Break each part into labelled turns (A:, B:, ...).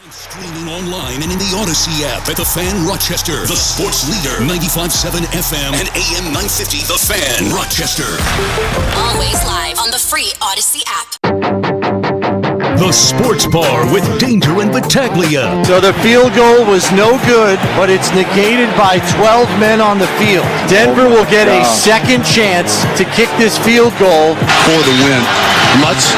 A: Streaming online and in the Odyssey app at The Fan Rochester. The sports leader, 95.7 FM and AM 950. The Fan Rochester.
B: Always live on the free Odyssey app.
A: The Sports Bar with Danger and Battaglia.
C: So the field goal was no good, but it's negated by 12 men on the field. Denver will get a second chance to kick this field goal
D: for the win. Lutz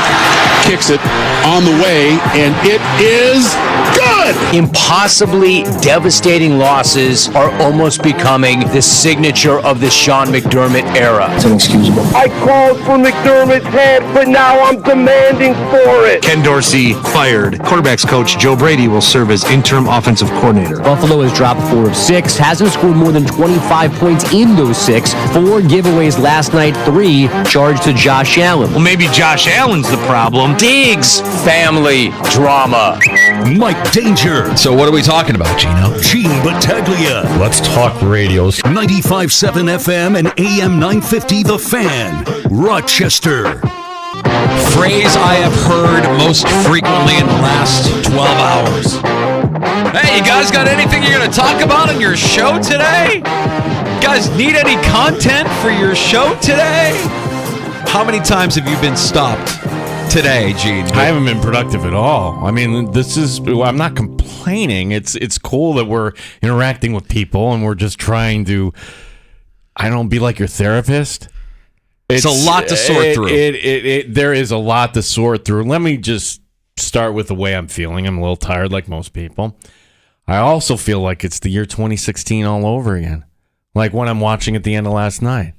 D: kicks it on the way, and it is good!
E: Impossibly devastating losses are almost becoming the signature of the Sean McDermott era.
F: It's inexcusable.
G: I called for McDermott's head, but now I'm demanding for it.
H: Ken Dorsey fired. Quarterbacks coach Joe Brady will serve as interim offensive coordinator.
E: Buffalo has dropped 4 of 6, hasn't scored more than 25 points in those 6. 4 giveaways last night, 3 charged to Josh Allen.
H: Well, maybe Josh Allen's the problem.
E: Diggs, family drama.
A: Mike Danger.
I: So what are we talking about, Gino?
A: Gene Battaglia.
I: Let's talk radios.
A: 95.7 FM and AM 950. The Fan Rochester.
I: Phrase I have heard most frequently in the last 12 hours. Hey, you guys got anything you're going to talk about on your show today? You guys need any content for your show today? How many times have you been stopped today, Gene?
J: I haven't been productive at all. I mean, I'm not complaining. It's cool that we're interacting with people and we're just trying to, be like your therapist.
I: It's a lot to sort through.
J: There is a lot to sort through. Let me just start with the way I'm feeling. I'm a little tired like most people. I also feel like it's the year 2016 all over again. Like when I'm watching at the end of last night.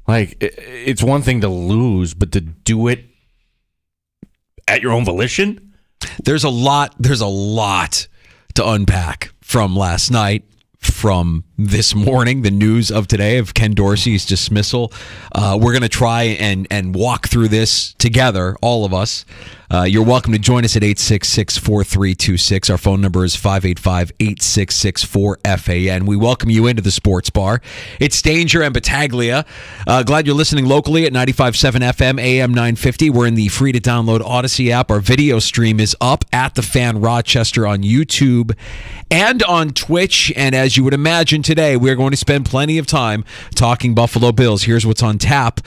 J: Like, it's one thing to lose, but to do it at your own volition?
I: There's a lot to unpack from last night, from this morning, the news of today of Ken Dorsey's dismissal. We're going to try and walk through this together, all of us. You're welcome to join us at 866-4326. Our phone number is 585-866-4FAN. We welcome you into the Sports Bar. It's Danger and Battaglia. Glad you're listening locally at 95.7 FM, AM 950. We're in the free-to-download Odyssey app. Our video stream is up at The Fan Rochester on YouTube and on Twitch. And as you would imagine today, we're going to spend plenty of time talking Buffalo Bills. Here's what's on tap.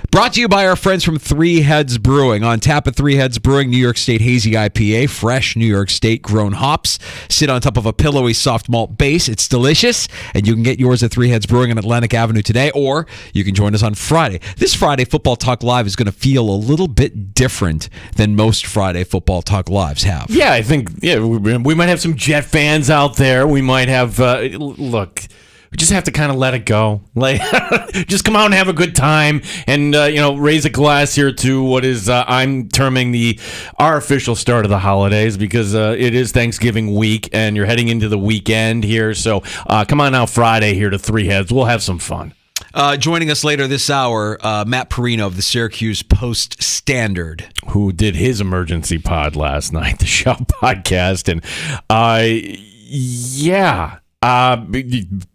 I: Brought to you by our friends from Three Heads Brewing. On tap at Three Heads Brewing, New York State Hazy IPA, fresh New York State grown hops. Sit on top of a pillowy soft malt base. It's delicious, and you can get yours at Three Heads Brewing on Atlantic Avenue today, or you can join us on Friday. This Friday, Football Talk Live is going to feel a little bit different than most Friday Football Talk Lives have.
J: Yeah, I think we might have some Jet fans out there. We might have, look, we just have to kind of let it go. Like, just come out and have a good time, and raise a glass here to what is I'm terming our official start of the holidays, because it is Thanksgiving week, and you're heading into the weekend here. So come on out Friday here to Three Heads. We'll have some fun.
I: Joining us later this hour, Matt Perino of the Syracuse Post-Standard,
J: who did his emergency pod last night, the Shout podcast, and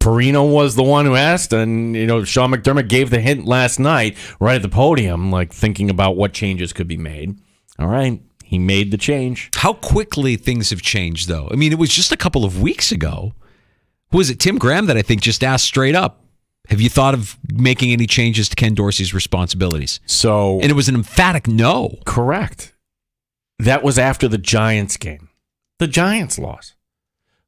J: Perino was the one who asked, and Sean McDermott gave the hint last night right at the podium, like thinking about what changes could be made. All right, he made the change.
I: How quickly things have changed, though. I mean, it was just a couple of weeks ago. Who was it, Tim Graham, that I think just asked straight up, have you thought of making any changes to Ken Dorsey's responsibilities? And it was an emphatic no.
J: Correct. That was after the Giants game. The Giants lost.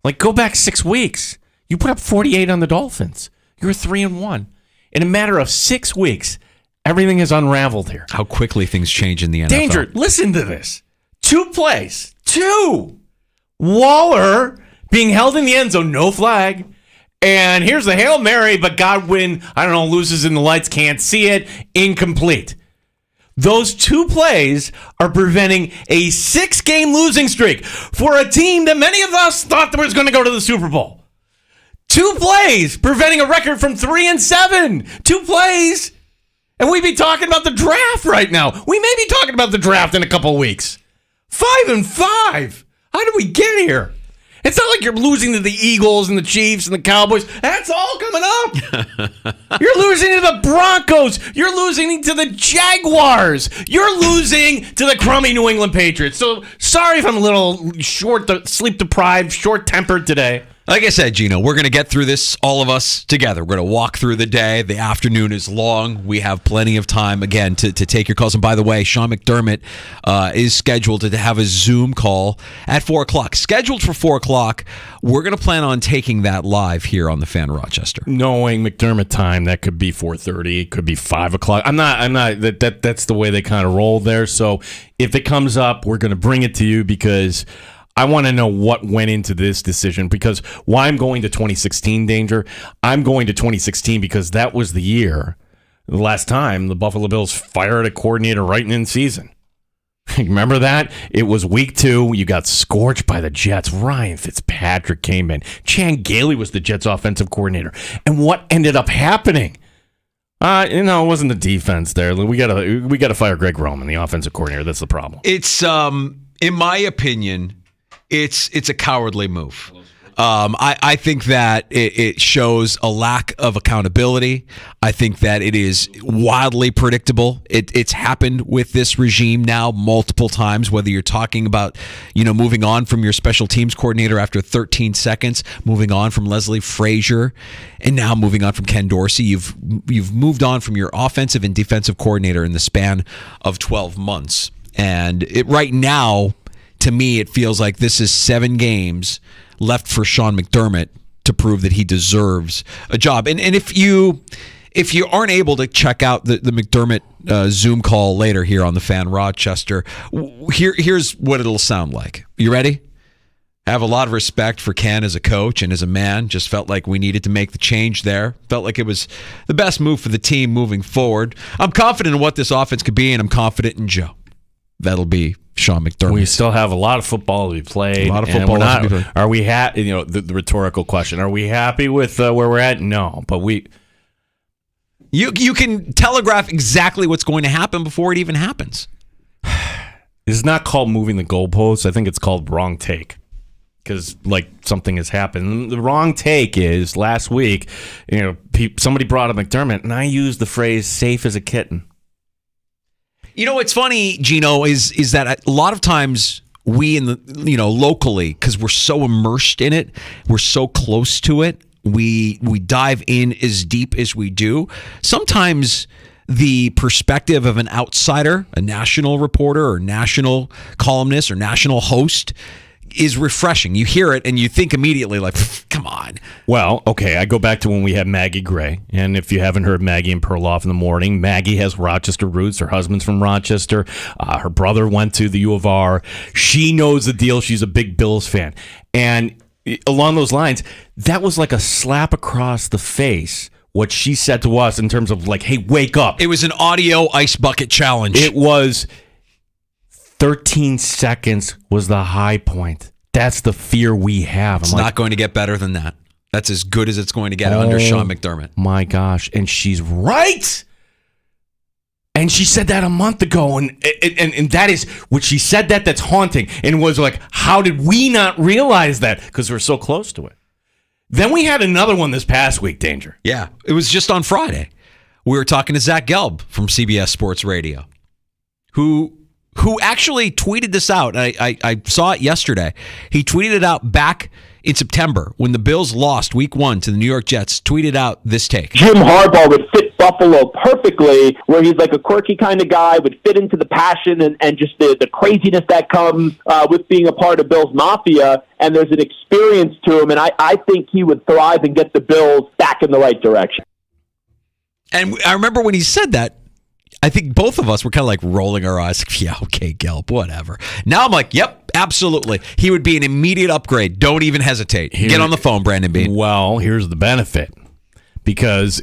J: Like, go back 6 weeks. You put up 48 on the Dolphins. You're 3-1. In a matter of 6 weeks, everything has unraveled here.
I: How quickly things change in the NFL.
J: Danger, listen to this. 2 plays. 2. Waller being held in the end zone, no flag. And here's the Hail Mary, but Godwin, loses in the lights, can't see it, incomplete. Those 2 plays are preventing a 6-game losing streak for a team that many of us thought that was going to go to the Super Bowl. 2 plays preventing a record from 3-7. 2 plays. And we'd be talking about the draft right now. We may be talking about the draft in a couple of weeks. 5-5. How did we get here? It's not like you're losing to the Eagles and the Chiefs and the Cowboys. That's all coming up. You're losing to the Broncos. You're losing to the Jaguars. You're losing to the crummy New England Patriots. So sorry if I'm a little sleep deprived, short-tempered today.
I: Like I said, Gino, we're going to get through this, all of us together. We're going to walk through the day. The afternoon is long. We have plenty of time, again, to take your calls. And by the way, Sean McDermott is scheduled to have a Zoom call at 4 o'clock. Scheduled for 4 o'clock. We're going to plan on taking that live here on the Fan Rochester.
J: Knowing McDermott time, that could be 4:30. It could be 5 o'clock. I'm not. That's the way they kind of roll there. So if it comes up, we're going to bring it to you because I want to know what went into this decision, because why I'm going to 2016, Danger, I'm going to 2016 because that was the year, the last time the Buffalo Bills fired a coordinator right in season. Remember that? It was week 2. You got scorched by the Jets. Ryan Fitzpatrick came in. Chan Gailey was the Jets offensive coordinator. And what ended up happening? It wasn't the defense there. We gotta fire Greg Roman, the offensive coordinator. That's the problem.
I: It's, in my opinion, it's a cowardly move. I think that it shows a lack of accountability. I think that it is wildly predictable. It's happened with this regime now multiple times, whether you're talking about, moving on from your special teams coordinator after 13 seconds, moving on from Leslie Frazier, and now moving on from Ken Dorsey. You've moved on from your offensive and defensive coordinator in the span of 12 months. And right now, to me, it feels like this is 7 games left for Sean McDermott to prove that he deserves a job. And if you aren't able to check out the McDermott Zoom call later here on the Fan Rochester, here's what it'll sound like. You ready? I have a lot of respect for Ken as a coach and as a man. Just felt like we needed to make the change there. Felt like it was the best move for the team moving forward. I'm confident in what this offense could be, and I'm confident in Joe. That'll be Sean McDermott.
J: We still have a lot of football to be played.
I: A lot of football to be played.
J: Are we happy? The rhetorical question: are we happy with where we're at? No, but
I: you can telegraph exactly what's going to happen before it even happens.
J: It's not called moving the goalposts. I think it's called wrong take, because something has happened. The wrong take is last week. Somebody brought up McDermott, and I used the phrase "safe as a kitten."
I: What's funny, Gino, is that a lot of times we locally, because we're so immersed in it, we're so close to it, we dive in as deep as we do. Sometimes the perspective of an outsider, a national reporter or national columnist or national host, is refreshing. You hear it and you think immediately come on.
J: Well, okay, I go back to when we had Maggie Gray. And if you haven't heard Maggie and Perloff in the morning, Maggie has Rochester roots. Her husband's from Rochester. Her brother went to the U of R. She knows the deal. She's a big Bills fan. And along those lines, that was like a slap across the face, what she said to us in terms of hey, wake up.
I: It was an audio ice bucket challenge.
J: It was 13 seconds was the high point. That's the fear we have.
I: It's not going to get better than that. That's as good as it's going to get under Sean McDermott.
J: My gosh. And she's right. And she said that a month ago. And that is what she said that's haunting. And was how did we not realize that? Because we're so close to it. Then we had another one this past week, Danger.
I: Yeah. It was just on Friday. We were talking to Zach Gelb from CBS Sports Radio, who actually tweeted this out. I saw it yesterday. He tweeted it out back in September when the Bills lost Week 1 to the New York Jets. Tweeted out this take.
F: Jim Harbaugh would fit Buffalo perfectly, where he's a quirky kind of guy, would fit into the passion and just the craziness that comes with being a part of Bills Mafia, and there's an experience to him, and I think he would thrive and get the Bills back in the right direction.
I: And I remember when he said that, I think both of us were kind of rolling our eyes. Yeah, okay, Gelb, whatever. Now I'm yep, absolutely. He would be an immediate upgrade. Don't even hesitate. Get on the phone, Brandon Bean.
J: Well, here's the benefit. Because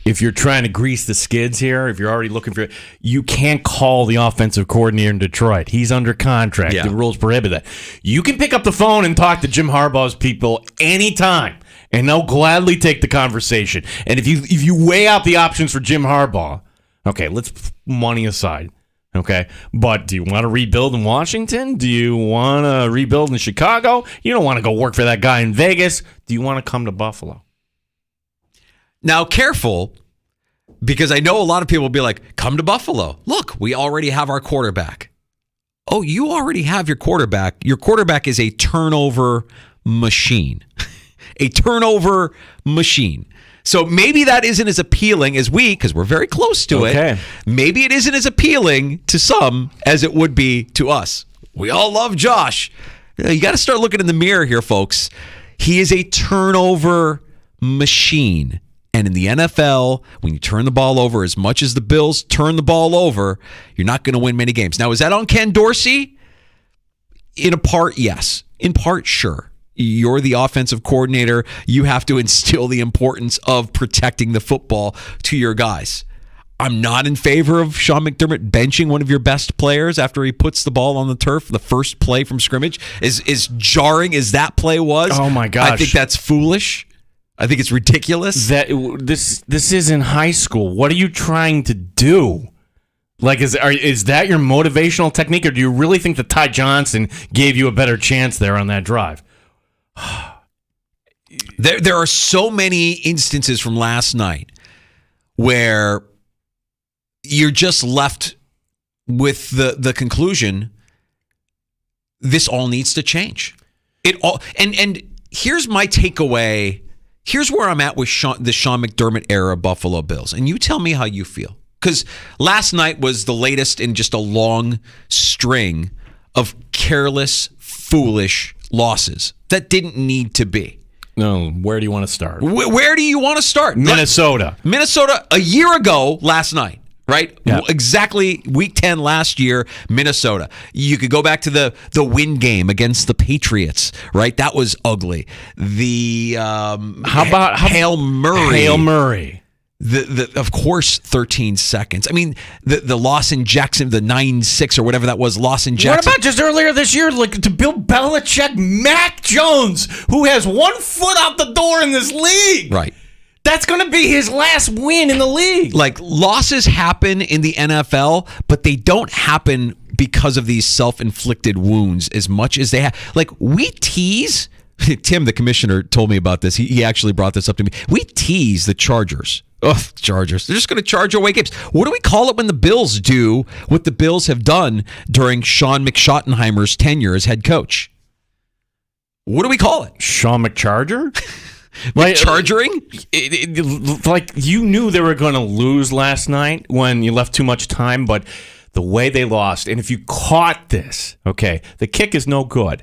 J: if you're trying to grease the skids here, if you're already looking for it, you can't call the offensive coordinator in Detroit. He's under contract.
I: Yeah.
J: The rules prohibit that. You can pick up the phone and talk to Jim Harbaugh's people anytime, and they'll gladly take the conversation. And if you weigh out the options for Jim Harbaugh, okay, let's money aside. Okay, but do you want to rebuild in Washington? Do you want to rebuild in Chicago? You don't want to go work for that guy in Vegas. Do you want to come to Buffalo?
I: Now, careful, because I know a lot of people will be like, come to Buffalo. Look, we already have our quarterback. Oh, you already have your quarterback. Your quarterback is a turnover machine. A turnover machine. So maybe that isn't as appealing as because we're very close to it. Maybe it isn't as appealing to some as it would be to us. We all love Josh. You got to start looking in the mirror here, folks. He is a turnover machine. And in the NFL, when you turn the ball over as much as the Bills turn the ball over, you're not going to win many games. Now, is that on Ken Dorsey? In a part, yes. In part, sure. You're the offensive coordinator. You have to instill the importance of protecting the football to your guys. I'm not in favor of Sean McDermott benching one of your best players after he puts the ball on the turf. The first play from scrimmage, as jarring as that play was.
J: Oh my gosh!
I: I think that's foolish. I think it's ridiculous.
J: This is in high school. What are you trying to do? Like, is that your motivational technique, or do you really think that Ty Johnson gave you a better chance there on that drive?
I: There are so many instances from last night where you're just left with the conclusion this all needs to change. It all and here's my takeaway. Here's where I'm at with the Sean McDermott era Buffalo Bills, and you tell me how you feel, because last night was the latest in just a long string of careless, foolish losses that didn't need to be.
J: No, where do you want to start?
I: Where do you want to start?
J: Minnesota
I: a year ago last night, right?
J: Yeah.
I: Exactly week 10 last year, Minnesota. You could go back to the win game against the Patriots, right? That was ugly. The
J: how about
I: Hail Murray?
J: Hail Murray.
I: The of course 13 seconds. I mean the loss in Jackson, the 9-6 or whatever that was, loss in Jackson.
J: What about just earlier this year, like to Bill Belichick, Mac Jones, who has 1 foot out the door in this league.
I: Right.
J: That's going to be his last win in the league.
I: Like, losses happen in the NFL, but they don't happen because of these self-inflicted wounds as much as they have. Like, we tease. Tim, the commissioner, told me about this. He actually brought this up to me. We tease the Chargers. Ugh, Chargers. They're just going to charge away games. What do we call it when the Bills do what the Bills have done during Sean McSchottenheimer's tenure as head coach? What do we call it?
J: Sean McCharger?
I: Like charging?
J: Like, you knew they were going to lose last night when you left too much time, but the way they lost, and if you caught this, okay, the kick is no good.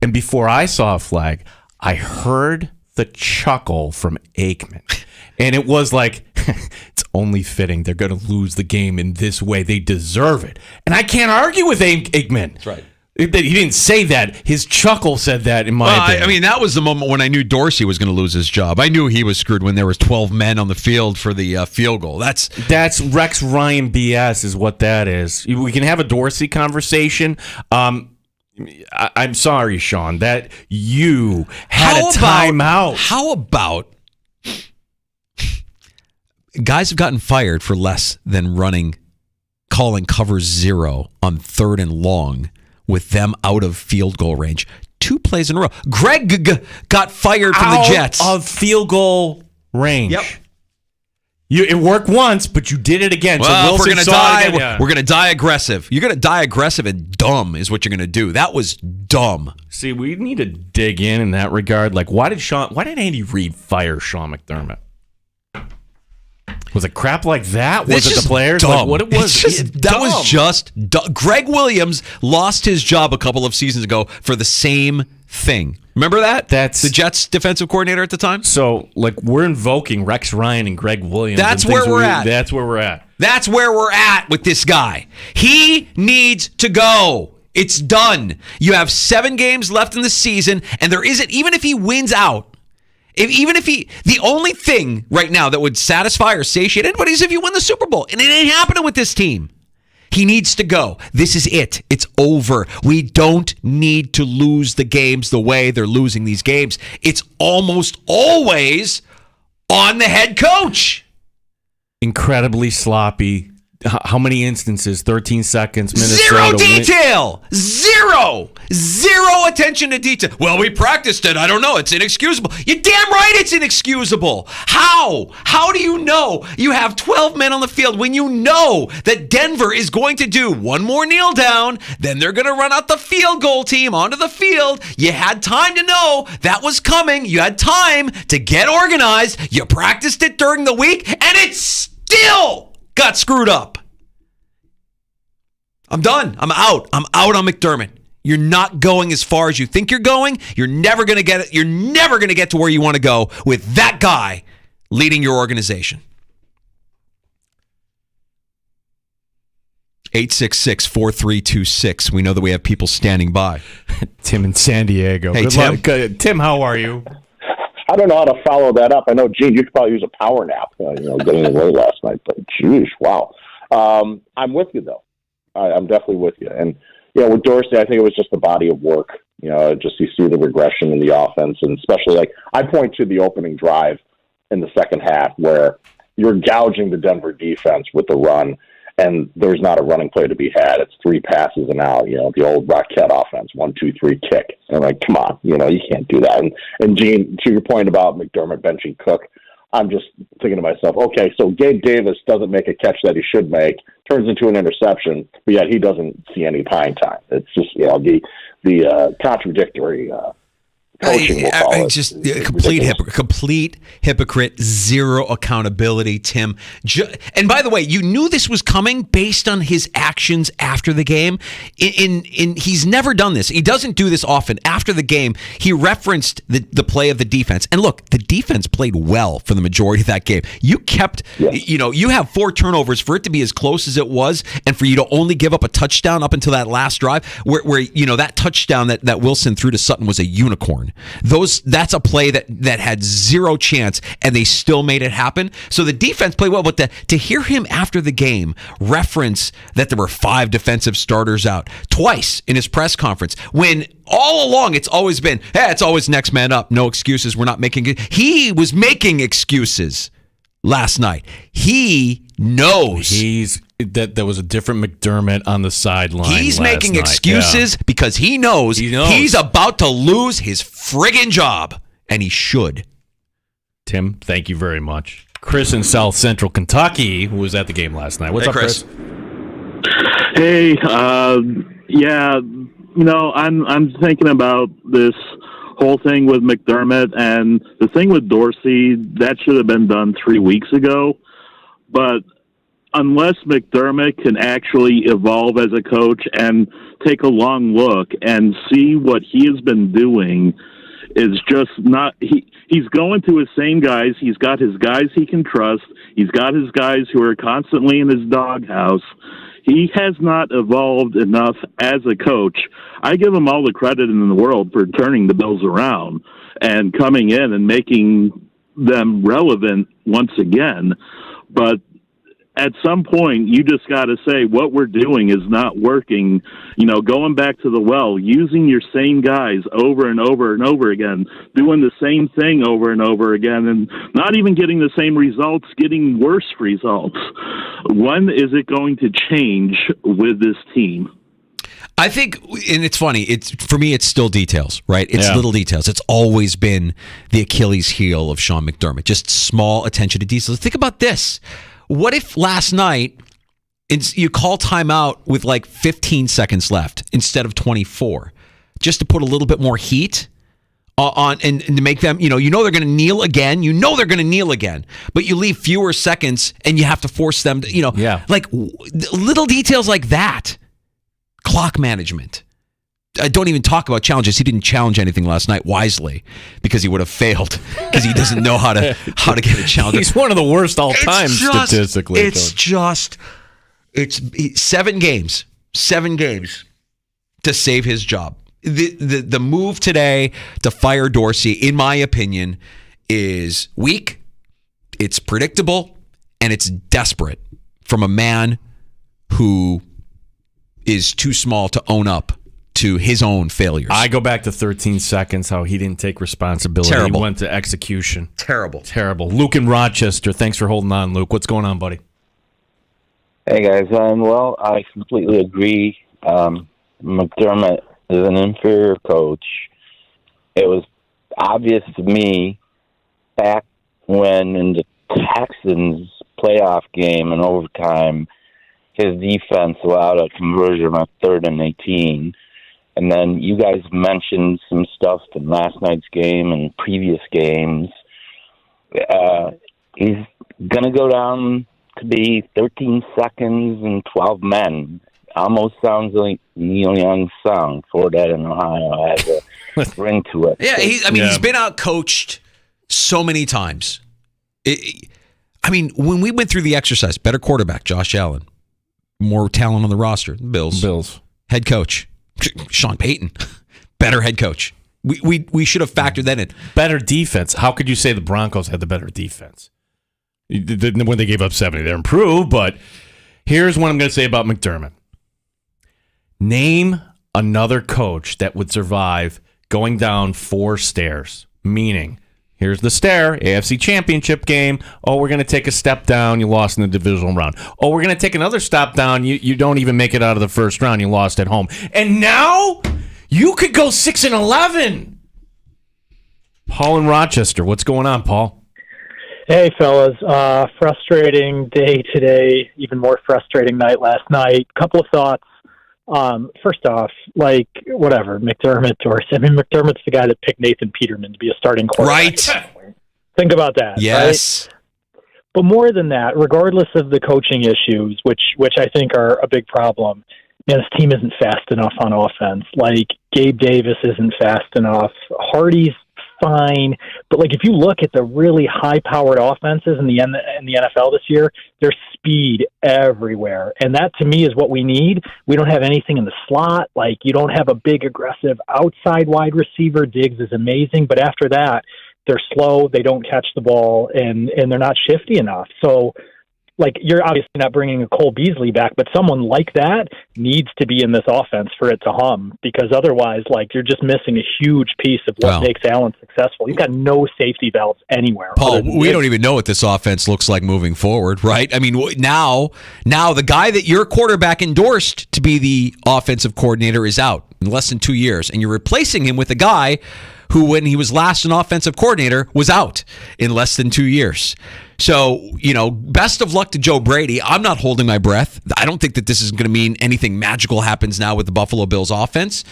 J: And before I saw a flag, I heard the chuckle from Aikman. And it was like, it's only fitting they're going to lose the game in this way. They deserve it. And I can't argue with Aikman.
I: That's right.
J: He didn't say that. His chuckle said that, in my opinion.
I: I mean, that was the moment when I knew Dorsey was going to lose his job. I knew he was screwed when there was 12 men on the field for the field goal. That's
J: Rex Ryan BS is what that is. We can have a Dorsey conversation. I'm sorry, Sean, that you had a timeout.
I: How about guys have gotten fired for less than calling cover 0 on 3rd and long with them out of field goal range. 2 plays in a row. Greg got fired from the Jets.
J: Out of field goal range.
I: Yep.
J: It worked once, but you did it again.
I: Well,
J: so
I: we're going to die aggressive. You're going to die aggressive and dumb is what you're going to do. That was dumb.
J: See, we need to dig in that regard. Like, why did Andy Reid fire Sean McDermott? Was it crap like that? Was it the players?
I: Dumb.
J: Like, what it was?
I: That was just dumb. Greg Williams lost his job a couple of seasons ago for the same thing. Remember that?
J: That's
I: the Jets defensive coordinator at the time.
J: So, like, we're invoking Rex Ryan and Greg Williams.
I: That's where we're at.
J: That's where we're at.
I: That's where we're at with this guy. He needs to go. It's done. You have 7 games left in the season, and there isn't, even if he wins out, the only thing right now that would satisfy or satiate anybody is if you win the Super Bowl. And it ain't happening with this team. He needs to go. This is it. It's over. We don't need to lose the games the way they're losing these games. It's almost always on the head coach.
J: Incredibly sloppy. how many instances? 13 seconds, Minnesota.
I: Zero detail! Zero attention to detail. Well, we practiced it. I don't know. It's inexcusable. You're damn right it's inexcusable. How? How do you know you have 12 men on the field when you know that Denver is going to do one more kneel down, then they're going to run out the field goal team onto the field? You had time to know that was coming. You had time to get organized. You practiced it during the week, and it still got screwed up. I'm done. I'm out. I'm out on McDermott. You're not going as far as you think you're going. You're never going to get it. You're never going to get to where you want to go with that guy leading your organization. 866-4326. We know that we have people standing by.
J: Tim in San Diego.
I: Hey,
J: Good
I: Tim.
J: luck. Tim, how are you?
K: I don't know how to follow that up. I know, Gene, you could probably use a power nap, getting away last night. But, geez, wow. I'm with you, though. I'm definitely with you. And, with Dorsey, I think it was just the body of work. Just you see the regression in the offense. And especially, I point to the opening drive in the second half where you're gouging the Denver defense with the run, and there's not a running play to be had. It's 3 passes and out, the old Rocket offense, 1, 2, 3 kick. And I'm like, come on, you can't do that. And Gene, to your point about McDermott benching Cook, I'm just thinking to myself, okay, so Gabe Davis doesn't make a catch that he should make, turns into an interception, but yet he doesn't see any pine time. It's just, the contradictory coaching, we'll call it.
I: Just complete hypocrite, zero accountability, Tim. And by the way, you knew this was coming based on his actions after the game. He's never done this. He doesn't do this often. After the game, he referenced the play of the defense. And look, the defense played well for the majority of that game. You kept, you have 4 turnovers for it to be as close as it was, and for you to only give up a touchdown up until that last drive, where that touchdown that Wilson threw to Sutton was a unicorn. That's a play that had zero chance, and they still made it happen. So the defense played well, but to hear him after the game reference that there were 5 defensive starters out twice in his press conference, when all along it's always been, hey, it's always next man up, no excuses, we're not making it. He was making excuses last night. He knows
J: there was a different McDermott on the sideline.
I: He's making excuses because he knows he's about to lose his friggin' job, and he should.
J: Tim, thank you very much. Chris in South Central Kentucky, who was at the game last night. What's up, Chris?
L: Hey, I'm thinking about this whole thing with McDermott, and the thing with Dorsey, that should have been done 3 weeks ago. But unless McDermott can actually evolve as a coach and take a long look and see what he has been doing, is just not. He's going to his same guys. He's got his guys he can trust. He's got his guys who are constantly in his doghouse. He has not evolved enough as a coach. I give him all the credit in the world for turning the Bills around and coming in and making them relevant once again. But at some point, you just got to say what we're doing is not working. Going back to the well, using your same guys over and over and over again, doing the same thing over and over again, and not even getting the same results, getting worse results. When is it going to change with this team?
I: I think, and it's funny, for me, it's still details, right? It's little details. It's always been the Achilles heel of Sean McDermott, just small attention to details. Think about this. What if last night you call timeout with like 15 seconds left instead of 24, just to put a little bit more heat on and to make them, they're going to kneel again. They're going to kneel again, but you leave fewer seconds and you have to force them to, like little details like that. Clock management. I don't even talk about challenges. He didn't challenge anything last night wisely because he would have failed because he doesn't know how to get a challenge.
J: He's one of the worst all time statistically.
I: It's 7 games to save his job. The move today to fire Dorsey, in my opinion, is weak. It's predictable and it's desperate from a man who is too small to own up to his own failures.
J: I go back to 13 seconds, how he didn't take responsibility.
I: Terrible.
J: He went to execution.
I: Terrible.
J: Luke in Rochester. Thanks for holding on, Luke. What's going on, buddy?
M: Hey guys, well, I completely agree. McDermott is an inferior coach. It was obvious to me back when in the Texans playoff game in overtime, his defense allowed a conversion on 3rd and 18. And then you guys mentioned some stuff in last night's game and previous games. He's going to go down to be 13 seconds and 12 men. Almost sounds like Neil Young's song, For Dead in Ohio. Has a ring to it.
I: Yeah, he's been out-coached so many times. When we went through the exercise, better quarterback, Josh Allen. More talent on the roster, Bills. Head coach, Sean Payton. Better head coach. We should have factored that in.
J: Better defense. How could you say the Broncos had the better defense? When they gave up 70, they're improved, but here's what I'm going to say about McDermott. Name another coach that would survive going down 4 stairs, meaning here's the stair, AFC Championship game. Oh, we're going to take a step down. You lost in the divisional round. Oh, we're going to take another step down. You don't even make it out of the first round. You lost at home. And now you could go 6-11. Paul in Rochester. What's going on, Paul?
N: Hey, fellas. Frustrating day today. Even more frustrating night last night. Couple of thoughts. First off, whatever, McDermott McDermott's the guy that picked Nathan Peterman to be a starting quarterback. Right. Think about that.
I: Yes.
N: Right? But more than that, regardless of the coaching issues, which I think are a big problem, man, this team isn't fast enough on offense. Gabe Davis isn't fast enough. Hardy's fine, but if you look at the really high-powered offenses in the NFL this year, there's speed everywhere, and that to me is what we need. We don't have anything in the slot. You don't have a big, aggressive outside wide receiver. Diggs is amazing, but after that, they're slow. They don't catch the ball, and they're not shifty enough. So, you're obviously not bringing a Cole Beasley back, but someone like that needs to be in this offense for it to hum, because otherwise, you're just missing a huge piece of what makes Allen successful. He's got no safety valves anywhere.
I: Paul, we don't even know what this offense looks like moving forward, right? Now the guy that your quarterback endorsed to be the offensive coordinator is out in less than 2 years, and you're replacing him with a guy who, when he was last an offensive coordinator, was out in less than 2 years. So, best of luck to Joe Brady. I'm not holding my breath. I don't think that this is going to mean anything magical happens now with the Buffalo Bills offense.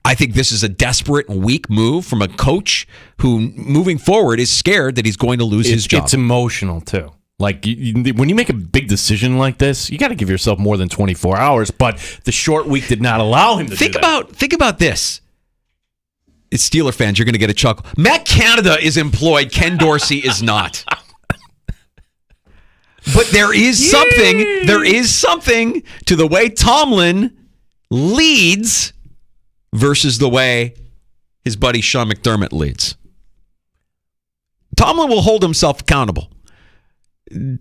I: I think this is a desperate and weak move from a coach who, moving forward, is scared that he's going to lose his job.
J: It's emotional, too. When you make a big decision like this, you got to give yourself more than 24 hours, but the short week did not allow him to do that.
I: Think about this. It's Steeler fans. You're going to get a chuckle. Matt Canada is employed. Ken Dorsey is not. But there is something. There is something to the way Tomlin leads versus the way his buddy Sean McDermott leads. Tomlin will hold himself accountable.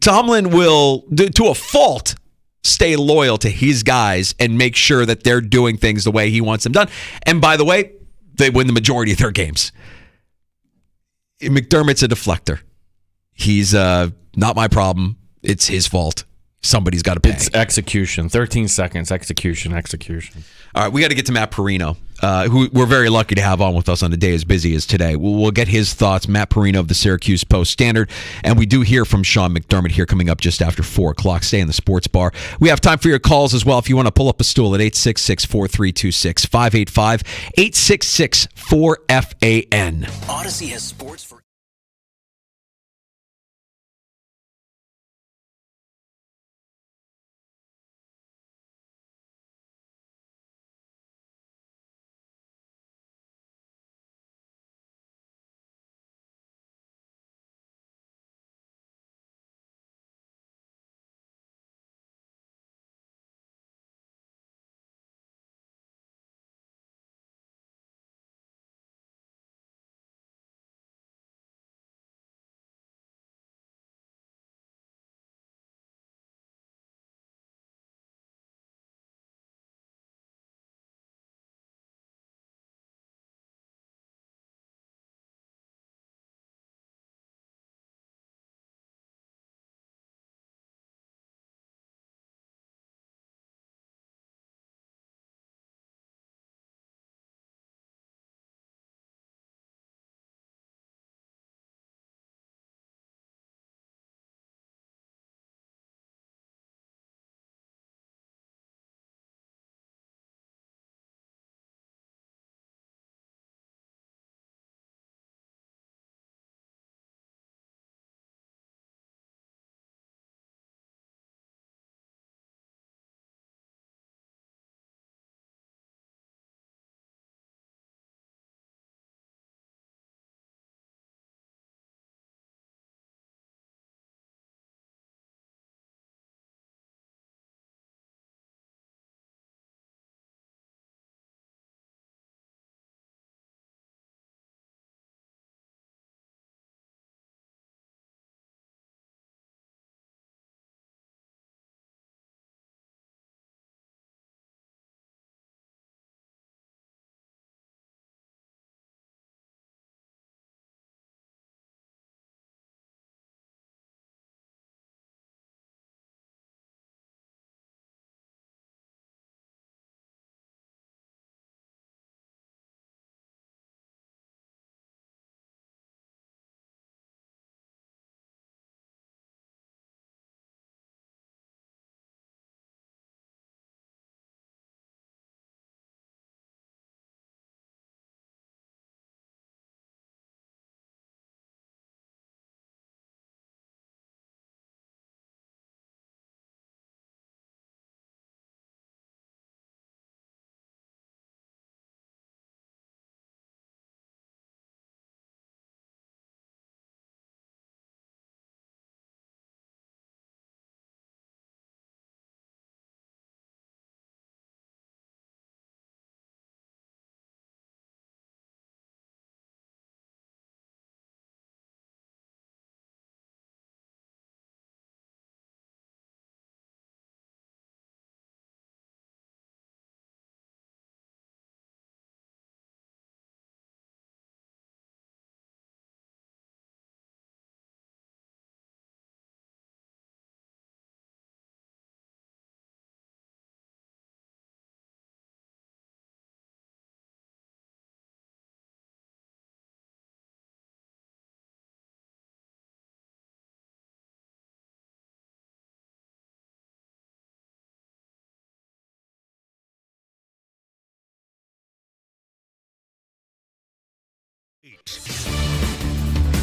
I: Tomlin will, to a fault, stay loyal to his guys and make sure that they're doing things the way he wants them done. And by the way, they win the majority of their games. McDermott's a deflector. He's not my problem. It's his fault. Somebody's got to pay.
J: It's execution. 13 seconds. Execution.
I: All right, we got to get to Matt Perino, who we're very lucky to have on with us on a day as busy as today. We'll get his thoughts. Matt Perino of the Syracuse Post-Standard. And we do hear from Sean McDermott here coming up just after 4 o'clock. Stay in the sports bar. We have time for your calls as well if you want to pull up a stool at 866-4326, 585-866-4FAN.
A: Odyssey has sports for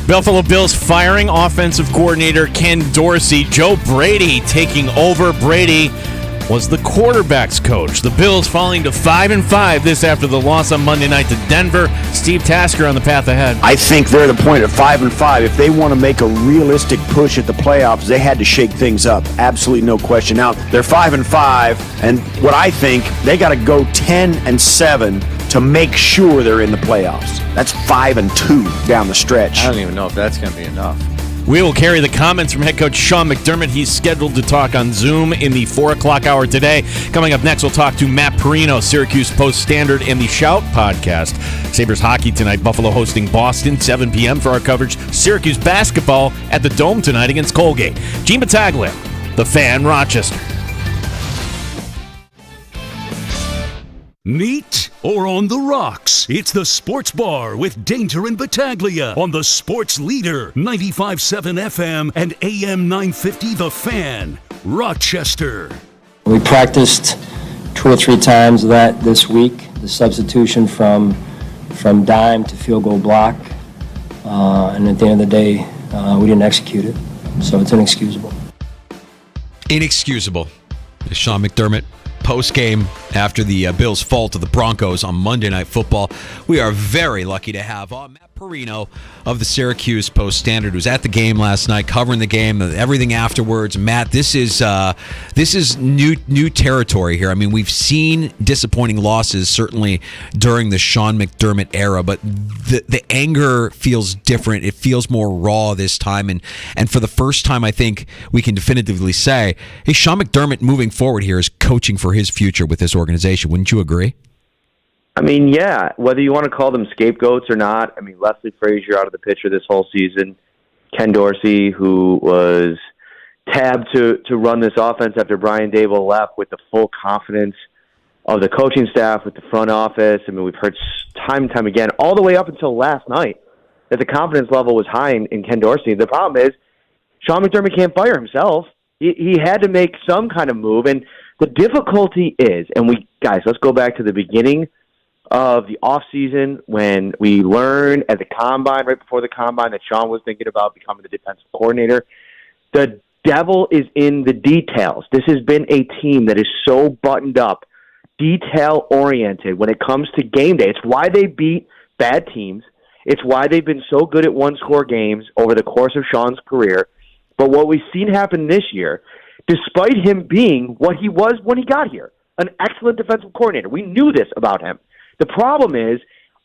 J: Buffalo Bills firing offensive coordinator Ken Dorsey. Joe Brady taking over. Brady was the quarterback's coach. The Bills falling to 5-5 this after the loss on Monday night to Denver. Steve Tasker on the path ahead.
O: I think they're at the point at 5-5. If they want to make a realistic push at the playoffs, they had to shake things up. Absolutely no question. Now they're 5-5, and what I think they got to go 10-7 to make sure they're in the playoffs. That's 5-2 down the stretch.
C: I don't even know if that's going to be enough.
J: We will carry the comments from head coach Sean McDermott. He's scheduled to talk on Zoom in the 4 o'clock hour today. Coming up next, we'll talk to Matt Perino, Syracuse Post-Standard, and the Shout podcast. Sabres hockey tonight, Buffalo hosting Boston, 7 p.m. for our coverage. Syracuse basketball at the Dome tonight against Colgate. Gene Battaglia, The Fan, Rochester.
A: Neat or on the rocks? It's the Sports Bar with Danger and Battaglia on the Sports Leader, 95.7 FM and AM 950 The Fan, Rochester.
P: We practiced 2 or 3 times that this week, the substitution from dime to field goal block, and at the end of the day, we didn't execute it, so it's inexcusable.
I: Inexcusable. Sean McDermott, post-game after the Bills' fall to the Broncos on Monday Night Football. We are very lucky to have Matt Perino of the Syracuse Post-Standard, who's at the game last night, covering the game, everything afterwards. Matt, this is new territory here. I mean, we've seen disappointing losses certainly during the Sean McDermott era, but the anger feels different. It feels more raw this time, and for the first time, I think we can definitively say, hey, Sean McDermott moving forward here is coaching for his future with this organization. Wouldn't you agree?
F: I mean, yeah, whether you want to call them scapegoats or not, I mean, Leslie Frazier out of the picture this whole season, Ken Dorsey, who was tabbed to run this offense after Brian Daboll left with the full confidence of the coaching staff, with the front office. I mean, we've heard time and time again, all the way up until last night, that the confidence level was high in Ken Dorsey. The problem is Sean McDermott can't fire himself. He had to make some kind of move, and the difficulty is, and let's go back to the beginning of the offseason when we learned at the combine, right before the combine, that Sean was thinking about becoming the defensive coordinator. The devil is in the details. This has been a team that is so buttoned up, detail-oriented when it comes to game day. It's why they beat bad teams. It's why they've been so good at one-score games over the course of Sean's career. But what we've seen happen this year, despite him being what he was when he got here, an excellent defensive coordinator, we knew this about him. The problem is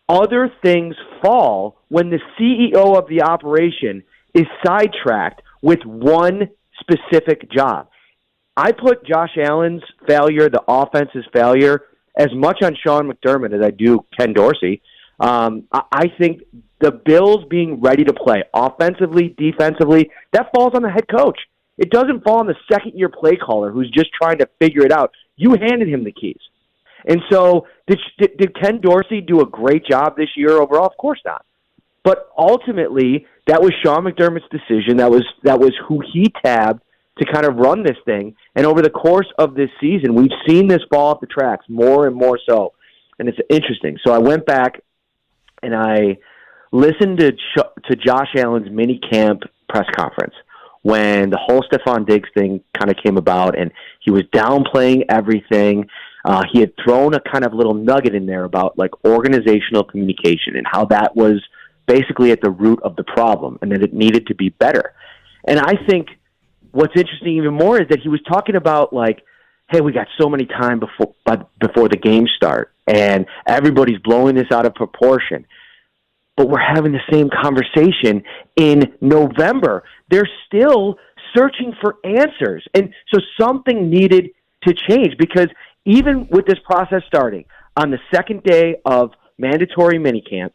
F: other things fall when the CEO of the operation is sidetracked with one specific job. I put Josh Allen's failure, the offense's failure, as much on Sean McDermott as I do Ken Dorsey. I think the Bills being ready to play offensively, defensively, that falls on the head coach. It doesn't fall on the second-year play caller who's just trying to figure it out. You handed him the keys. And so did Ken Dorsey do a great job this year overall? Of course not. But ultimately, that was Sean McDermott's decision. That was who he tabbed to kind of run this thing. And over the course of this season, we've seen this fall off the tracks more and more so. And it's interesting. So I went back and I listened to Josh Allen's mini camp press conference when the whole Stephon Diggs thing kind of came about, and he was downplaying everything. He had thrown a kind of little nugget in there about like organizational communication and how that was basically at the root of the problem and that it needed to be better. And I think what's interesting even more is that he was talking about like, hey, we got so many time before the games start and everybody's blowing this out of proportion. But we're having the same conversation in November. They're still searching for answers. And so something needed to change, because even with this process starting on the second day of mandatory minicamp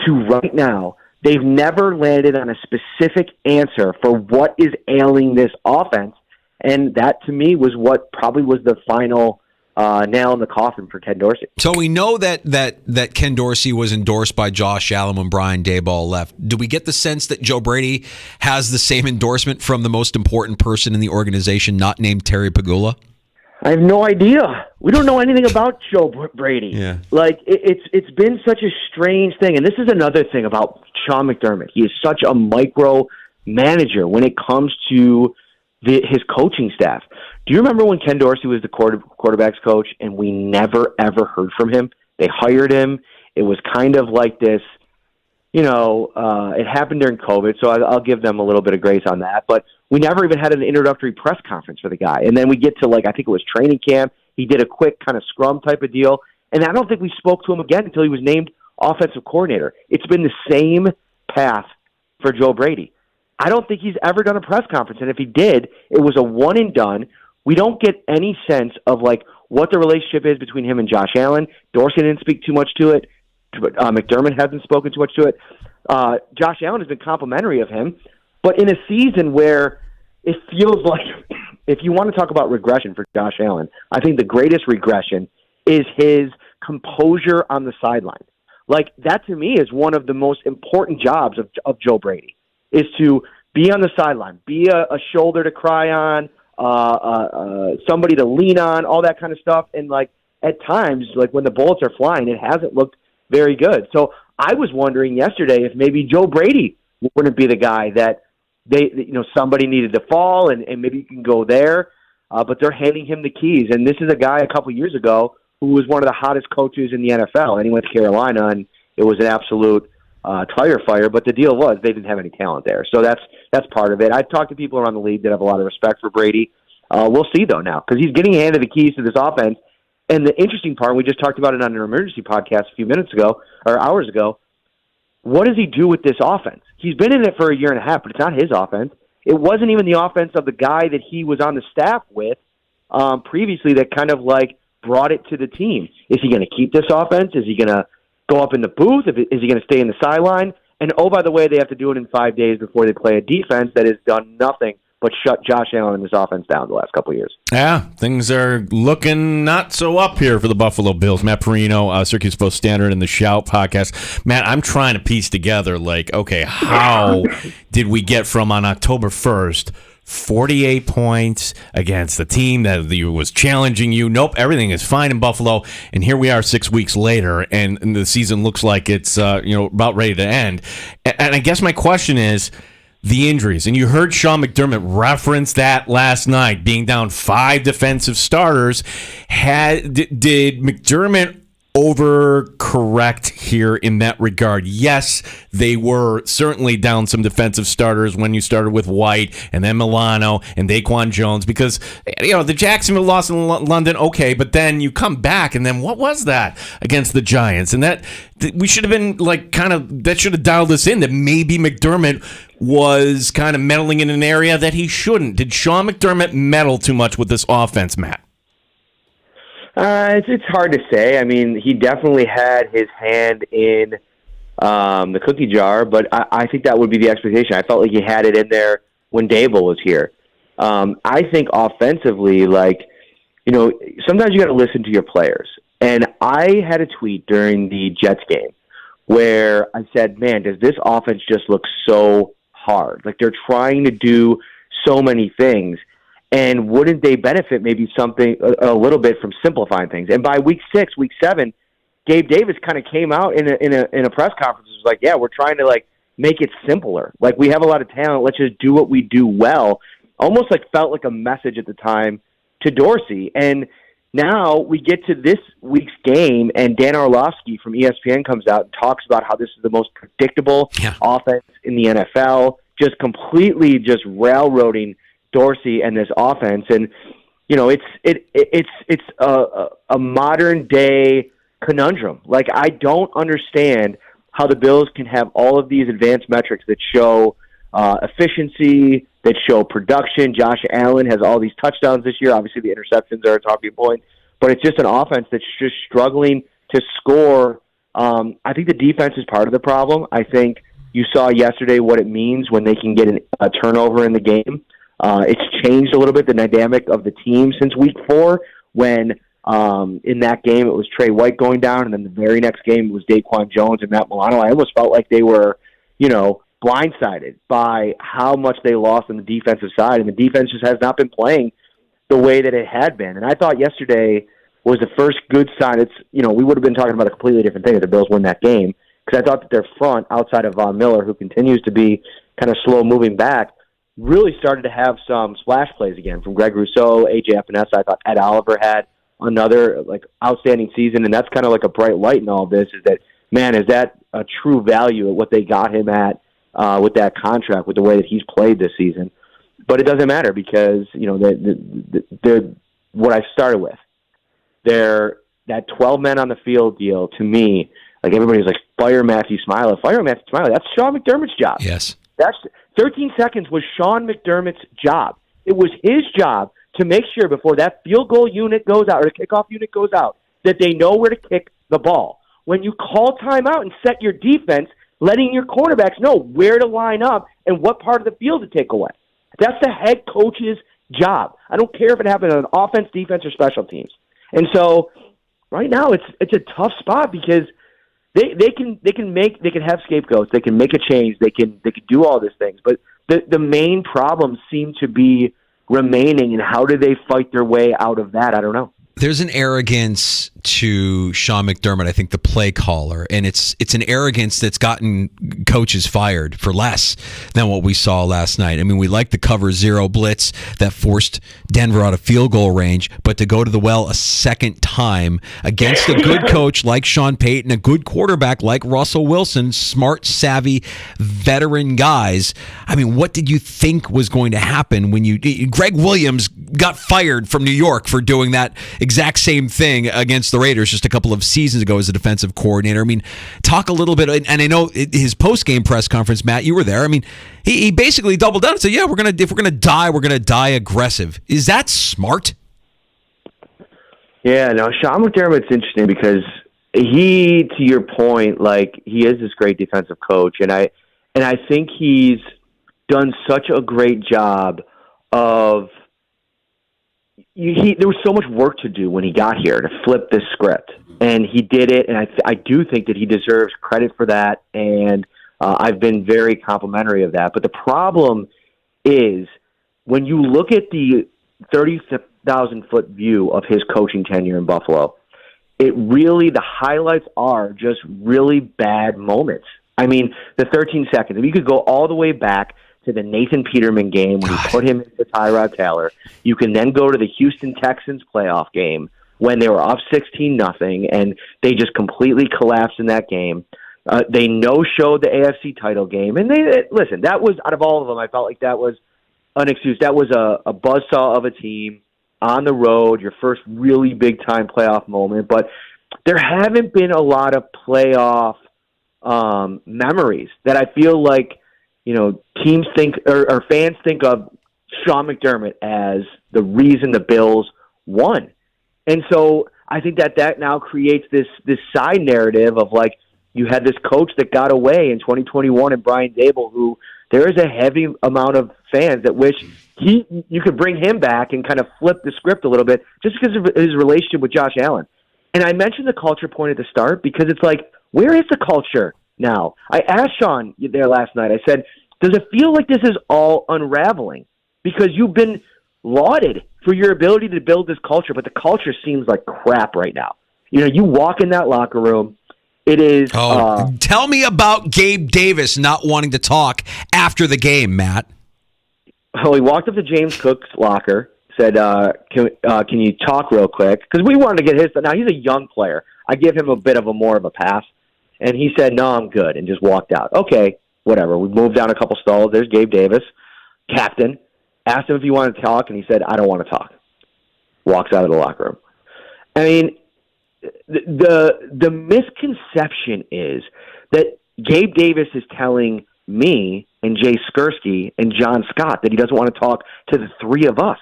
F: to right now, they've never landed on a specific answer for what is ailing this offense. And that, to me, was what probably was the final nail in the coffin for Ken Dorsey.
I: So we know that Ken Dorsey was endorsed by Josh Allen when Brian Daboll left. Do we get the sense that Joe Brady has the same endorsement from the most important person in the organization, not named Terry Pegula?
Q: I have no idea. We don't know anything about Joe Brady.
J: Yeah.
Q: Like, it's been such a strange thing. And this is another thing about Sean McDermott. He is such a micro manager when it comes to his coaching staff. Do you remember when Ken Dorsey was the quarterback's coach and we never, ever heard from him? They hired him. It was kind of like this, it happened during COVID, so I'll give them a little bit of grace on that. But we never even had an introductory press conference for the guy. And then we get to, I think it was training camp. He did a quick kind of scrum type of deal. And I don't think we spoke to him again until he was named offensive coordinator. It's been the same path for Joe Brady. I don't think he's ever done a press conference. And if he did, it was a one and done. We don't get any sense of, what the relationship is between him and Josh Allen. Dorsey didn't speak too much to it. McDermott hasn't spoken too much to it. Josh Allen has been complimentary of him. But in a season where it feels like, if you want to talk about regression for Josh Allen, I think the greatest regression is his composure on the sideline. That to me is one of the most important jobs of Joe Brady, is to be on the sideline, be a shoulder to cry on, somebody to lean on, all that kind of stuff. And at times, when the bullets are flying, it hasn't looked very good. So I was wondering yesterday if maybe Joe Brady wouldn't be the guy that somebody needed to fall and maybe you can go there. But they're handing him the keys. And this is a guy a couple years ago who was one of the hottest coaches in the NFL. And he went to Carolina, and it was an absolute tire fire. But the deal was they didn't have any talent there. So that's part of it. I've talked to people around the league that have a lot of respect for Brady. We'll see, though, now, because he's getting handed the keys to this offense. And the interesting part, we just talked about it on an emergency podcast a few minutes ago, or hours ago, what does he do with this offense? He's been in it for a year and a half, but it's not his offense. It wasn't even the offense of the guy that he was on the staff with previously that kind of brought it to the team. Is he going to keep this offense? Is he going to go up in the booth? Is he going to stay in the sideline? And, oh, by the way, they have to do it in 5 days before they play a defense that has done nothing but shut Josh Allen and his offense down the last couple of years.
J: Yeah, things are looking not so up here for the Buffalo Bills. Matt Perino, Syracuse Post Standard, and the Shout podcast. Matt, I'm trying to piece together, how did we get from on October 1st, 48 points against the team that was challenging you? Nope, everything is fine in Buffalo. And here we are 6 weeks later, and the season looks like it's about ready to end. And I guess my question is, the injuries, and you heard Sean McDermott reference that last night, being down 5 defensive starters. Did McDermott overcorrect here in that regard? Yes, they were certainly down some defensive starters when you started with White and then Milano and Daquan Jones, because the Jacksonville loss in London, okay, but then you come back, and then what was that against the Giants? And that we should have been that should have dialed us in that maybe McDermott was kind of meddling in an area that he shouldn't. Did Sean McDermott meddle too much with this offense, Matt?
Q: It's hard to say. I mean, he definitely had his hand in the cookie jar, but I think that would be the expectation. I felt like he had it in there when Dable was here. I think offensively, sometimes you got to listen to your players. And I had a tweet during the Jets game where I said, man, does this offense just look so hard? They're trying to do so many things. And wouldn't they benefit maybe something a little bit from simplifying things? And by week 6, week 7, Gabe Davis kind of came out in a press conference. It was like, yeah, we're trying to make it simpler. We have a lot of talent. Let's just do what we do well. Almost felt like a message at the time to Dorsey. And now we get to this week's game, and Dan Orlovsky from ESPN comes out and talks about how this is the most predictable offense in the NFL, just completely just railroading Dorsey and this offense. And it's a modern day conundrum. I don't understand how the Bills can have all of these advanced metrics that show efficiency, that show production. Josh Allen has all these touchdowns this year. Obviously the interceptions are a talking point, but it's just an offense that's just struggling to score. I think the defense is part of the problem. I think you saw yesterday what it means when they can get a turnover in the game. It's changed a little bit, the dynamic of the team since week 4, when in that game it was Trey White going down, and then the very next game it was Daquan Jones and Matt Milano. I almost felt like they were, blindsided by how much they lost on the defensive side, and the defense just has not been playing the way that it had been. And I thought yesterday was the first good sign. It's, we would have been talking about a completely different thing if the Bills win that game, because I thought that their front, outside of Von Miller, who continues to be kind of slow moving back, really started to have some splash plays again from Greg Rousseau, A.J. Epinesa. I thought Ed Oliver had another outstanding season, and that's kind of like a bright light in all this, is that, man, is that a true value at what they got him at with that contract, with the way that he's played this season. But it doesn't matter because, they're what I started with. That 12 men on the field deal, to me, like everybody's like, fire Matthew Smiley. Fire Matthew Smiley. That's Sean McDermott's job.
I: Yes.
Q: That's 13 seconds was Sean McDermott's job. It was his job to make sure before that field goal unit goes out or the kickoff unit goes out that they know where to kick the ball. When you call timeout and set your defense, letting your cornerbacks know where to line up and what part of the field to take away. That's the head coach's job. I don't care if it happens on offense, defense, or special teams. And so right now it's a tough spot because they can have scapegoats, they can make a change, they can do all these things, but the main problems seem to be remaining, and how do they fight their way out of that? I don't know.
I: There's an arrogance to Sean McDermott, I think, the play caller, and it's an arrogance that's gotten coaches fired for less than what we saw last night. I mean, we like the cover zero blitz that forced Denver out of field goal range, but to go to the well a second time against a good coach like Sean Payton, a good quarterback like Russell Wilson, smart, savvy, veteran guys. I mean, what did you think was going to happen when Greg Williams got fired from New York for doing that exact same thing against the Raiders just a couple of seasons ago as a defensive coordinator. I mean, talk a little bit, and I know his post-game press conference, Matt, you were there. I mean, he basically doubled down and said, yeah, if we're gonna die aggressive. Is that smart?
Q: Yeah, no, Sean McDermott's interesting because he, to your point, like, he is this great defensive coach, and I think he's done such a great job of there was so much work to do when he got here to flip this script, and he did it, and I do think that he deserves credit for that, and I've been very complimentary of that. But the problem is when you look at the 30,000-foot view of his coaching tenure in Buffalo, the highlights are just really bad moments. I mean, the 13 seconds, if you could go all the way back to the Nathan Peterman game when he put him into Tyrod Taylor. You can then go to the Houston Texans playoff game when they were up 16-0, and they just completely collapsed in that game. They no-showed the AFC title game, and listen, that was, out of all of them, I felt like that was an excuse. That was a buzzsaw of a team on the road, your first really big-time playoff moment, but there haven't been a lot of playoff memories that I feel like teams think or fans think of Sean McDermott as the reason the Bills won. And so I think that now creates this side narrative of, like, you had this coach that got away in 2021 and Brian Dable, who there is a heavy amount of fans that wish you could bring him back and kind of flip the script a little bit just because of his relationship with Josh Allen. And I mentioned the culture point at the start because it's like, where is the culture now? I asked Sean there last night, I said, does it feel like this is all unraveling? Because you've been lauded for your ability to build this culture, but the culture seems like crap right now. You walk in that locker room, it is...
I: tell me about Gabe Davis not wanting to talk after the game, Matt.
Q: Oh, he walked up to James Cook's locker, said, can you talk real quick? Because we wanted to get his... Now, he's a young player. I give him a bit of more of a pass. And he said, no, I'm good, and just walked out. Okay, whatever. We moved down a couple stalls. There's Gabe Davis, captain. Asked him if he wanted to talk, and he said, I don't want to talk. Walks out of the locker room. I mean, the misconception is that Gabe Davis is telling me and Jay Skursky and John Scott that he doesn't want to talk to the three of us.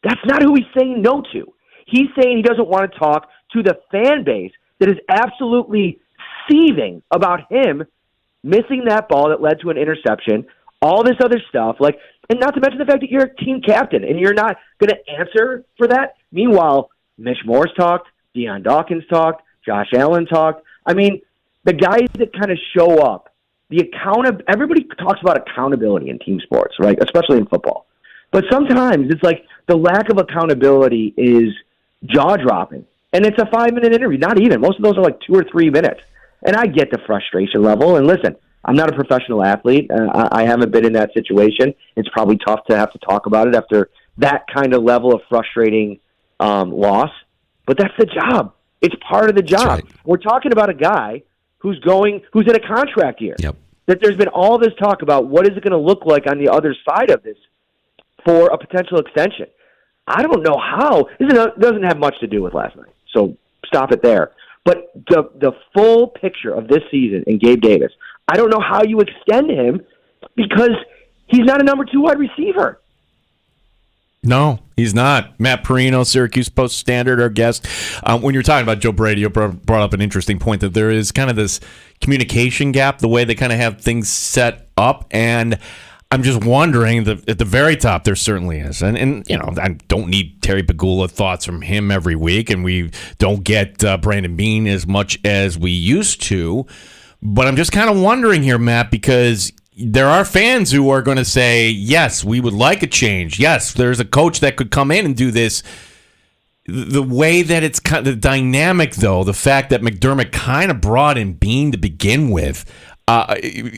Q: That's not who he's saying no to. He's saying he doesn't want to talk to the fan base that is absolutely seething about him missing that ball that led to an interception, all this other stuff, and not to mention the fact that you're a team captain and you're not going to answer for that. Meanwhile, Mitch Morse talked, Deion Dawkins talked, Josh Allen talked. I mean, the guys that kind of show up, everybody talks about accountability in team sports, right? Especially in football. But sometimes it's like the lack of accountability is jaw-dropping. And it's a 5-minute interview, not even. Most of those are like 2 or 3 minutes. And I get the frustration level. And listen, I'm not a professional athlete. I haven't been in that situation. It's probably tough to have to talk about it after that kind of level of frustrating loss. But that's the job. It's part of the job. Right. We're talking about a guy who's in a contract year.
I: Yep.
Q: That there's been all this talk about what is it going to look like on the other side of this for a potential extension. I don't know how. This doesn't have much to do with last night, so stop it there. But the full picture of this season in Gabe Davis, I don't know how you extend him because he's not a number 2 wide receiver.
J: No, he's not. Matt Perino, Syracuse Post-Standard, our guest. When you're talking about Joe Brady, you brought up an interesting point that there is kind of this communication gap, the way they kind of have things set up, and I'm just wondering that at the very top there certainly is, and I don't need Terry Pegula thoughts from him every week, and we don't get Brandon Beane as much as we used to, but I'm just kind of wondering here, Matt, because there are fans who are going to say, yes, we would like a change. Yes, there's a coach that could come in and do this. The way that it's kind of the dynamic, though, the fact that McDermott kind of brought in Beane to begin with,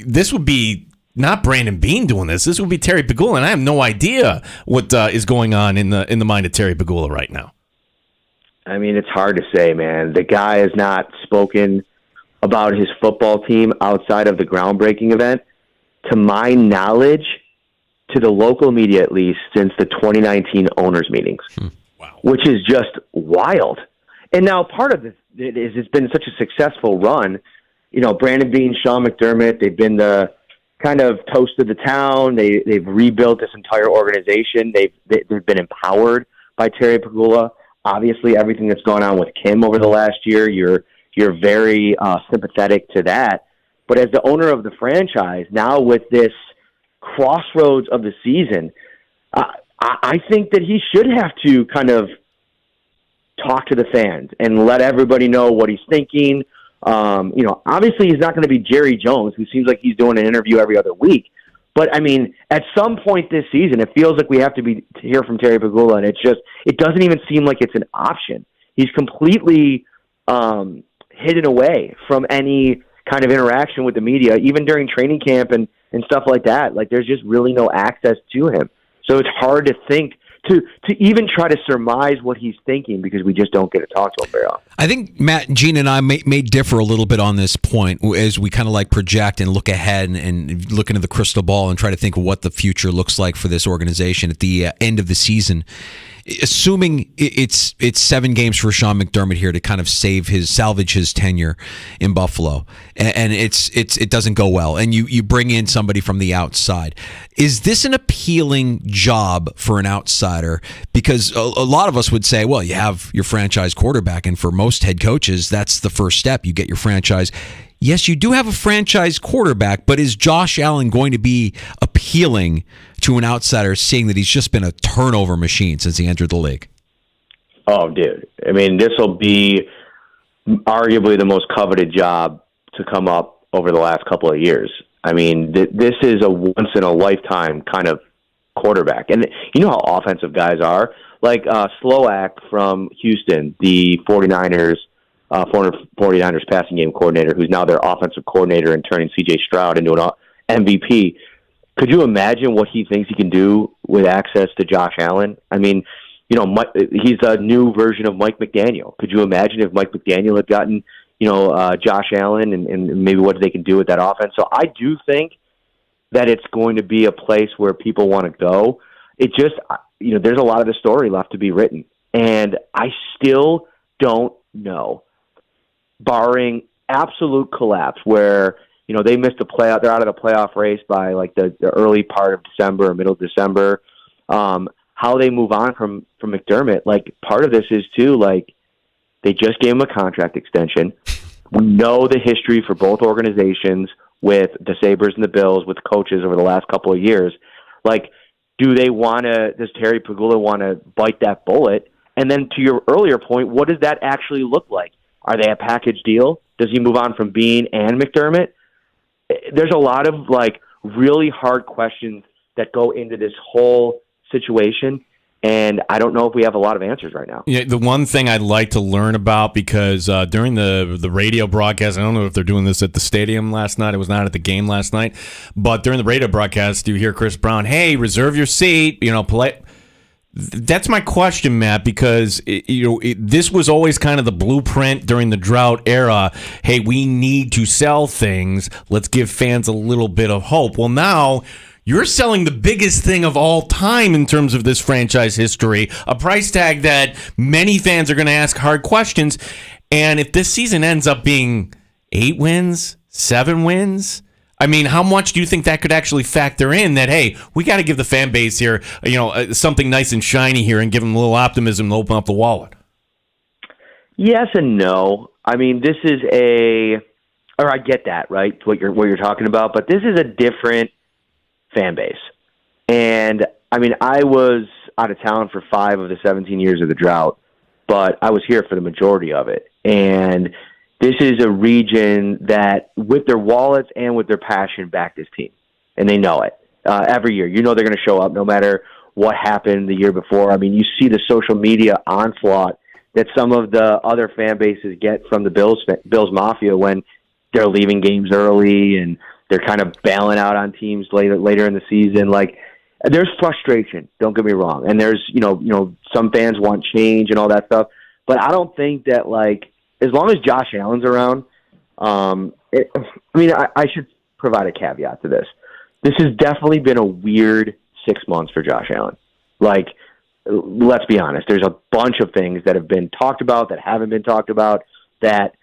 J: this would be not Brandon Beane doing this. This would be Terry Pegula, and I have no idea what is going on in the mind of Terry Pegula right now.
Q: I mean, it's hard to say, man. The guy has not spoken about his football team outside of the groundbreaking event, to my knowledge, to the local media at least, since the 2019 owners' meetings, which is just wild. And now part of it is it's been such a successful run. Brandon Beane, Sean McDermott, they've been the kind of toast of the town. They've rebuilt this entire organization. They've been empowered by Terry Pegula. Obviously, everything that's gone on with Kim over the last year, you're very sympathetic to that. But as the owner of the franchise, now with this crossroads of the season, I think that he should have to kind of talk to the fans and let everybody know what he's thinking. Obviously he's not going to be Jerry Jones, who seems like he's doing an interview every other week. But, I mean, at some point this season, it feels like we have to hear from Terry Pegula, and it doesn't even seem like it's an option. He's completely hidden away from any kind of interaction with the media, even during training camp and stuff like that. Like, there's just really no access to him. So it's hard to think, to even try to surmise what he's thinking, because we just don't get to talk to him very often.
I: I think Matt, Gene, and I may differ a little bit on this point as we kind of like project and look ahead and look into the crystal ball and try to think of what the future looks like for this organization at the end of the season. Assuming it's 7 games for Sean McDermott here to kind of salvage his tenure in Buffalo, and it doesn't go well, and you bring in somebody from the outside. Is this an appealing job for an outsider? Because a lot of us would say, well, you have your franchise quarterback, and for most head coaches, that's the first step. You get your franchise. Yes, you do have a franchise quarterback, but is Josh Allen going to be appealing to an outsider, seeing that he's just been a turnover machine since he entered the league?
Q: Oh, dude. I mean, this will be arguably the most coveted job to come up over the last couple of years. I mean, this is a once-in-a-lifetime kind of quarterback. And you know how offensive guys are. Like Sloak from Houston, the 49ers, former 49ers passing game coordinator, who's now their offensive coordinator and turning C.J. Stroud into an MVP. Could you imagine what he thinks he can do with access to Josh Allen? I mean, he's a new version of Mike McDaniel. Could you imagine if Mike McDaniel had gotten, Josh Allen and maybe what they can do with that offense? So I do think that it's going to be a place where people want to go. It just, there's a lot of the story left to be written. And I still don't know, barring absolute collapse where, they missed the playoff, they're out of the playoff race by like the early part of December or middle of December, how they move on from McDermott. Like, part of this is too, like, they just gave him a contract extension. We know the history for both organizations with the Sabres and the Bills, with coaches over the last couple of years. Like, does Terry Pegula want to bite that bullet? And then to your earlier point, what does that actually look like? Are they a package deal? Does he move on from Beane and McDermott? There's a lot of, like, really hard questions that go into this whole situation. And I don't know if we have a lot of answers right now.
J: Yeah, the one thing I'd like to learn about, because during the radio broadcast, I don't know if they're doing this at the stadium last night. It was not at the game last night. But during the radio broadcast, you hear Chris Brown, hey, reserve your seat, play. That's my question, Matt, because this was always kind of the blueprint during the drought era. Hey, we need to sell things. Let's give fans a little bit of hope. Well, now you're selling the biggest thing of all time in terms of this franchise history, a price tag that many fans are going to ask hard questions. And if this season ends up being 8 wins, 7 wins, I mean, how much do you think that could actually factor in that, hey, we got to give the fan base here, something nice and shiny here and give them a little optimism to open up the wallet?
Q: Yes and no. I mean, this is I get that, right? What you're talking about, but this is a different fan base. And I mean, I was out of town for 5 of the 17 years of the drought, but I was here for the majority of it. And this is a region that, with their wallets and with their passion, back this team. And they know it. Every year, they're going to show up no matter what happened the year before. I mean, you see the social media onslaught that some of the other fan bases get from the Bills Mafia when they're leaving games early and they're kind of bailing out on teams later in the season. Like, there's frustration. Don't get me wrong, and there's some fans want change and all that stuff. But I don't think that, like, as long as Josh Allen's around, I should provide a caveat to this. This has definitely been a weird 6 months for Josh Allen. Like, let's be honest. There's a bunch of things that have been talked about that haven't been talked about that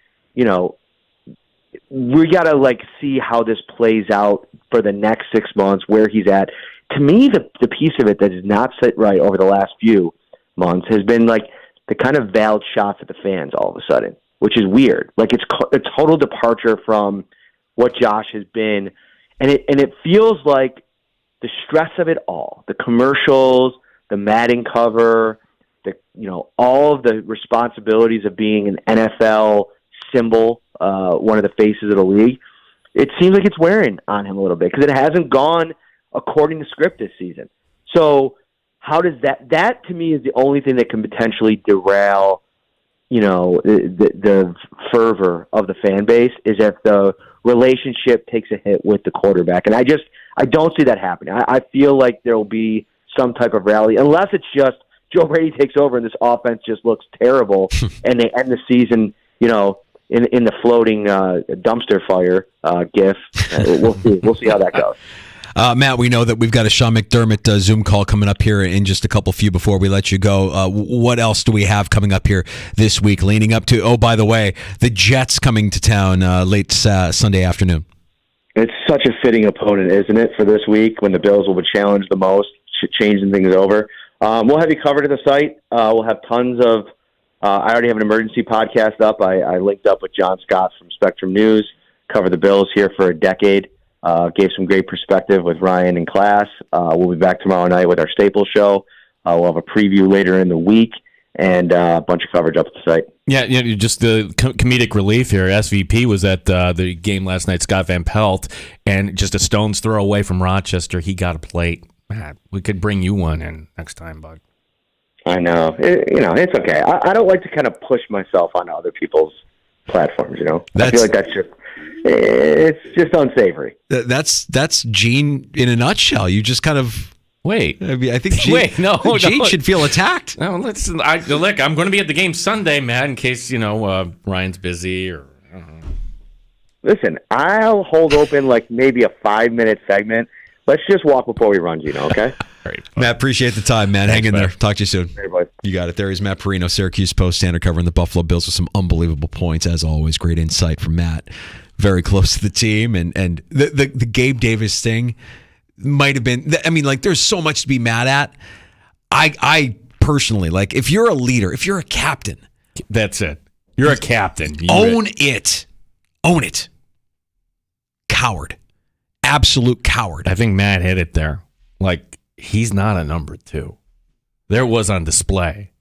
Q: we got to see how this plays out for the next 6 months, where he's at. To me, the piece of it that does not sit right over the last few months has been the kind of veiled shots at the fans all of a sudden, which is weird. Like, it's a total departure from what Josh has been. And it feels like the stress of it all, the commercials, the Madden cover, all of the responsibilities of being an NFL symbol, one of the faces of the league, it seems like it's wearing on him a little bit because it hasn't gone according to script this season. So how does that to me is the only thing that can potentially derail, the fervor of the fan base, is if the relationship takes a hit with the quarterback. And I don't see that happening. I feel like there will be some type of rally, unless it's just Joe Brady takes over and this offense just looks terrible and they end the season, in the floating dumpster fire gif. We'll see how that goes.
I: Matt, we know that we've got a Sean McDermott Zoom call coming up here in just a few before we let you go. What else do we have coming up here this week, leading up to, oh, by the way, the Jets coming to town late Sunday afternoon?
Q: It's such a fitting opponent, isn't it, for this week when the Bills will be challenged the most, changing things over. We'll have you covered at the site. We'll have tons of I already have an emergency podcast up. I linked up with John Scott from Spectrum News, covered the Bills here for a decade. Gave some great perspective with Ryan in class. We'll be back tomorrow night with our Staples show. We'll have a preview later in the week and a bunch of coverage up at the site. Yeah,
J: just the comedic relief here. SVP was at the game last night, Scott Van Pelt, and just a stone's throw away from Rochester. He got a plate. Man, we could bring you one in next time, bud.
Q: I know. It's okay. I don't like to kind of push myself on other people's platforms, I feel like it's just unsavory.
I: That's Gene in a nutshell. You just kind of
J: wait.
I: I think Gene should feel attacked.
J: No, listen. Look, I'm going to be at the game Sunday, Matt, in case Ryan's busy or. I don't know.
Q: Listen, I'll hold open maybe a 5-minute segment. Let's just walk before we run, Gino. Okay.
I: All right, Matt, appreciate the time, man. Hang in there. Talk to you soon.
Q: Everybody.
I: You got it. There is Matt Perino, Syracuse Post-Standard, covering the Buffalo Bills with some unbelievable points. As always, great insight from Matt. Very close to the team. And the Gabe Davis thing might have been, there's so much to be mad at. I personally, if you're a leader, if you're a captain.
J: That's it. You're a captain.
I: Own it. Own it. Coward. Absolute coward.
J: I think Matt hit it there. He's not a number 2. There it was on display.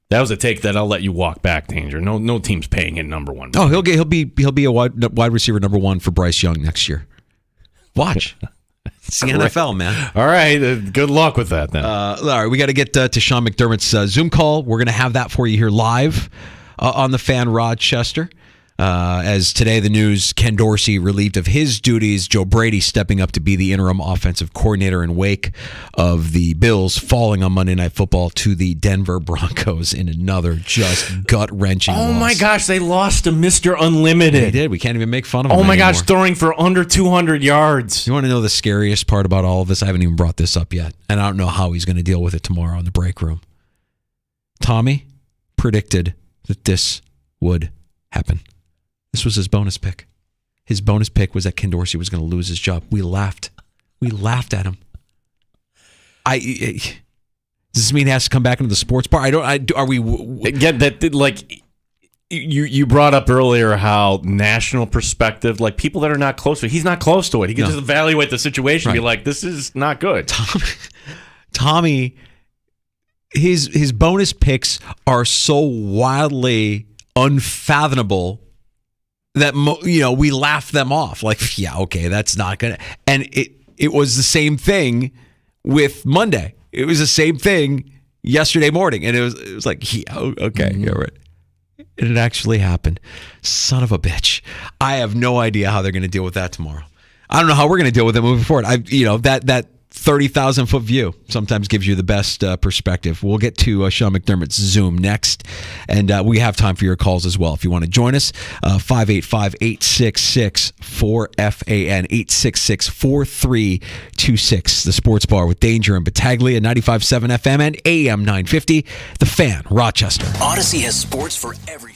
J: That was a take that I'll let you walk back, Danger. No team's paying in number 1.
I: Oh, he'll be a wide receiver number 1 for Bryce Young next year. Watch. It's the NFL, man.
J: All right. Good luck with that, then.
I: All right, we got to get to Sean McDermott's Zoom call. We're going to have that for you here live on the Fan Rochester. As today the news, Ken Dorsey relieved of his duties, Joe Brady stepping up to be the interim offensive coordinator in wake of the Bills falling on Monday Night Football to the Denver Broncos in another just gut-wrenching loss.
J: My gosh, they lost to Mr. Unlimited.
I: They did. We can't even make fun of him
J: my
I: anymore.
J: gosh, throwing for under 200 yards.
I: You want to know the scariest part about all of this? I haven't even brought this up yet, and I don't know how he's going to deal with it tomorrow in the break room. Tommy predicted that this would happen. This was his bonus pick. His bonus pick was that Ken Dorsey was going to lose his job. We laughed. We laughed at him. Does this mean he has to come back into the sports bar? Are we
J: get that? Like you brought up earlier, how national perspective, like people that are not close to it. He's not close to it. He can just evaluate the situation, and be like, "This is not good."
I: Tommy, his bonus picks are so wildly unfathomable that we laugh them off. Like, yeah, okay, that's not gonna. And it was the same thing with Monday. It was the same thing yesterday morning, and it was like, yeah, okay, yeah, right. And it actually happened. Son of a bitch. I have no idea how they're going to deal with that tomorrow. I don't know how we're going to deal with it moving forward. That 30,000 foot view sometimes gives you the best perspective. We'll get to Sean McDermott's Zoom next, and we have time for your calls as well. If you want to join us, 585-866-4FAN, 866-4326. The Sports Bar with Danger and Battaglia, 95.7 FM and AM 950. The Fan, Rochester.
A: Odyssey has sports for every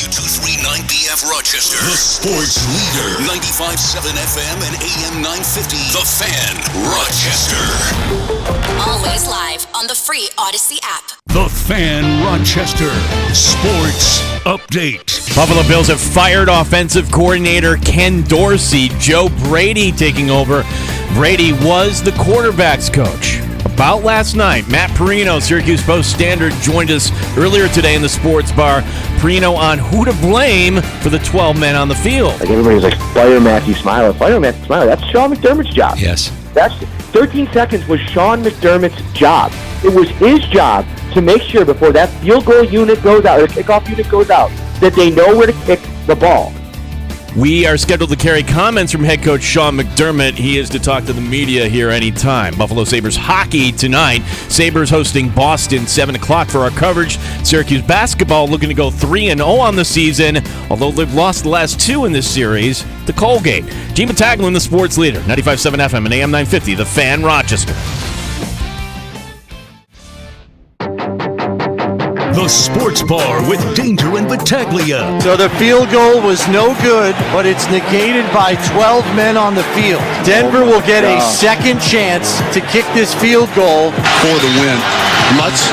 A: 92.3 9BF Rochester. The sports leader. 95.7 FM and AM 950. The Fan, Rochester.
B: Always live on the free Odyssey app.
A: The Fan, Rochester. Sports update.
J: Buffalo Bills have fired offensive coordinator Ken Dorsey. Joe Brady taking over. Brady was the quarterback's coach. About last night, Matt Perino, Syracuse Post-Standard, joined us earlier today in the sports bar. Perino on who to blame for the 12 men on the field.
Q: Like everybody's like, fire Matthew Smiler. Fire Matthew Smiler. That's Sean McDermott's job.
I: Yes.
Q: That's 13 seconds was Sean McDermott's job. It was his job to make sure before that field goal unit goes out, or the kickoff unit goes out, that they know where to kick the ball.
J: We are scheduled to carry comments from head coach Sean McDermott. He is to talk to the media here anytime. Buffalo Sabres hockey tonight. Sabres hosting Boston, 7 o'clock for our coverage. Syracuse basketball looking to go 3-0 on the season, although they've lost the last two in this series to Colgate. Gene Battaglin, the sports leader, 95.7 FM and AM 950, The Fan, Rochester.
A: The Sports Bar with Danger and Battaglia.
C: So the field goal was no good, but it's negated by 12 men on the field. Denver will get a second chance to kick this field goal
D: For the win. Lutz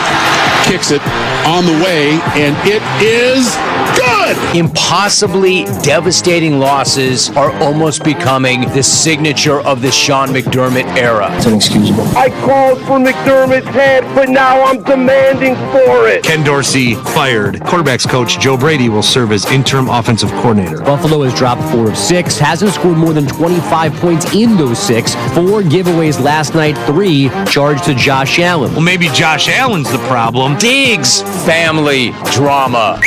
D: kicks it on the way, and it is good!
E: Impossibly devastating losses are almost becoming the signature of the Sean McDermott era. It's inexcusable.
G: I called for McDermott's head, but now I'm demanding for it.
H: Ken Dorsey fired. Quarterbacks coach Joe Brady will serve as interim offensive coordinator.
E: Buffalo has dropped 4 of 6, hasn't scored more than 25 points in those 6. 4 giveaways last night, 3 charged to Josh Allen.
H: Well, maybe Josh Allen's the problem.
E: Diggs family drama.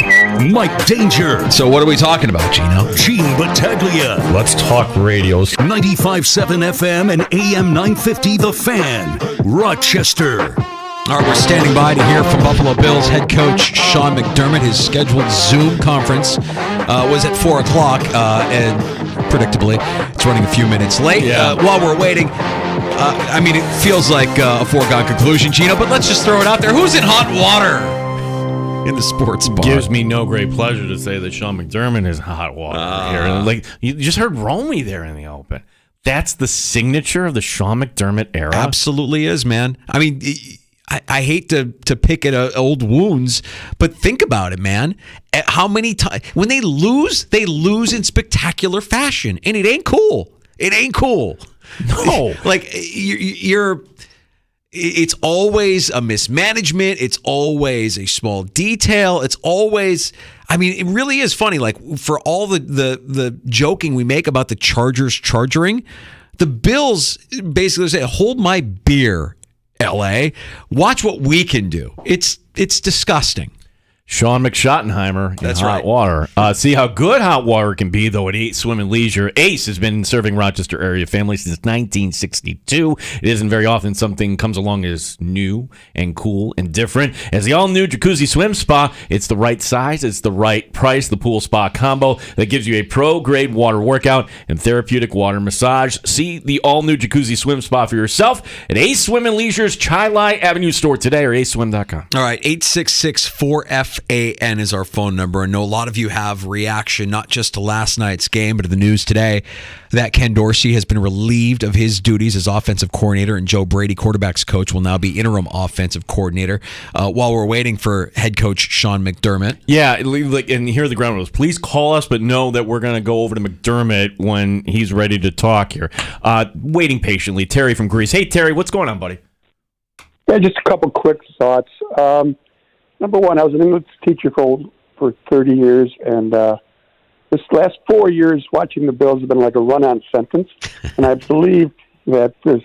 A: Mike Danger.
I: So what are we talking about, Gino?
A: Gene Battaglia.
I: Let's talk radios.
A: 95.7 FM and AM 950, The Fan, Rochester.
I: All right, we're standing by to hear from Buffalo Bills head coach Sean McDermott. His scheduled Zoom conference was at 4 o'clock, and predictably, it's running a few minutes late.
J: Yeah.
I: While we're waiting, I mean, it feels like a foregone conclusion, Gino, but let's just throw it out there. Who's in hot water in the sports bar?
J: Gives me no great pleasure to say that Sean McDermott is hot water here. Like, you just heard Romy there in the open. That's the signature of the Sean McDermott era.
I: Absolutely is, man. I mean, I hate to pick at old wounds, but think about it, man. How many times when they lose in spectacular fashion, and it ain't cool. It ain't cool.
J: No,
I: like you're. It's always a mismanagement. It's always a small detail. It's always. I mean, it really is funny. Like for all the joking we make about the Chargers chargering, the Bills basically say, "Hold my beer, LA. Watch what we can do." It's disgusting.
J: Sean McSchottenheimer in
I: That's
J: hot
I: right.
J: water. See how good hot water can be, though, at Ace Swim and Leisure. Ace has been serving Rochester area families since 1962. It isn't very often something comes along as new and cool and different. As the all-new Jacuzzi Swim Spa, it's the right size, it's the right price, the pool spa combo that gives you a pro-grade water workout and therapeutic water massage. See the all-new Jacuzzi Swim Spa for yourself at Ace Swim and Leisure's Chilai Avenue store today or aceswim.com.
I: All right, 866-4FAN is our phone number. I know a lot of you have reaction, not just to last night's game, but to the news today that Ken Dorsey has been relieved of his duties as offensive coordinator, and Joe Brady, quarterback's coach, will now be interim offensive coordinator while we're waiting for head coach Sean McDermott.
J: Yeah, and here are the ground rules. Please call us, but know that we're going to go over to McDermott when he's ready to talk here. Waiting patiently, Terry from Greece. Hey, Terry, what's going on, buddy?
R: Yeah, just a couple quick thoughts. Number one, I was an English teacher for 30 years, and this last 4 years watching the Bills have been like a run-on sentence, and I believe that this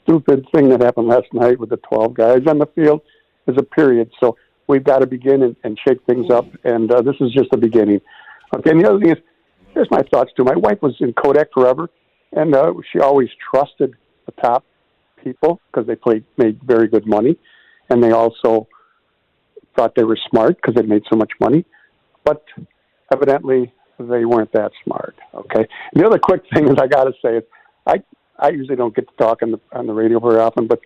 R: stupid thing that happened last night with the 12 guys on the field is a period. So we've got to begin and shake things up, and this is just the beginning. Okay, and the other thing is, here's my thoughts too. My wife was in Kodak forever, and she always trusted the top people because they made very good money. And they also thought they were smart because they made so much money. But evidently, they weren't that smart, okay? And the other quick thing is I got to say, I usually don't get to talk on the radio very often, but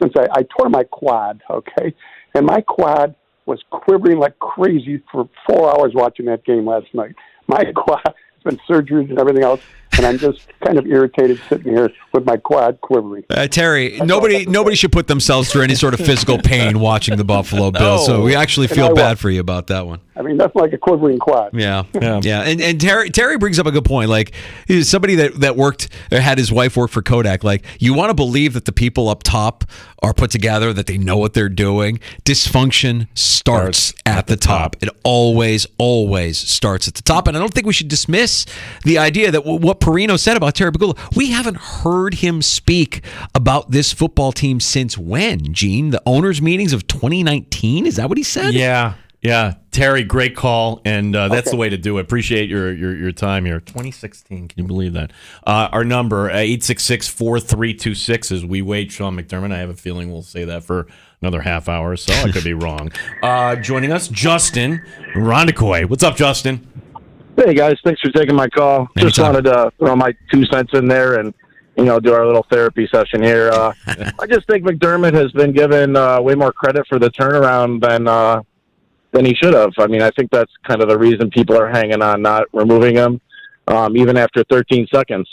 R: since I tore my quad, okay? And my quad was quivering like crazy for 4 hours watching that game last night. My quad, it's been surgeries and everything else, and I'm just kind of irritated sitting here with my quad quivering.
I: Terry, nobody should put themselves through any sort of physical pain watching the Buffalo Bills. So we actually feel bad for you about that one.
R: I mean, that's like a quivering quad.
I: Yeah. And Terry brings up a good point. Like, he's somebody that worked or had his wife work for Kodak. Like, you want to believe that the people up top are put together, that they know what they're doing. Dysfunction starts at the top. It always starts at the top. And I don't think we should dismiss the idea that what Perino said about Terry Pegula. We haven't heard him speak about this football team since when, Gene? The owners' meetings of 2019? Is that what he said?
J: Yeah. Terry, great call, and that's the way to do it. Appreciate your time here. 2016, can you believe that? Our number, 866-4326, as we wait Sean McDermott. I have a feeling we'll say that for another half hour, so I could be wrong. Joining us, Justin Rondecoy. What's up, Justin?
S: Hey, guys. Thanks for taking my call.
J: Anytime.
S: Just wanted to throw my 2 cents in there and, do our little therapy session here. I just think McDermott has been given way more credit for the turnaround than he should have. I mean, I think that's kind of the reason people are hanging on not removing him, even after 13 seconds.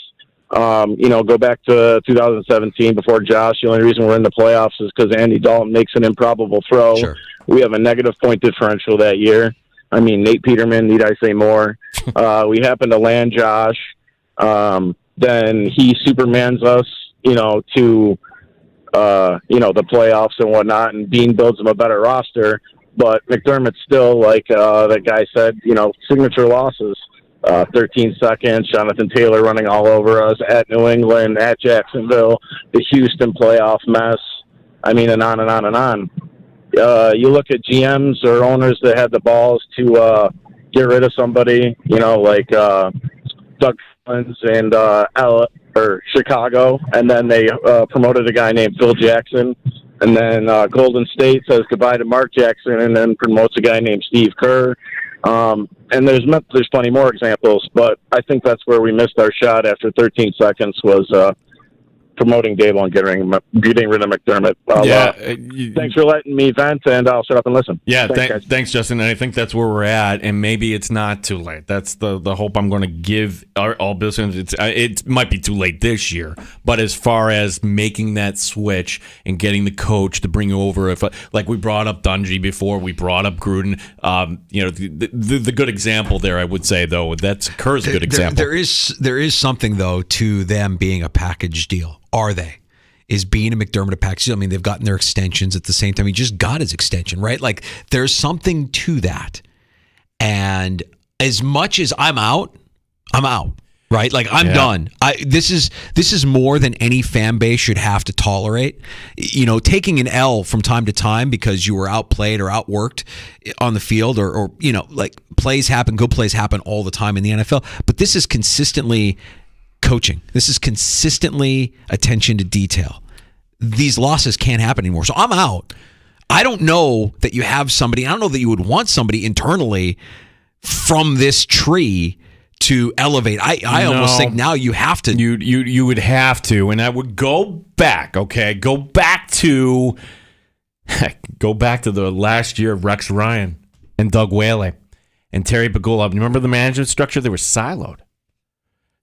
S: Go back to 2017 before Josh. The only reason we're in the playoffs is because Andy Dalton makes an improbable throw.
I: Sure.
S: We have a negative point differential that year. I mean, Nate Peterman, need I say more? We happen to land Josh. Then he supermans us, to, the playoffs and whatnot, and Bean builds him a better roster. But McDermott's still, like that guy said, signature losses. 13 seconds, Jonathan Taylor running all over us at New England, at Jacksonville, the Houston playoff mess. I mean, and on and on and on. You look at GMs or owners that had the balls to get rid of somebody, like Doug Collins and Chicago, and then they promoted a guy named Phil Jackson. And then Golden State says goodbye to Mark Jackson and then promotes a guy named Steve Kerr. And there's plenty more examples, but I think that's where we missed our shot after 13 seconds was promoting Dable and getting rid of McDermott. Thanks for letting me vent, and I'll shut up and listen.
J: Yeah, thanks, Justin. And I think that's where we're at, and maybe it's not too late. That's the hope I'm going to give all business. It might be too late this year, but as far as making that switch and getting the coach to bring you over, like we brought up Dungy before, we brought up Gruden. The good example there, I would say though, that's Kerr's a good example.
I: There is something though to them being a package deal. Are they? Is Bean and McDermott a package deal? I mean, they've gotten their extensions at the same time. He just got his extension, right? Like, there's something to that. And as much as I'm out, right? Like, I'm done. This is more than any fan base should have to tolerate. Taking an L from time to time because you were outplayed or outworked on the field or like plays happen, good plays happen all the time in the NFL. But this is consistently coaching. This is consistently attention to detail. These losses can't happen anymore. So I'm out. I don't know that you have somebody. I don't know that you would want somebody internally from this tree to elevate. I almost think now you have to.
J: You would have to, and I would go back. Okay, go back to the last year of Rex Ryan and Doug Whaley and Terry Pegula. Remember the management structure? They were siloed.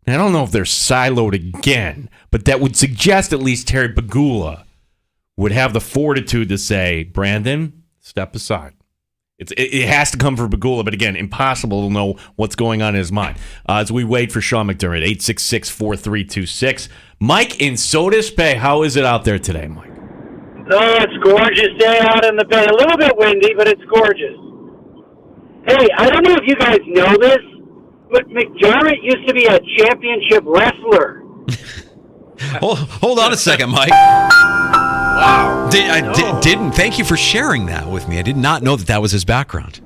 J: Now, I don't know if they're siloed again, but that would suggest at least Terry Pegula would have the fortitude to say, Brandon, step aside. It has to come from Pegula, but again, impossible to know what's going on in his mind. As we wait for Sean McDermott, 866-4326. Mike in Sodas Bay, how is it out there today, Mike?
T: Oh, it's a gorgeous day out in the bay. A little bit windy, but it's gorgeous. Hey, I don't know if you guys know this, but McDermott used to be a championship wrestler.
I: Hold on a second, Mike. Wow. Didn't. Thank you for sharing that with me. I did not know that was his background.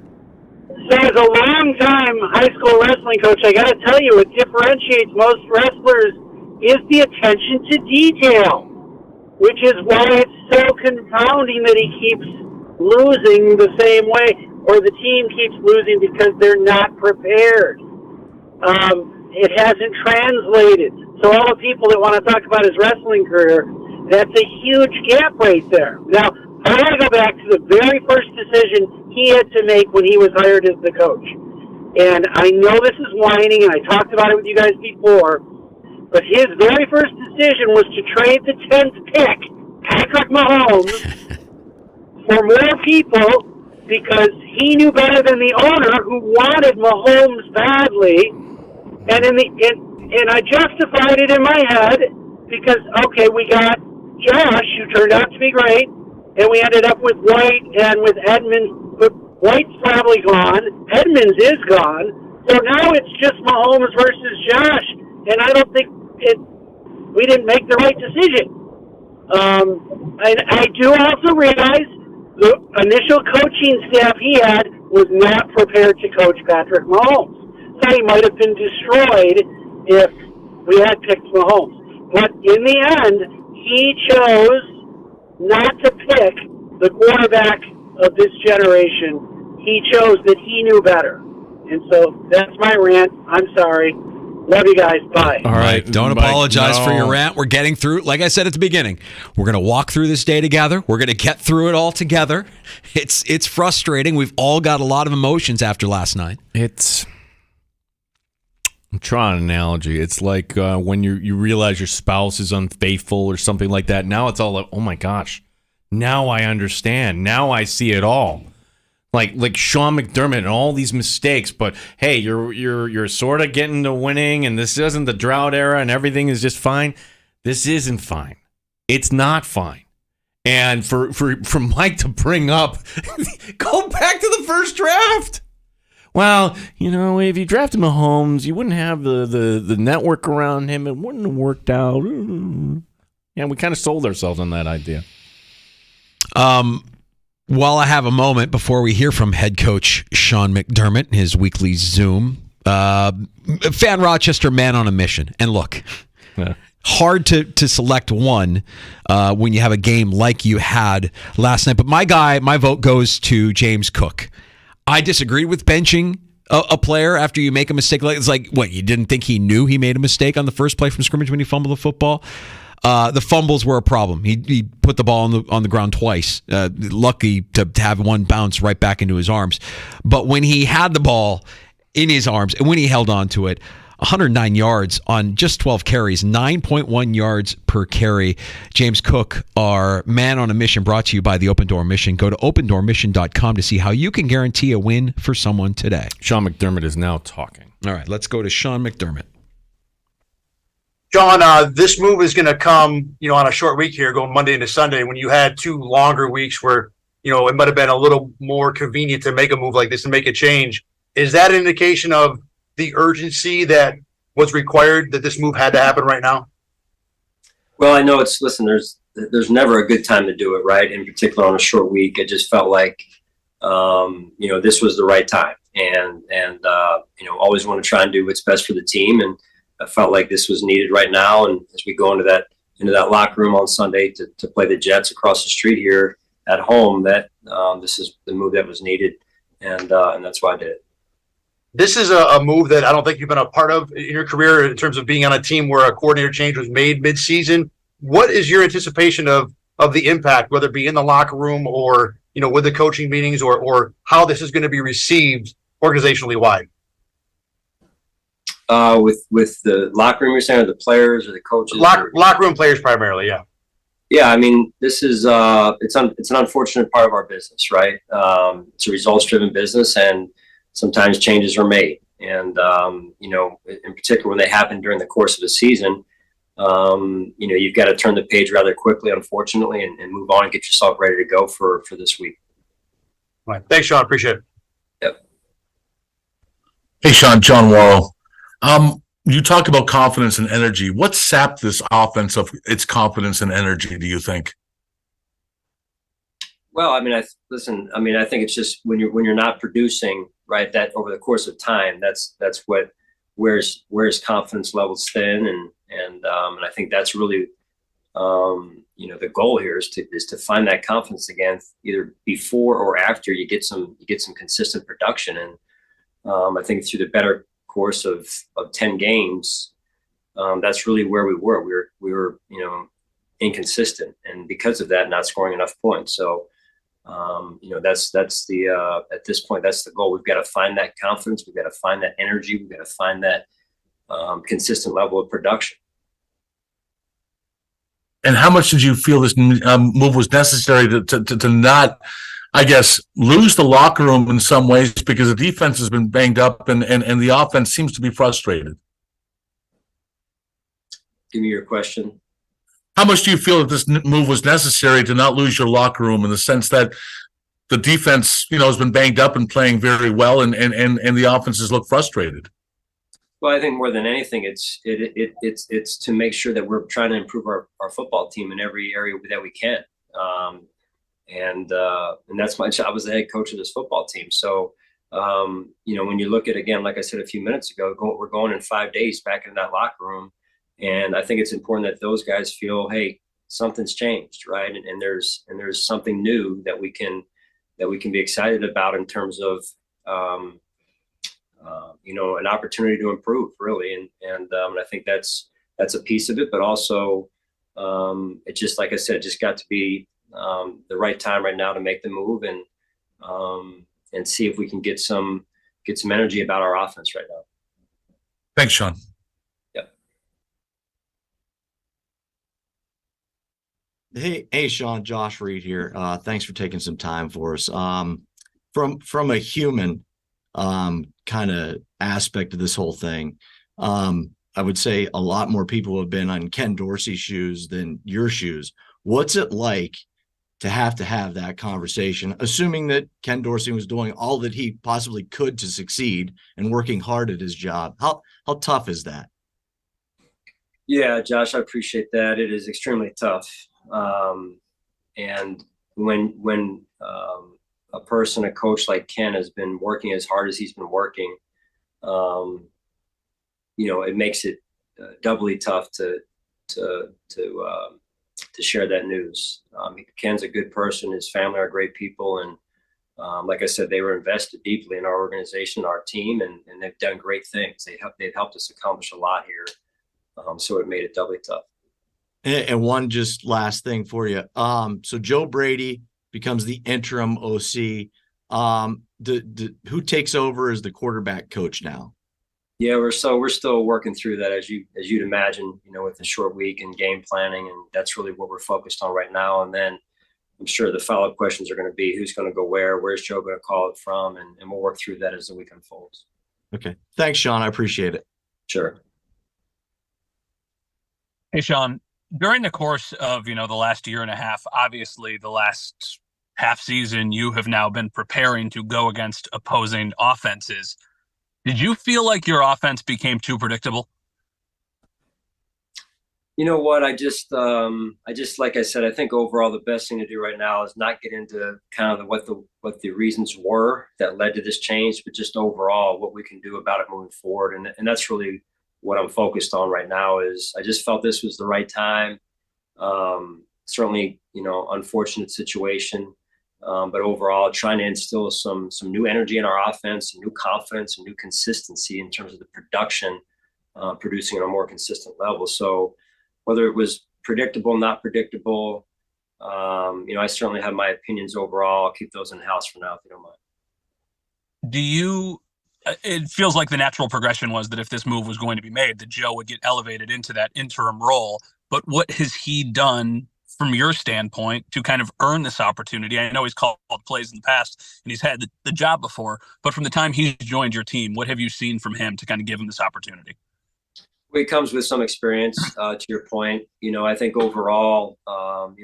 T: So as a long-time high school wrestling coach, I got to tell you, what differentiates most wrestlers is the attention to detail, which is why it's so confounding that he keeps losing the same way, or the team keeps losing because they're not prepared. It hasn't translated. So all the people that want to talk about his wrestling career, that's a huge gap right there. Now, I want to go back to the very first decision he had to make when he was hired as the coach. And I know this is whining, and I talked about it with you guys before, but his very first decision was to trade the 10th pick, Patrick Mahomes, for more people because he knew better than the owner who wanted Mahomes badly. And I justified it in my head because, okay, we got Josh, who turned out to be great, and we ended up with White and with Edmonds. But White's probably gone. Edmonds is gone. So now it's just Mahomes versus Josh, and I don't think we didn't make the right decision. And I do also realize the initial coaching staff he had was not prepared to coach Patrick Mahomes. So he might have been destroyed if we had picked Mahomes. But in the end, he chose not to pick the quarterback of this generation. He chose that he knew better. And so that's my rant. I'm sorry. Love you guys. Bye.
I: All right. Don't apologize for your rant. We're getting through. Like I said at the beginning, we're going to walk through this day together. We're going to get through it all together. It's frustrating. We've all got a lot of emotions after last night.
J: I'm trying an analogy. It's like when you realize your spouse is unfaithful or something like that. Now it's all like, oh my gosh, now I understand. Now I see it all. Like Sean McDermott and all these mistakes, but hey, you're sort of getting to winning, and this isn't the drought era, and everything is just fine. This isn't fine. It's not fine. And for Mike to bring up, go back to the first draft. Well, if you drafted Mahomes, you wouldn't have the network around him. It wouldn't have worked out. Yeah, we kind of sold ourselves on that idea.
I: While I have a moment before we hear from head coach Sean McDermott, his weekly Zoom, fan Rochester man on a mission. And look, hard to select one when you have a game like you had last night. But my vote goes to James Cook. I disagreed with benching a player after you make a mistake. It's like, what, you didn't think he knew he made a mistake on the first play from scrimmage when he fumbled the football? The fumbles were a problem. He put the ball on the ground twice. Lucky to have one bounce right back into his arms. But when he had the ball in his arms and when he held on to it, 109 yards on just 12 carries, 9.1 yards per carry. James Cook, our man on a mission, brought to you by the Open Door Mission. Go to opendoormission.com to see how you can guarantee a win for someone today.
J: Sean McDermott is now talking.
I: All right, let's go to Sean McDermott.
U: John, this move is going to come, on a short week here, going Monday into Sunday, when you had 2 longer weeks where, it might have been a little more convenient to make a move like this and make a change. Is that an indication of the urgency that was required, that this move had to happen right now?
P: Well, I know there's never a good time to do it, right? In particular on a short week. It just felt like, this was the right time. And always want to try and do what's best for the team. And I felt like this was needed right now. And as we go into that locker room on Sunday to play the Jets across the street here at home, that this is the move that was needed. And that's why I did it.
U: This is a move that I don't think you've been a part of in your career in terms of being on a team where a coordinator change was made mid-season. What is your anticipation of the impact, whether it be in the locker room or, with the coaching meetings or how this is going to be received organizationally wide?
P: With the locker room, you're saying, or the players or the coaches?
U: Locker room players primarily, yeah.
P: Yeah, I mean, this is it's an unfortunate part of our business, right? It's a results-driven business, and sometimes changes are made. And, in particular, when they happen during the course of the season, you've got to turn the page rather quickly, unfortunately, and move on and get yourself ready to go for this week.
U: All right. Thanks, Sean. Appreciate it.
P: Yep.
V: Hey, Sean, John Worrell. You talk about confidence and energy. What sapped this offense of its confidence and energy, do you think?
P: Well, I mean, I think it's just when you're not producing, right, that over the course of time, that's what wears confidence levels thin, and I think that's really the goal here is to find that confidence again, either before or after you get some consistent production. And I think through the better course of 10 games, that's really where we were. We were inconsistent, and because of that, not scoring enough points. So
K: That's the at this point, that's the goal. We've got to find that confidence. We've got to find that energy. We've got to find that consistent level of production.
V: And how much did you feel this move was necessary to not, I guess, lose the locker room in some ways, because the defense has been banged up and the offense seems to be frustrated?
K: Give me your question.
V: How much do you feel that this move was necessary to not lose your locker room, in the sense that the defense, has been banged up and playing very well, and the offenses look frustrated?
K: Well, I think more than anything, it's to make sure that we're trying to improve our football team in every area that we can. And that's my job as the head coach of this football team. So, when you look at, again, like I said a few minutes ago, we're going in 5 days back in that locker room. And I think it's important that those guys feel, hey, something's changed, right? And there's something new that we can be excited about in terms of, an opportunity to improve, really. And I think that's a piece of it, but also it just, like I said, just got to be the right time right now to make the move and see if we can get some energy about our offense right now.
V: Thanks, Sean.
L: Hey, Sean, Josh Reed here. Thanks for taking some time for us. From a human kind of aspect of this whole thing, I would say a lot more people have been on Ken Dorsey's shoes than your shoes. What's it like to have that conversation, assuming that Ken Dorsey was doing all that he possibly could to succeed and working hard at his job? How tough is that?
K: Yeah, Josh, I appreciate that. It is extremely tough. And when a person, a coach like Ken, has been working as hard as he's been working, it makes it doubly tough to share that news. Ken's a good person. His family are great people. And like I said, they were invested deeply in our organization, our team, and they've done great things. They've helped us accomplish a lot here. So it made it doubly tough.
L: And one just last thing for you. So Joe Brady becomes the interim OC. Who takes over as the quarterback coach now?
K: Yeah, we're still working through that, as you'd imagine, with the short week and game planning, and that's really what we're focused on right now. And then I'm sure the follow-up questions are going to be who's going to go where's Joe going to call it from, and we'll work through that as the week unfolds.
L: Okay. Thanks, Sean. I appreciate it.
K: Sure.
W: Hey, Sean, during the course of, the last year and a half, obviously the last half season, you have now been preparing to go against opposing offenses. Did you feel like your offense became too predictable?
K: You know what? I just, like I said, I think overall the best thing to do right now is not get into kind of what the reasons were that led to this change, but just overall what we can do about it moving forward. And that's really what I'm focused on right now. Is I just felt this was the right time. Certainly, unfortunate situation, but overall trying to instill some new energy in our offense, some new confidence, and new consistency in terms of the production, producing on a more consistent level. So whether it was predictable, not predictable, I certainly have my opinions overall. I'll keep those in house for now, if you don't mind.
W: It feels like the natural progression was that if this move was going to be made, that Joe would get elevated into that interim role. But what has he done from your standpoint to kind of earn this opportunity? I know he's called plays in the past and he's had the job before, but from the time he's joined your team, what have you seen from him to kind of give him this opportunity?
K: Well, he comes with some experience, to your point. I think overall,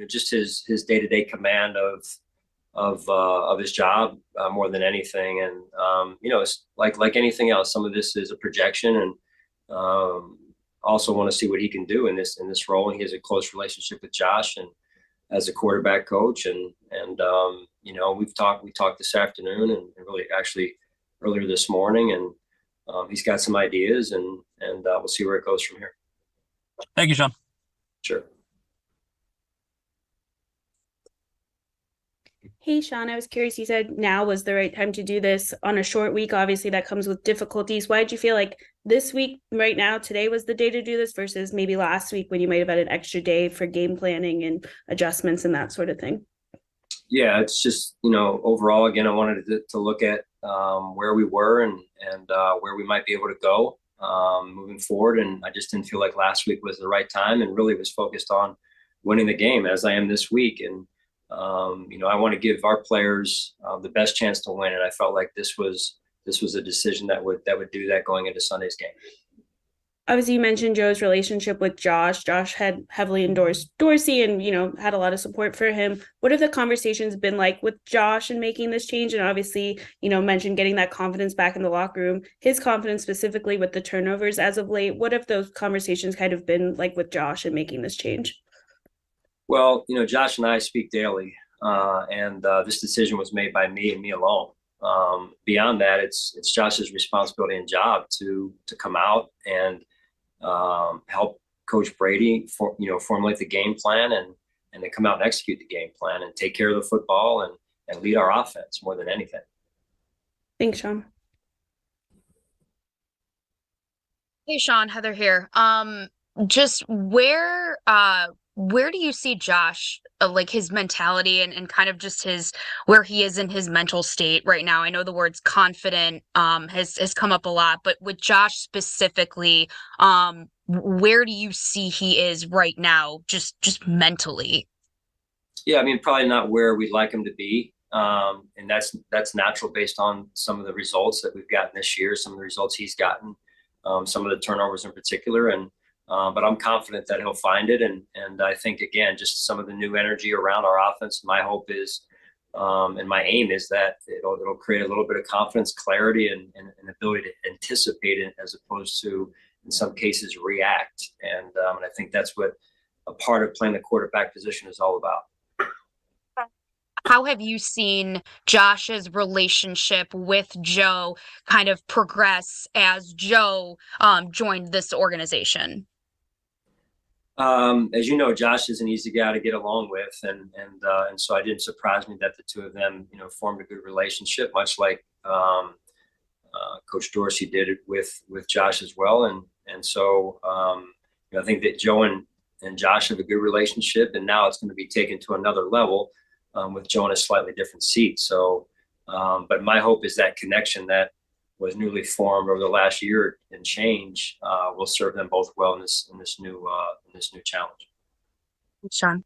K: just his day-to-day command of his job, more than anything. And, it's like anything else, some of this is a projection, and also want to see what he can do in this role. And he has a close relationship with Josh and as a quarterback coach. And we talked this afternoon and really actually earlier this morning, and he's got some ideas, and we'll see where it goes from here.
W: Thank you, Sean.
K: Sure.
X: Hey, Sean, I was curious. You said now was the right time to do this on a short week. Obviously, that comes with difficulties. Why did you feel like this week, right now, today was the day to do this versus maybe last week when you might have had an extra day for game planning and adjustments and that sort of thing?
K: Yeah, it's just, overall, again, I wanted to look at where we were and where we might be able to go moving forward. And I just didn't feel like last week was the right time, and really was focused on winning the game as I am this week. And, I want to give our players the best chance to win. And I felt like this was a decision that would do that going into Sunday's game.
X: Obviously, you mentioned Joe's relationship with Josh. Josh had heavily endorsed Dorsey and, had a lot of support for him. What have the conversations been like with Josh in making this change? And obviously, mentioned getting that confidence back in the locker room, his confidence specifically with the turnovers as of late. What have those conversations kind of been like with Josh in making this change?
K: Well, Josh and I speak daily, and this decision was made by me and me alone. Beyond that, it's Josh's responsibility and job to come out and help Coach Brady formulate the game plan and then come out and execute the game plan and take care of the football and lead our offense more than anything.
X: Thanks, Sean.
F: Hey, Sean, Heather here. Just where do you see Josh, like his mentality and kind of just where he is in his mental state right now? I know the words confident has come up a lot, but with Josh specifically, where do you see he is right now, just mentally?
K: Yeah, I mean, probably not where we'd like him to be. And that's natural based on some of the results that we've gotten this year, some of the results he's gotten, some of the turnovers in particular. But I'm confident that he'll find it. And I think, again, just some of the new energy around our offense, my hope is, and my aim is that it'll create a little bit of confidence, clarity, and an ability to anticipate it as opposed to, in some cases, react. And I think that's what a part of playing the quarterback position is all about.
F: How have you seen Josh's relationship with Joe kind of progress as Joe joined this organization?
K: As you know, Josh is an easy guy to get along with, and so it didn't surprise me that the two of them, formed a good relationship, much like Coach Dorsey did it with Josh as well. And so I think that Joe and Josh have a good relationship, and now it's going to be taken to another level with Joe in a slightly different seat. So, but my hope is that connection that was newly formed over the last year and change will serve them both well in this new challenge.
F: Sean.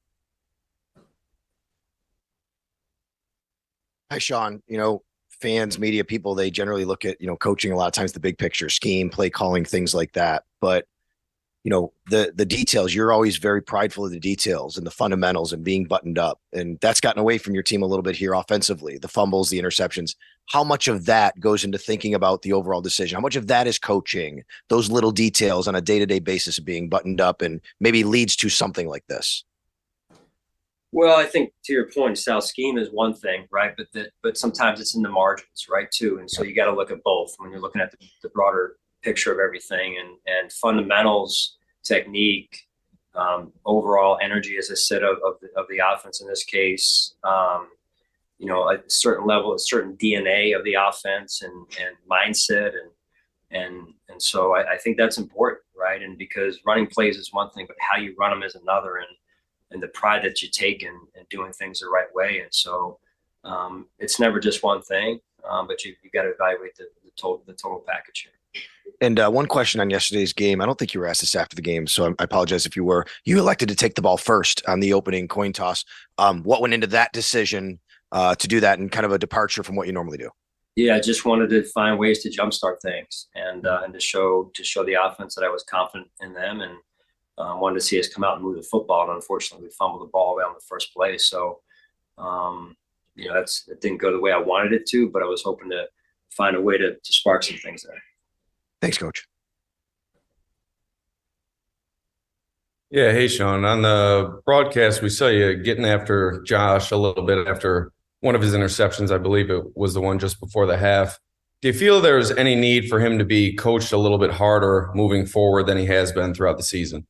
M: Hi, Sean. Fans, media people, they generally look at, coaching a lot of times the big picture, scheme, play calling, things like that. But, the details, you're always very prideful of the details and the fundamentals and being buttoned up. And that's gotten away from your team a little bit here offensively, the fumbles, the interceptions. How much of that goes into thinking about the overall decision? How much of that is coaching, those little details on a day-to-day basis of being buttoned up and maybe leads to something like this?
K: Well, I think to your point, Sal, scheme is one thing, right? But sometimes it's in the margins, right, too. And so you got to look at both when you're looking at the broader picture of everything, and fundamentals, technique, overall energy, as I said, of the offense in this case. A certain level, a certain DNA of the offense and mindset, and so I think that's important, right? And because running plays is one thing, but how you run them is another, and the pride that you take in doing things the right way. And so it's never just one thing, but you got to evaluate the total package here.
M: And one question on yesterday's game. I don't think you were asked this after the game, so I apologize if you were. You elected to take the ball first on the opening coin toss. What went into that decision to do that, and kind of a departure from what you normally do?
K: Yeah, I just wanted to find ways to jumpstart things and to show the offense that I was confident in them, and wanted to see us come out and move the football. And unfortunately, we fumbled the ball away on the first play. So, it didn't go the way I wanted it to, but I was hoping to find a way to spark some things there.
M: Thanks, Coach.
N: Yeah, hey, Sean. On the broadcast, we saw you getting after Josh a little bit after one of his interceptions. I believe it was the one just before the half. Do you feel there's any need for him to be coached a little bit harder moving forward than he has been throughout the season?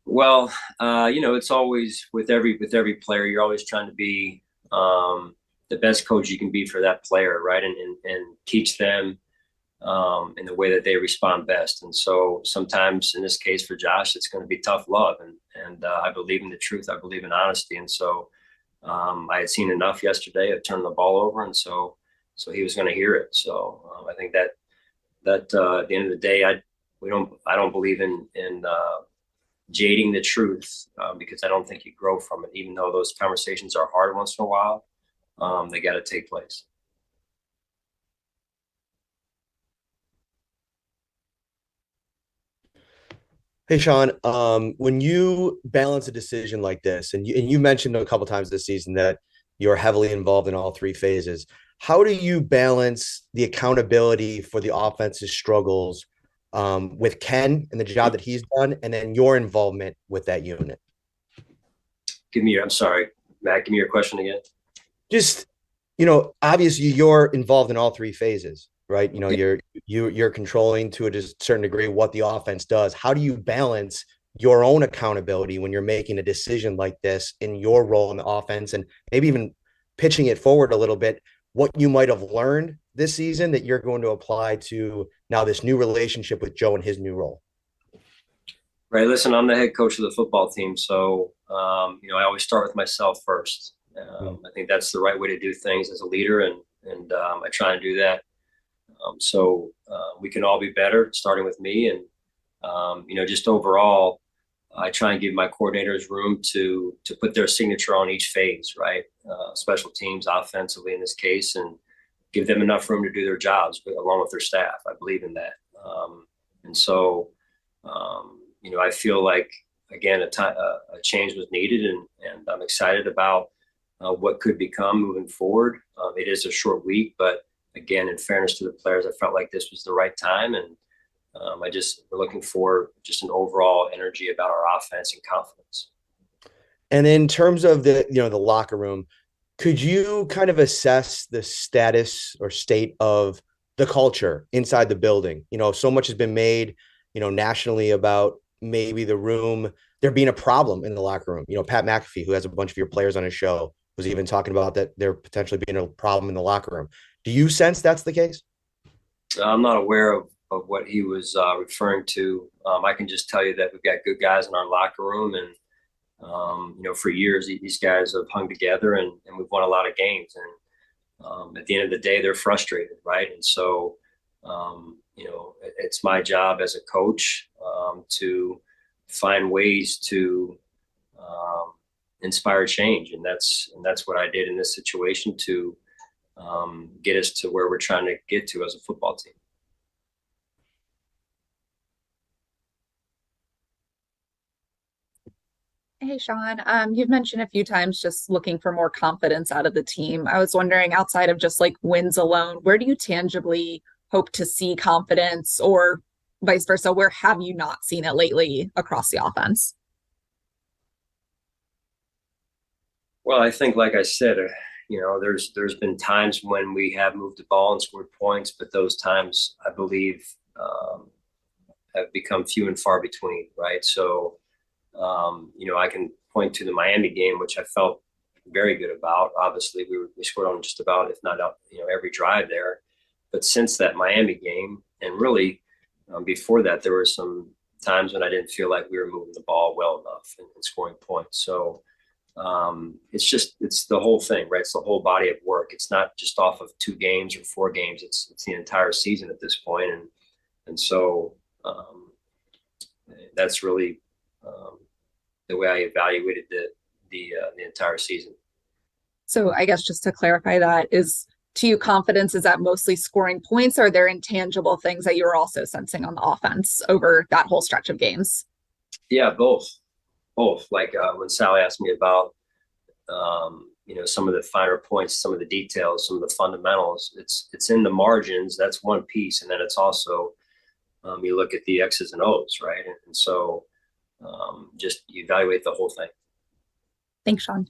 K: Well, it's always with every player, you're always trying to be the best coach you can be for that player, right? And teach them in the way that they respond best. And so sometimes in this case for Josh, it's going to be tough love. And I believe in the truth. I believe in honesty. And so I had seen enough yesterday of turning the ball over, and so he was going to hear it. So I think that at the end of the day, I don't believe in jading the truth because I don't think you grow from it. Even though those conversations are hard once in a while, they got to take place.
B: Hey, Sean, when you balance a decision like this, and you mentioned a couple times this season that you're heavily involved in all three phases, how do you balance the accountability for the offense's struggles with Ken and the job that he's done, and then your involvement with that unit?
K: I'm sorry, Matt, give me your question again.
B: Just, obviously you're involved in all three phases, right? You're controlling to a certain degree what the offense does. How do you balance your own accountability when you're making a decision like this in your role in the offense, and maybe even pitching it forward a little bit, what you might have learned this season that you're going to apply to now this new relationship with Joe and his new role?
K: Right. Listen, I'm the head coach of the football team. So, I always start with myself first. I think that's the right way to do things as a leader. And I try and do that. We can all be better, starting with me. And, just overall, I try and give my coordinators room to put their signature on each phase, right? Special teams, offensively in this case, and give them enough room to do their jobs along with their staff. I believe in that. I feel like, again, a change was needed, and I'm excited about what could become moving forward. It is a short week, but again, in fairness to the players, I felt like this was the right time, and we're looking for just an overall energy about our offense and confidence.
B: And in terms of the locker room, could you kind of assess the status or state of the culture inside the building? So much has been made, nationally about maybe the room, there being a problem in the locker room. Pat McAfee, who has a bunch of your players on his show, was even talking about that there potentially being a problem in the locker room. Do you sense that's the case?
K: I'm not aware of what he was referring to. I can just tell you that we've got good guys in our locker room, and for years these guys have hung together, and we've won a lot of games. And at the end of the day, they're frustrated, right? And so, it's my job as a coach to find ways to inspire change, and that's what I did in this situation to get us to where we're trying to get to as a football team.
C: Hey, Sean, you've mentioned a few times just looking for more confidence out of the team. I was wondering, outside of just like wins alone, where do you tangibly hope to see confidence, or vice versa? Where have you not seen it lately across the offense?
K: Well, I think, like I said, there's been times when we have moved the ball and scored points, but those times, I believe, have become few and far between, right? So, I can point to the Miami game, which I felt very good about. Obviously, we scored on just about, if not every drive there. But since that Miami game, and really before that, there were some times when I didn't feel like we were moving the ball well enough and scoring points. So it's the whole thing, right? It's the whole body of work. It's not just off of 2 games or 4 games. It's the entire season at this point. And so that's really the way I evaluated the entire season.
C: So I guess just to clarify, that is, to you, confidence, is that mostly scoring points, or are there intangible things that you're also sensing on the offense over that whole stretch of games?
K: Yeah, both. Like when Sally asked me about, some of the finer points, some of the details, some of the fundamentals, it's in the margins. That's one piece. And then it's also, you look at the X's and O's, right? And so just evaluate the whole thing.
C: Thanks, Sean.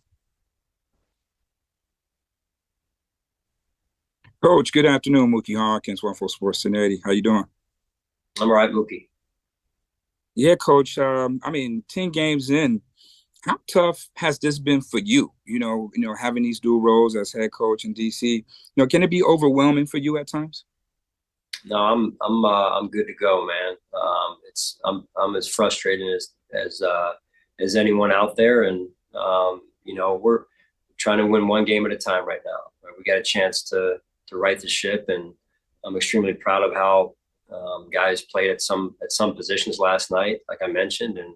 O: Coach, good afternoon. Mookie Hawkins, 1 Sports 1080. How you doing?
K: I'm all right, Mookie.
O: Yeah, Coach. 10 games in, how tough has this been for you? Having these dual roles as head coach in DC. Can it be overwhelming for you at times?
K: No, I'm good to go, man. I'm as frustrated as anyone out there, and we're trying to win one game at a time right now. Right? We got a chance to right the ship, and I'm extremely proud of how guys played at some positions last night, like I mentioned, and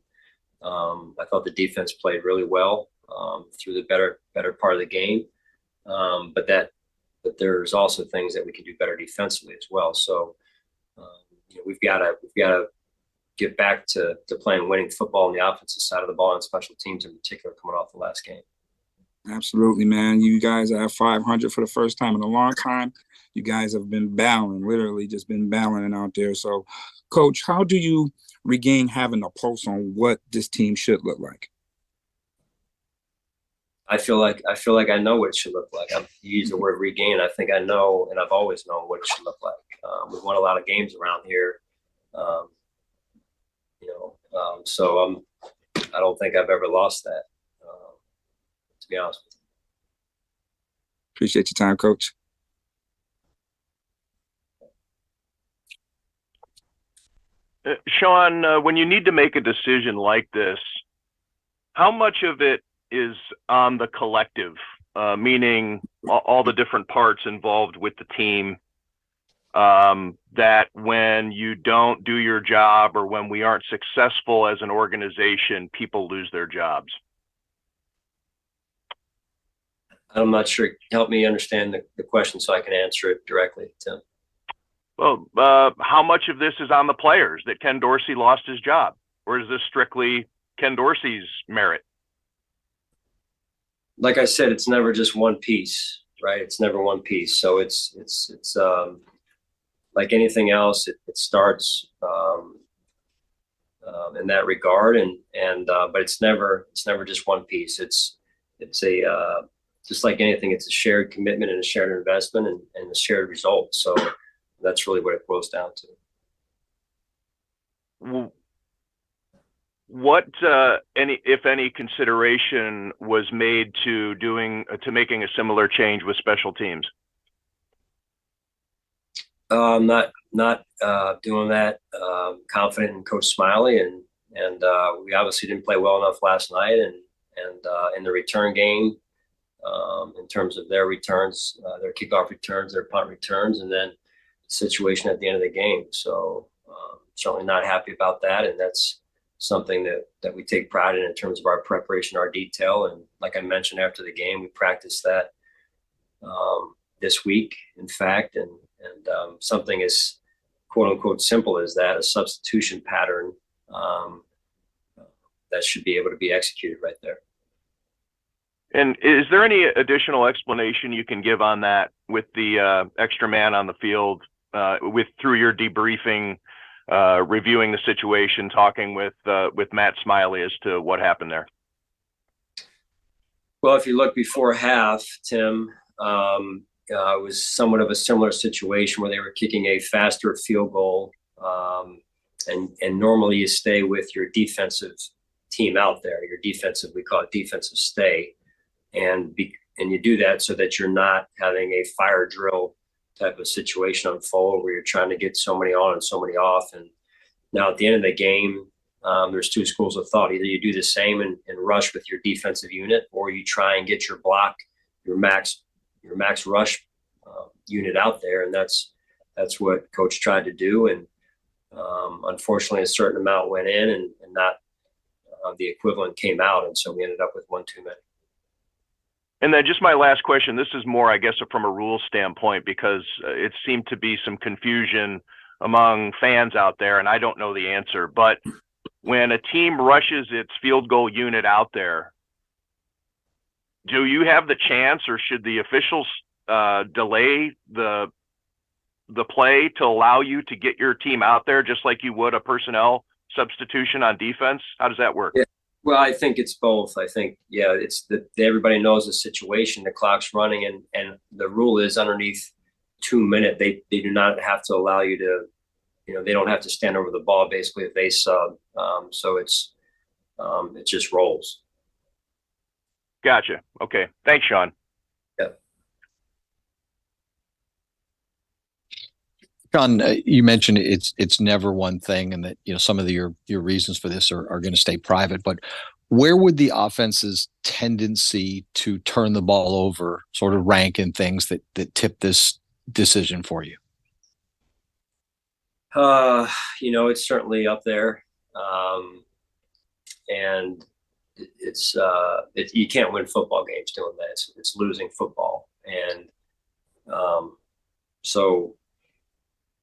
K: I thought the defense played really well through the better part of the game. But there's also things that we can do better defensively as well. So we've got to get back to playing winning football on the offensive side of the ball and special teams in particular coming off the last game.
O: Absolutely, man. You guys are at 500 for the first time in a long time. You guys have been battling, literally just been battling out there. So, Coach, how do you regain having a pulse on what this team should look like?
K: I feel like I know what it should look like. You use the word regain. I think I know, and I've always known what it should look like. We've won a lot of games around here, so I don't think I've ever lost that. To be honest with you.
O: Appreciate your time, Coach.
D: Sean, when you need to make a decision like this, how much of it is on the collective, meaning all the different parts involved with the team, that when you don't do your job or when we aren't successful as an organization, people lose their jobs?
K: I'm not sure. Help me understand the question so I can answer it directly, Tim.
D: Well, how much of this is on the players that Ken Dorsey lost his job? Or is this strictly Ken Dorsey's merit?
K: Like I said, it's never just one piece, right? It's never one piece. So it's like anything else. It starts in that regard, but it's never just one piece. It's a just like anything, it's a shared commitment and a shared investment and a shared result. So that's really what it boils down
D: to. What, if any, consideration was made to making a similar change with special teams?
K: Not doing that. Confident in Coach Smiley, and we obviously didn't play well enough last night, and in the return game, in terms of their returns, their kickoff returns, their punt returns, and then the situation at the end of the game. So certainly not happy about that, and that's something that we take pride in terms of our preparation, our detail. And like I mentioned after the game, we practiced that this week, in fact, and something as quote unquote simple as that, a substitution pattern that should be able to be executed right there.
D: And is there any additional explanation you can give on that with the extra man on the field, through your debriefing, reviewing the situation, talking with Matt Smiley as to what happened there?
K: Well, if you look before half, Tim, it was somewhat of a similar situation where they were kicking a faster field goal, and normally you stay with your defensive team out there, your defensive, we call it defensive stay. And you do that so that you're not having a fire drill type of situation unfold where you're trying to get so many on and so many off. And now at the end of the game, there's two schools of thought. Either you do the same and rush with your defensive unit, or you try and get your block, your max rush unit out there. And that's what Coach tried to do. And unfortunately, a certain amount went in and not the equivalent came out. And so we ended up with one too many.
D: And then just my last question, this is more, I guess, from a rules standpoint, because it seemed to be some confusion among fans out there, and I don't know the answer. But when a team rushes its field goal unit out there, do you have the chance, or should the officials delay the play to allow you to get your team out there just like you would a personnel substitution on defense? How does that work?
K: Yeah. Well, I think it's both. I think, it's that everybody knows the situation, the clock's running, and the rule is underneath 2 minutes, they do not have to allow you to, they don't have to stand over the ball basically if they sub. So it just rolls.
D: Gotcha. Okay. Thanks, Sean.
K: Yep.
G: Sean, you mentioned it's never one thing, and that some of your reasons for this are going to stay private. But
E: where would the offense's tendency to turn the ball over sort of rank in things that tip this decision for you?
K: It's certainly up there. And it's you can't win football games doing that. It's losing football. And so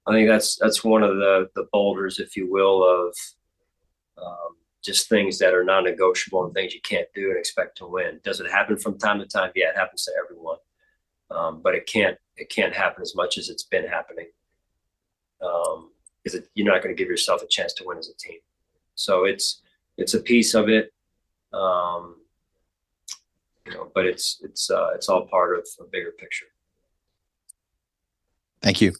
K: I think that's one of the boulders, if you will, of just things that are non-negotiable and things you can't do and expect to win. Does it happen from time to time? Yeah, it happens to everyone. But it can't happen as much as it's been happening. Because you're not going to give yourself a chance to win as a team. So it's a piece of it. But it's all part of a bigger picture.
E: Thank you.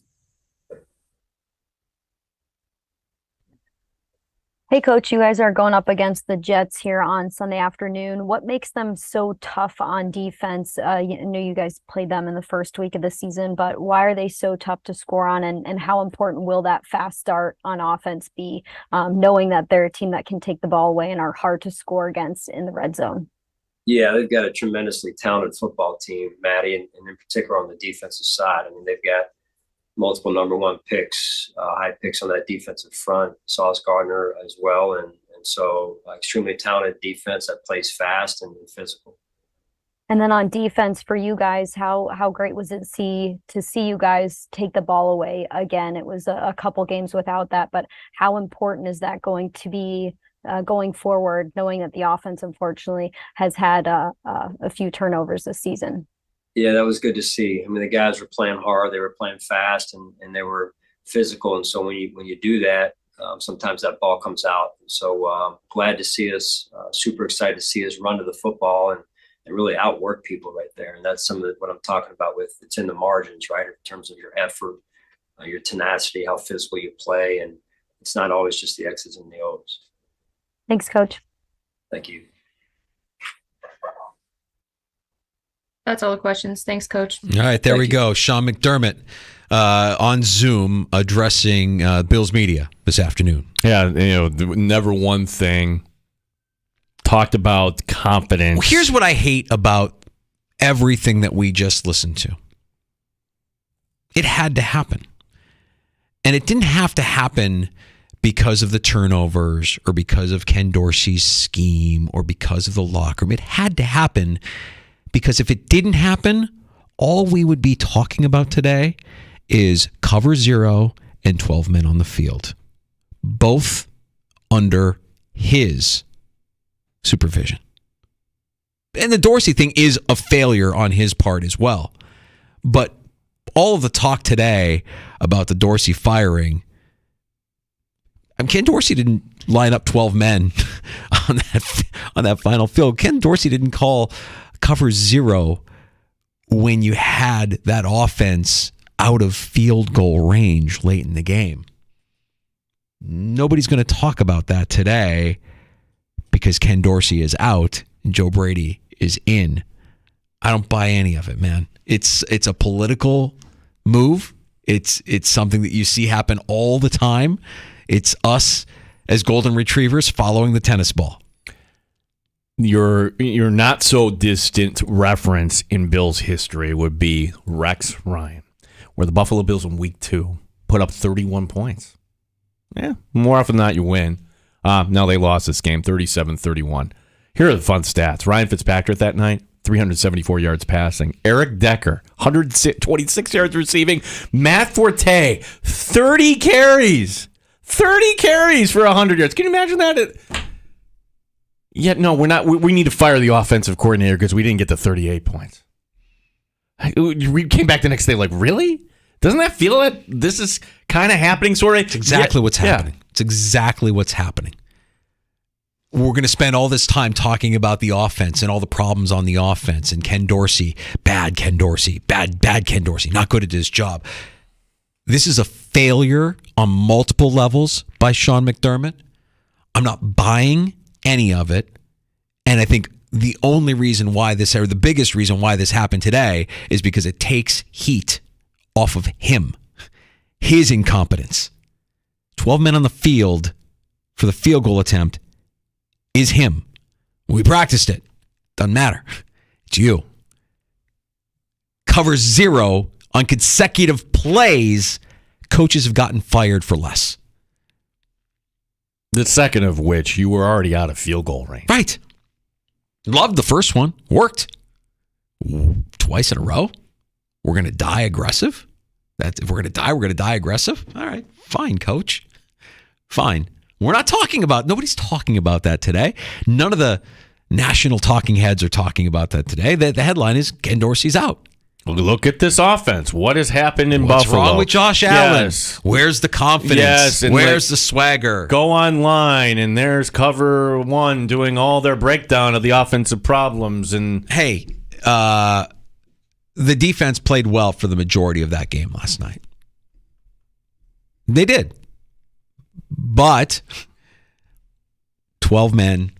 G: Hey, Coach, you guys are going up against the Jets here on Sunday afternoon. What makes them so tough on defense? I know you guys played them in the first week of the season, but why are they so tough to score on? And how important will that fast start on offense be, knowing that they're a team that can take the ball away and are hard to score against in the red zone?
K: Yeah, they've got a tremendously talented football team, Maddie, and in particular on the defensive side. I mean, they've got multiple number one picks, high picks on that defensive front, Sauce Gardner as well. And so extremely talented defense that plays fast and physical.
G: And then on defense for you guys, how great was it to see you guys take the ball away again? It was a couple games without that, but how important is that going to be going forward, knowing that the offense unfortunately has had a few turnovers this season?
K: Yeah, that was good to see. I mean, the guys were playing hard, they were playing fast, and they were physical. And so when you do that, sometimes that ball comes out. And so glad to see us, super excited to see us run to the football and really outwork people right there. And that's some of what I'm talking about with it's in the margins, right? In terms of your effort, your tenacity, how physical you play. And it's not always just the X's and the O's.
G: Thanks, Coach.
K: Thank you.
C: That's all the questions. Thanks, Coach.
I: All right, there we go. Sean McDermott on Zoom addressing Bills media this afternoon.
J: Yeah, never one thing. Talked about confidence.
I: Well, here's what I hate about everything that we just listened to. It had to happen. And it didn't have to happen because of the turnovers or because of Ken Dorsey's scheme or because of the locker room. It had to happen because if it didn't happen, all we would be talking about today is cover 0 and 12 men on the field, both under his supervision. And the Dorsey thing is a failure on his part as well. But all of the talk today about the Dorsey firing, Ken Dorsey didn't line up 12 men on that final field. Ken Dorsey didn't call cover 0 when you had that offense out of field goal range late in the game. Nobody's going to talk about that today because Ken Dorsey is out and Joe Brady is in. I don't buy any of it, man. It's a political move. It's something that you see happen all the time. It's us as golden retrievers following the tennis ball.
J: Your not so distant reference in Bills history would be Rex Ryan, where the Buffalo Bills in week 2 put up 31 points. Yeah, more often than not you win. Now they lost this game 37-31. Here are the fun stats. Ryan Fitzpatrick that night, 374 yards passing. Eric Decker, 126 yards receiving. Matt Forte, 30 carries. 30 carries for 100 yards. Can you imagine that? Yeah, no, we're not. We need to fire the offensive coordinator because we didn't get to 38 points. We came back the next day like, really? Doesn't that feel that this is kind of happening, sort of?
I: It's exactly what's happening. Yeah. It's exactly what's happening. We're going to spend all this time talking about the offense and all the problems on the offense and Ken Dorsey, bad Ken Dorsey, bad Ken Dorsey, not good at his job. This is a failure on multiple levels by Sean McDermott. I'm not buying any of it. And I think the only reason why this, or the biggest reason why this happened today, is because it takes heat off of him, his incompetence. 12 men on the field for the field goal attempt is him. We practiced it. Doesn't matter. It's you. Cover 0 on consecutive plays. Coaches have gotten fired for less.
J: The second of which you were already out of field goal range.
I: Right. Loved the first one. Worked. Twice in a row. We're going to die aggressive. If we're going to die aggressive. All right. Fine, coach. Fine. Nobody's talking about that today. None of the national talking heads are talking about that today. The headline is Ken Dorsey's out.
J: Look at this offense. What has happened in
I: What's
J: Buffalo?
I: What's wrong with Josh Allen?
J: Yes.
I: Where's the confidence?
J: Yes, and
I: where's the swagger?
J: Go online, and there's Cover 1 doing all their breakdown of the offensive problems. And
I: hey, the defense played well for the majority of that game last night. They did. But 12 men,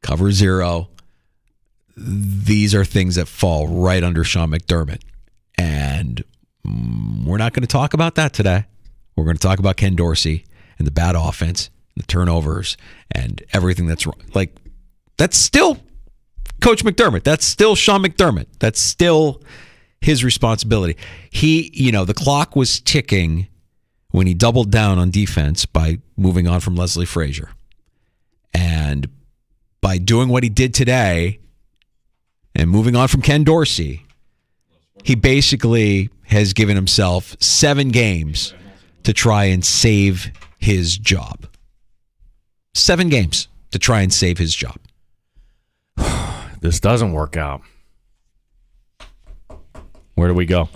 I: cover 0. These are things that fall right under Sean McDermott. And we're not going to talk about that today. We're going to talk about Ken Dorsey and the bad offense, the turnovers, and everything that's wrong. Like, that's still Coach McDermott. That's still Sean McDermott. That's still his responsibility. The clock was ticking when he doubled down on defense by moving on from Leslie Frazier. And by doing what he did today and moving on from Ken Dorsey, he basically has given himself 7 games to try and save his job. 7 games to try and save his job.
J: This doesn't work out. Where do we go?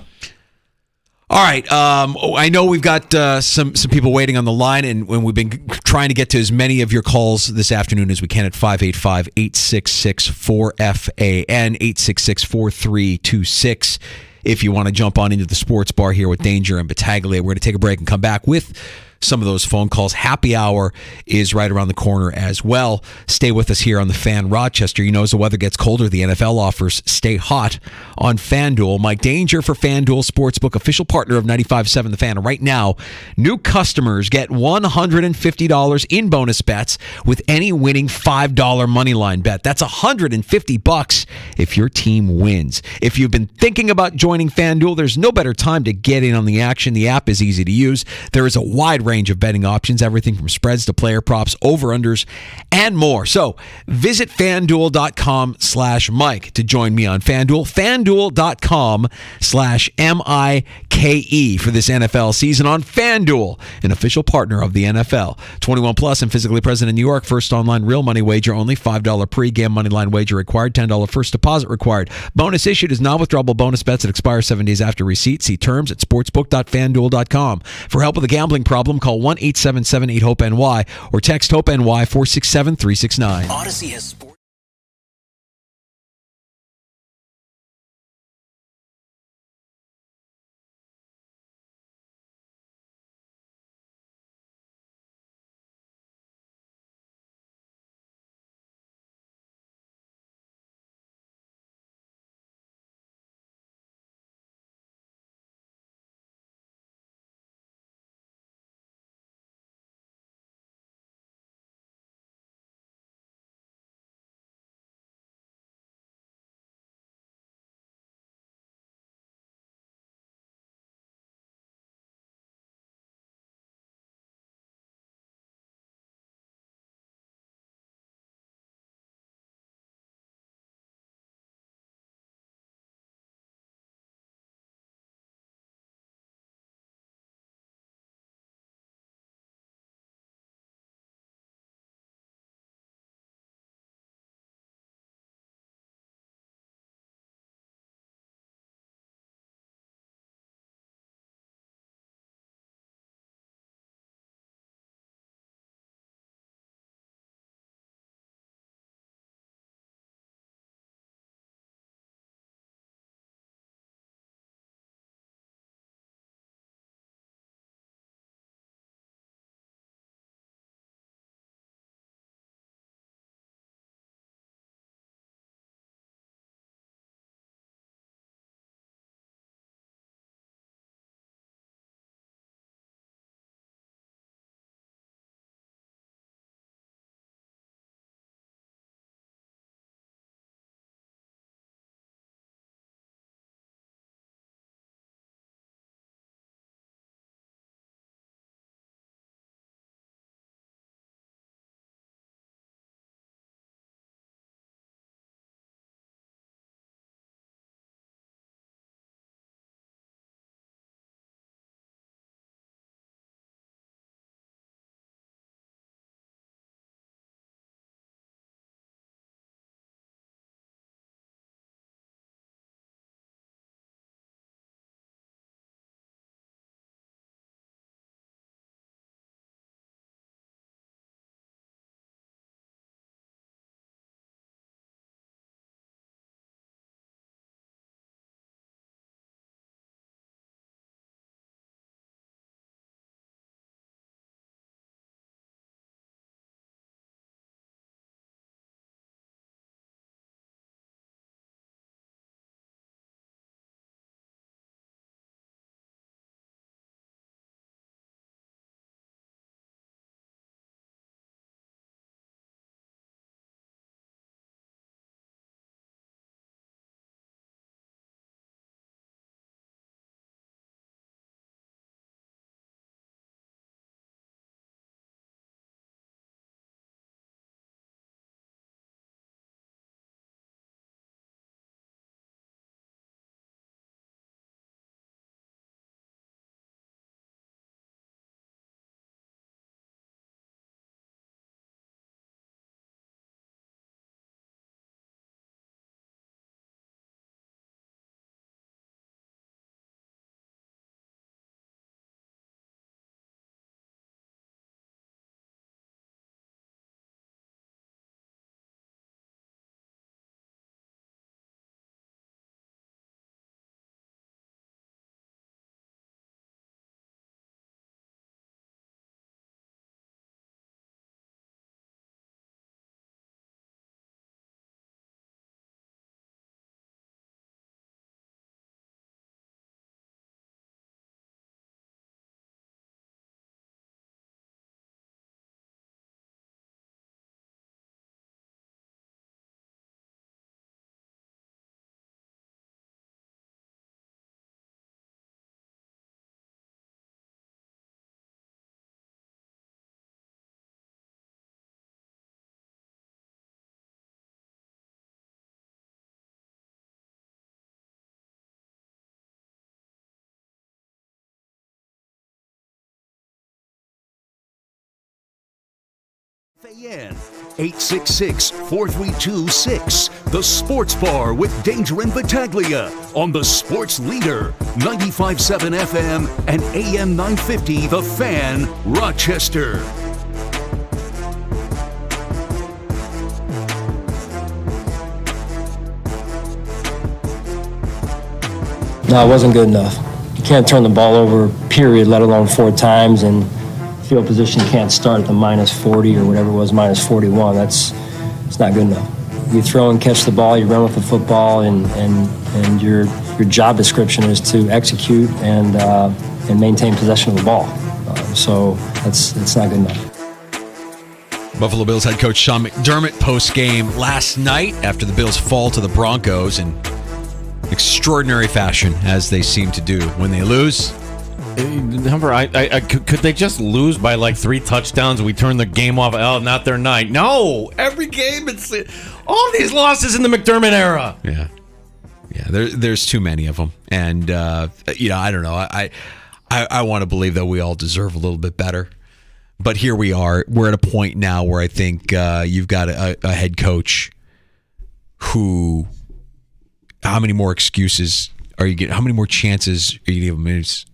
I: All right. I know we've got some people waiting on the line, and when we've been trying to get to as many of your calls this afternoon as we can at 585-866-4FAN, 866-4326. If you want to jump on into the sports bar here with Danger and Battaglia, we're going to take a break and come back with some of those phone calls. Happy hour is right around the corner as well. Stay with us here on the Fan Rochester. You know, as the weather gets colder, the NFL offers stay hot on FanDuel. Mike Danger for FanDuel Sportsbook, official partner of 95.7 The Fan. Right now, new customers get $150 in bonus bets with any winning $5 moneyline bet. That's $150 if your team wins. If you've been thinking about joining FanDuel, there's no better time to get in on the action. The app is easy to use. There is a wide range of betting options, everything from spreads to player props, over-unders, and more. So visit FanDuel.com/Mike to join me on FanDuel. FanDuel.com/MIKE for this NFL season on FanDuel, an official partner of the NFL. 21 plus and physically present in New York. First online real money wager only. $5 pre-game money line wager required. $10 first deposit required. Bonus issued is non-withdrawable bonus bets that expire 7 days after receipt. See terms at sportsbook.fanduel.com. For help with a gambling problem, call 1-877-8-HOPE-NY or text HOPE-NY 467-369.
A: Odyssey has sports. FAN 866-432-6. The Sports Bar with Danger and Battaglia on the Sports Leader 95.7 FM and AM 950 The Fan, Rochester.
P: No, it wasn't good enough. You can't turn the ball over, period, let alone 4 times, and field position can't start at the minus 40 or whatever it was, minus 41. It's not good enough. You throw and catch the ball, you run with the football, and your job description is to execute and maintain possession of the ball. So it's not good enough.
I: Buffalo Bills head coach Sean McDermott post-game last night after the Bills fall to the Broncos in extraordinary fashion, as they seem to do when they lose.
J: Could they just lose by like 3 touchdowns? We turn the game off. Oh, not their night. No, every game it's all these losses in the McDermott era.
I: Yeah. There's too many of them, and I don't know. I want to believe that we all deserve a little bit better, but here we are. We're at a point now where I think you've got a head coach who. How many more excuses are you getting? How many more chances are you giving? It's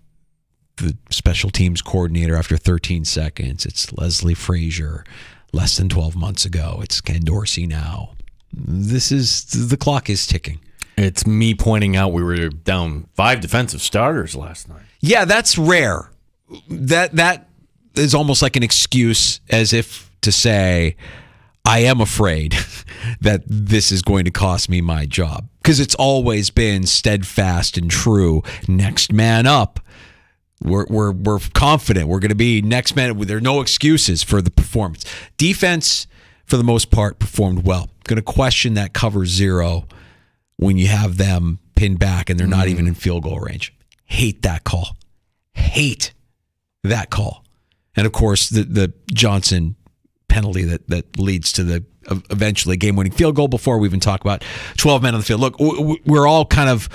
I: the special teams coordinator after 13 seconds. It's Leslie Frazier less than 12 months ago. It's Ken Dorsey now. The clock is ticking.
J: It's me pointing out we were down 5 defensive starters last night.
I: Yeah, that's rare. That is almost like an excuse, as if to say, I am afraid that this is going to cost me my job, because it's always been steadfast and true. Next man up. We're confident we're going to be next man. There are no excuses for the performance. Defense, for the most part, performed well. Going to question that cover 0 when you have them pinned back and they're not even in field goal range. Hate that call. Hate that call. And of course, the Johnson penalty that leads to the eventually game-winning field goal before we even talk about 12 men on the field. Look, we're all kind of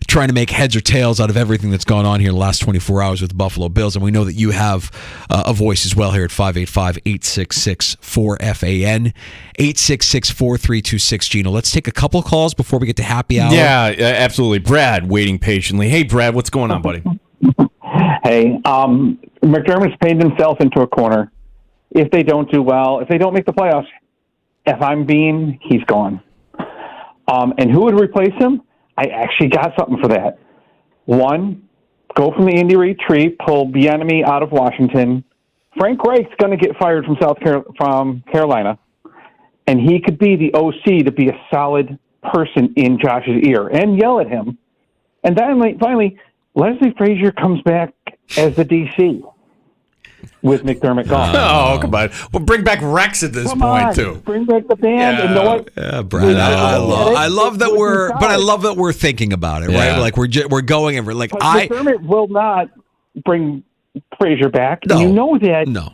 I: trying to make heads or tails out of everything that's gone on here in the last 24 hours with the Buffalo Bills, and we know that you have a voice as well here at 585-866-4FAN, 866-4326. Gino, let's take a couple calls before we get to happy hour.
J: Yeah, absolutely. Brad waiting patiently. Hey, Brad, what's going on, buddy?
H: Hey, McDermott's painted himself into a corner. If they don't do well, if they don't make the playoffs, if I'm Bean, he's gone. And who would replace him? I actually got something for that. 1, go from the Indy retreat, pull Bieniemy out of Washington. Frank Reich's going to get fired from from Carolina, and he could be the OC to be a solid person in Josh's ear and yell at him. And then finally, Leslie Frazier comes back as the DC. With McDermott gone.
J: Oh, come on. Well, bring back Rex at this point, too.
H: Bring back the band. And you know what?
I: Yeah, Brad, I love that we're thinking about it, right? Like we're going and we're like,
H: McDermott will not bring Frazier back. No. You know that.
I: No.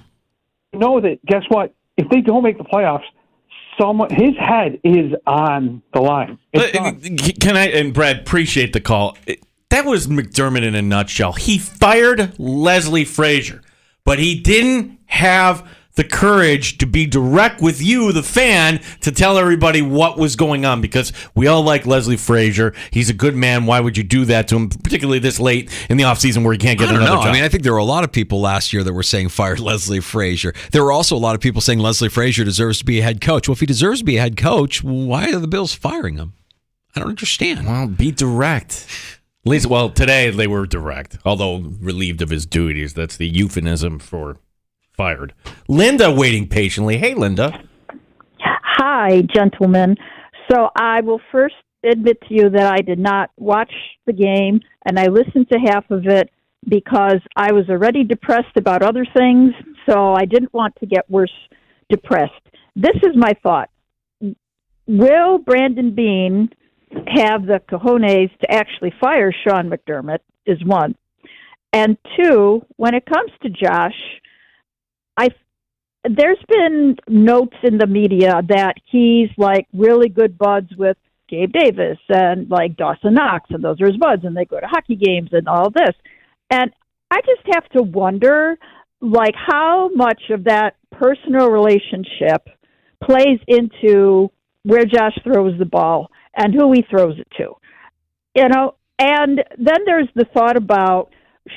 H: You know that. Guess what? If they don't make the playoffs, his head is on the line.
J: Can I? And Brad, appreciate the call. That was McDermott in a nutshell. He fired Leslie Frazier. But he didn't have the courage to be direct with you, the fan, to tell everybody what was going on, because we all like Leslie Frazier. He's a good man. Why would you do that to him, particularly this late in the offseason where he can't get another job?
I: I mean, I think there were a lot of people last year that were saying fire Leslie Frazier. There were also a lot of people saying Leslie Frazier deserves to be a head coach. Well, if he deserves to be a head coach, why are the Bills firing him? I don't understand.
J: Well, be direct. At least, well, today they were direct, although relieved of his duties. That's the euphemism for fired. Linda waiting patiently. Hey, Linda.
Q: Hi, gentlemen. So I will first admit to you that I did not watch the game, and I listened to half of it because I was already depressed about other things, so I didn't want to get worse depressed. This is my thought. Will Brandon Beane have the cojones to actually fire Sean McDermott is 1. And 2, when it comes to Josh, there's been notes in the media that he's like really good buds with Gabe Davis and like Dawson Knox, and those are his buds, and they go to hockey games and all this. And I just have to wonder, like how much of that personal relationship plays into where Josh throws the ball and who he throws it to. And then there's the thought about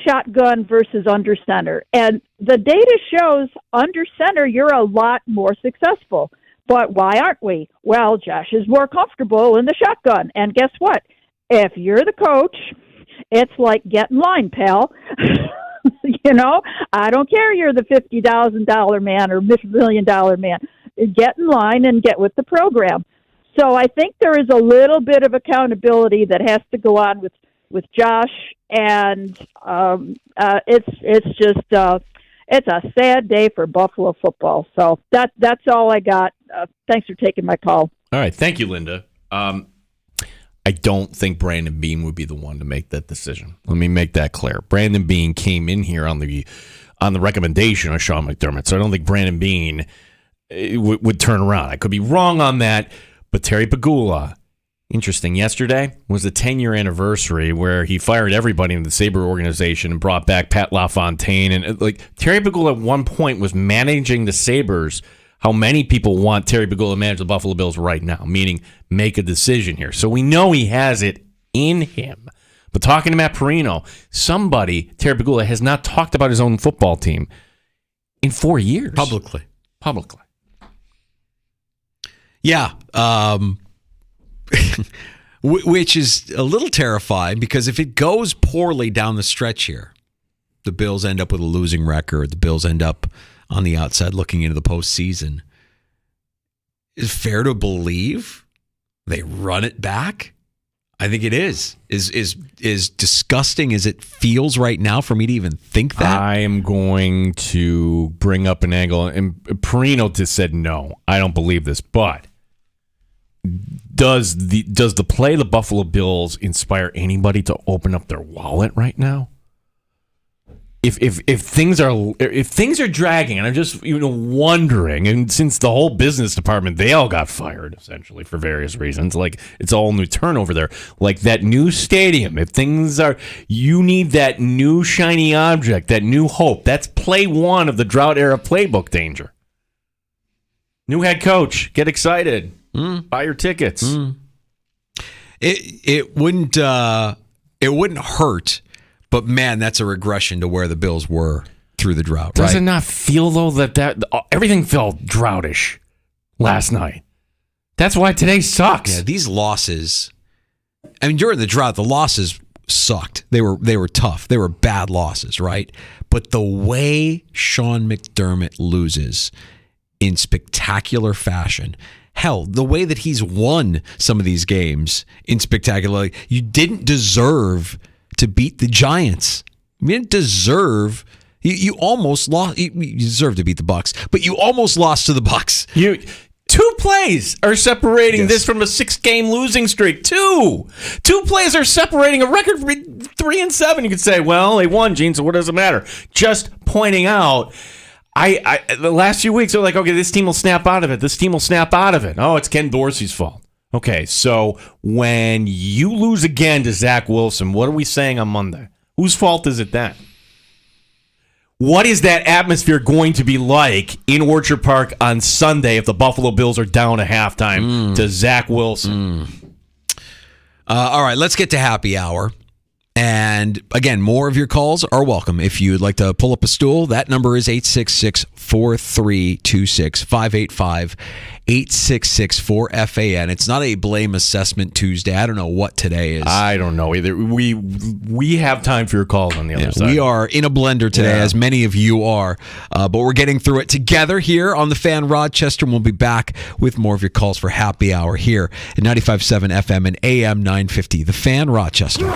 Q: shotgun versus under center. And the data shows under center, you're a lot more successful. But why aren't we? Well, Josh is more comfortable in the shotgun. And guess what? If you're the coach, it's like get in line, pal. I don't care you're the $50,000 man or $1 million man. Get in line and get with the program. So I think there is a little bit of accountability that has to go on with Josh, and it's a sad day for Buffalo football. So that's all I got. Thanks for taking my call.
J: All right, thank you, Linda. I don't think Brandon Beane would be the one to make that decision. Let me make that clear. Brandon Beane came in here on the recommendation of Sean McDermott, so I don't think Brandon Beane would turn around. I could be wrong on that, but Terry Pegula, interesting. Yesterday was the 10-year anniversary where he fired everybody in the Sabre organization and brought back Pat LaFontaine. And Terry Pegula at one point was managing the Sabres how many people want Terry Pegula to manage the Buffalo Bills right now, meaning make a decision here. So we know he has it in him. But talking to Matt Perino, Terry Pegula, has not talked about his own football team in 4 years.
I: Publicly. Yeah. Which is a little terrifying because if it goes poorly down the stretch here, the Bills end up with a losing record. The Bills end up on the outside looking into the postseason. Is it fair to believe they run it back? I think it is. Is disgusting as it feels right now for me to even think that.
J: I am going to bring up an angle, and Perino just said no. I don't believe this, but does the play of the Buffalo Bills inspire anybody to open up their wallet right now? If things are dragging, and I'm just wondering, and since the whole business department, they all got fired essentially for various reasons, like it's all new turnover there, like that new stadium, you need that new shiny object, that new hope. That's play one of the drought era playbook, Danger. New head coach, get excited, buy your tickets.
I: It wouldn't hurt. But, man, that's a regression to where the Bills were through the drought, right?
J: Does it not feel, though, that everything felt droutish last night? That's why today sucks.
I: Yeah, these losses, I mean, during the drought, the losses sucked. They were tough. They were bad losses, right? But the way Sean McDermott loses in spectacular fashion, hell, the way that he's won some of these games in spectacular, you didn't deserve to beat the Giants. You didn't deserve. You almost lost. You deserve to beat the Bucks, but you almost lost to the Bucks.
J: Two plays are separating this from a 6-game losing streak. Two plays are separating a record 3-7. You could say, well, they won, Gene, so what does it matter? Just pointing out. The last few weeks are like, okay, this team will snap out of it. This team will snap out of it. Oh, it's Ken Dorsey's fault. Okay, so when you lose again to Zach Wilson, what are we saying on Monday? Whose fault is it then? What is that atmosphere going to be like in Orchard Park on Sunday if the Buffalo Bills are down at halftime to Zach Wilson?
I: All right, let's get to happy hour. And again, more of your calls are welcome. If you'd like to pull up a stool, that number is 866-4326-585. 866-4FAN. It's not a blame assessment Tuesday. I don't know what today is.
J: I don't know either. We have time for your calls on the other side.
I: We are in a blender today, as many of you are. But we're getting through it together here on The Fan Rochester. And we'll be back with more of your calls for happy hour here at 95.7 FM and AM 950. The Fan Rochester.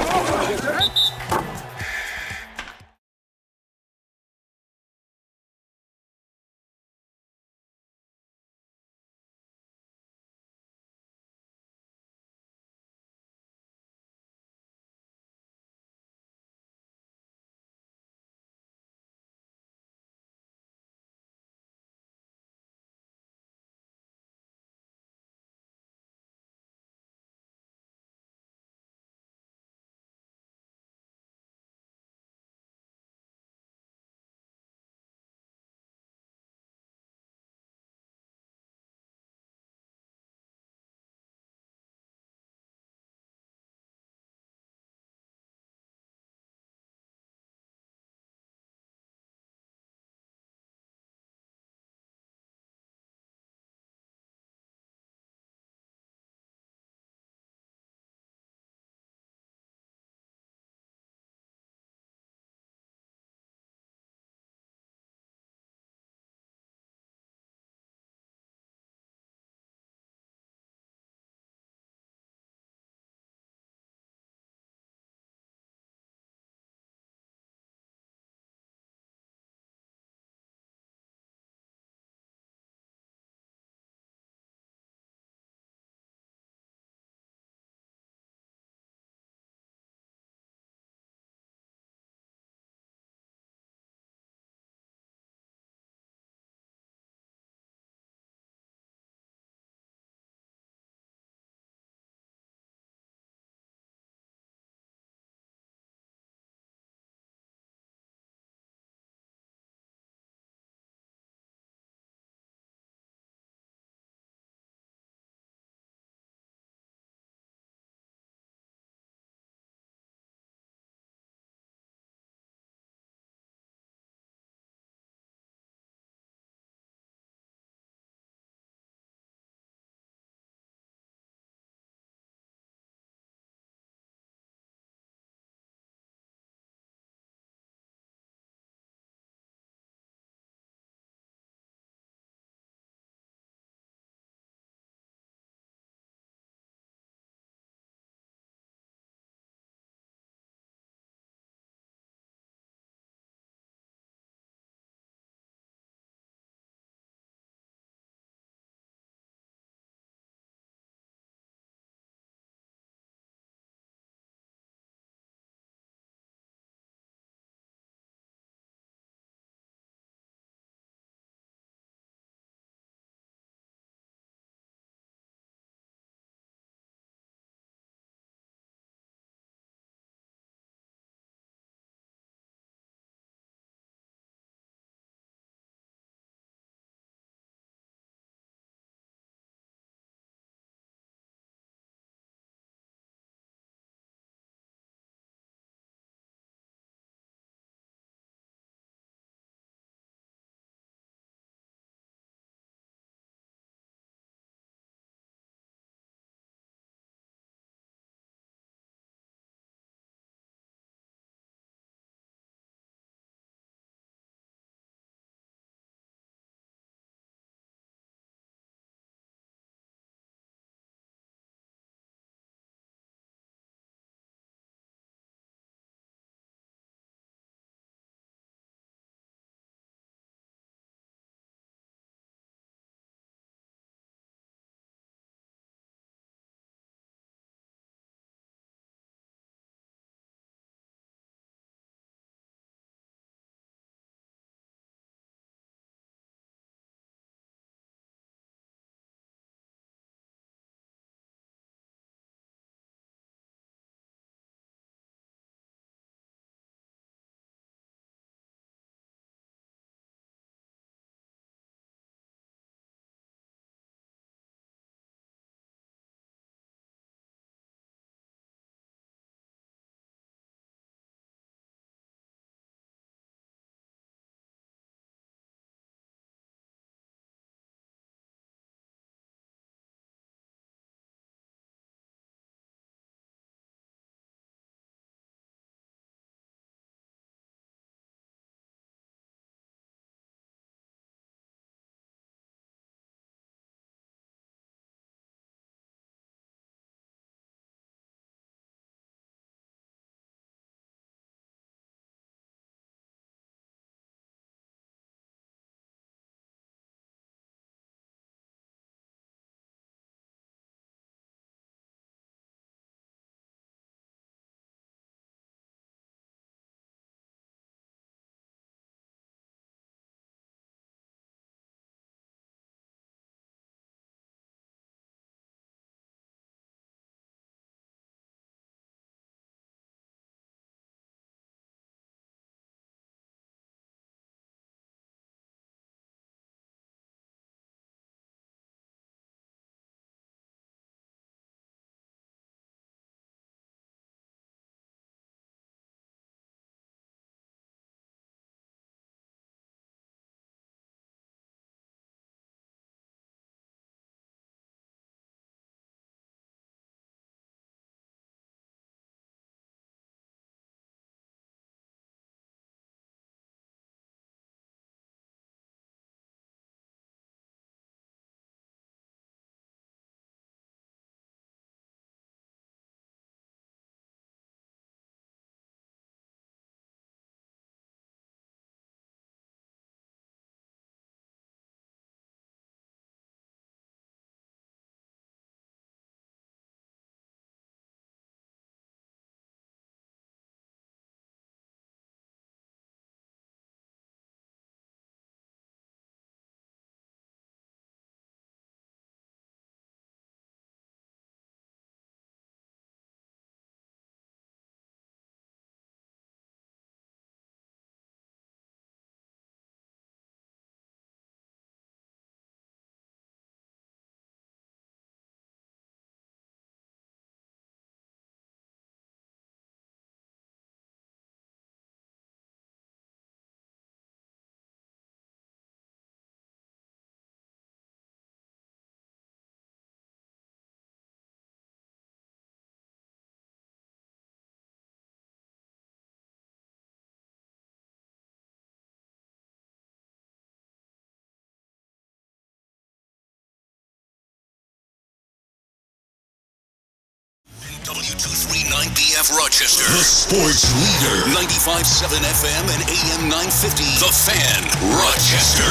A: W239BF Rochester, the sports leader. 95.7 FM and AM 950, The Fan, Rochester.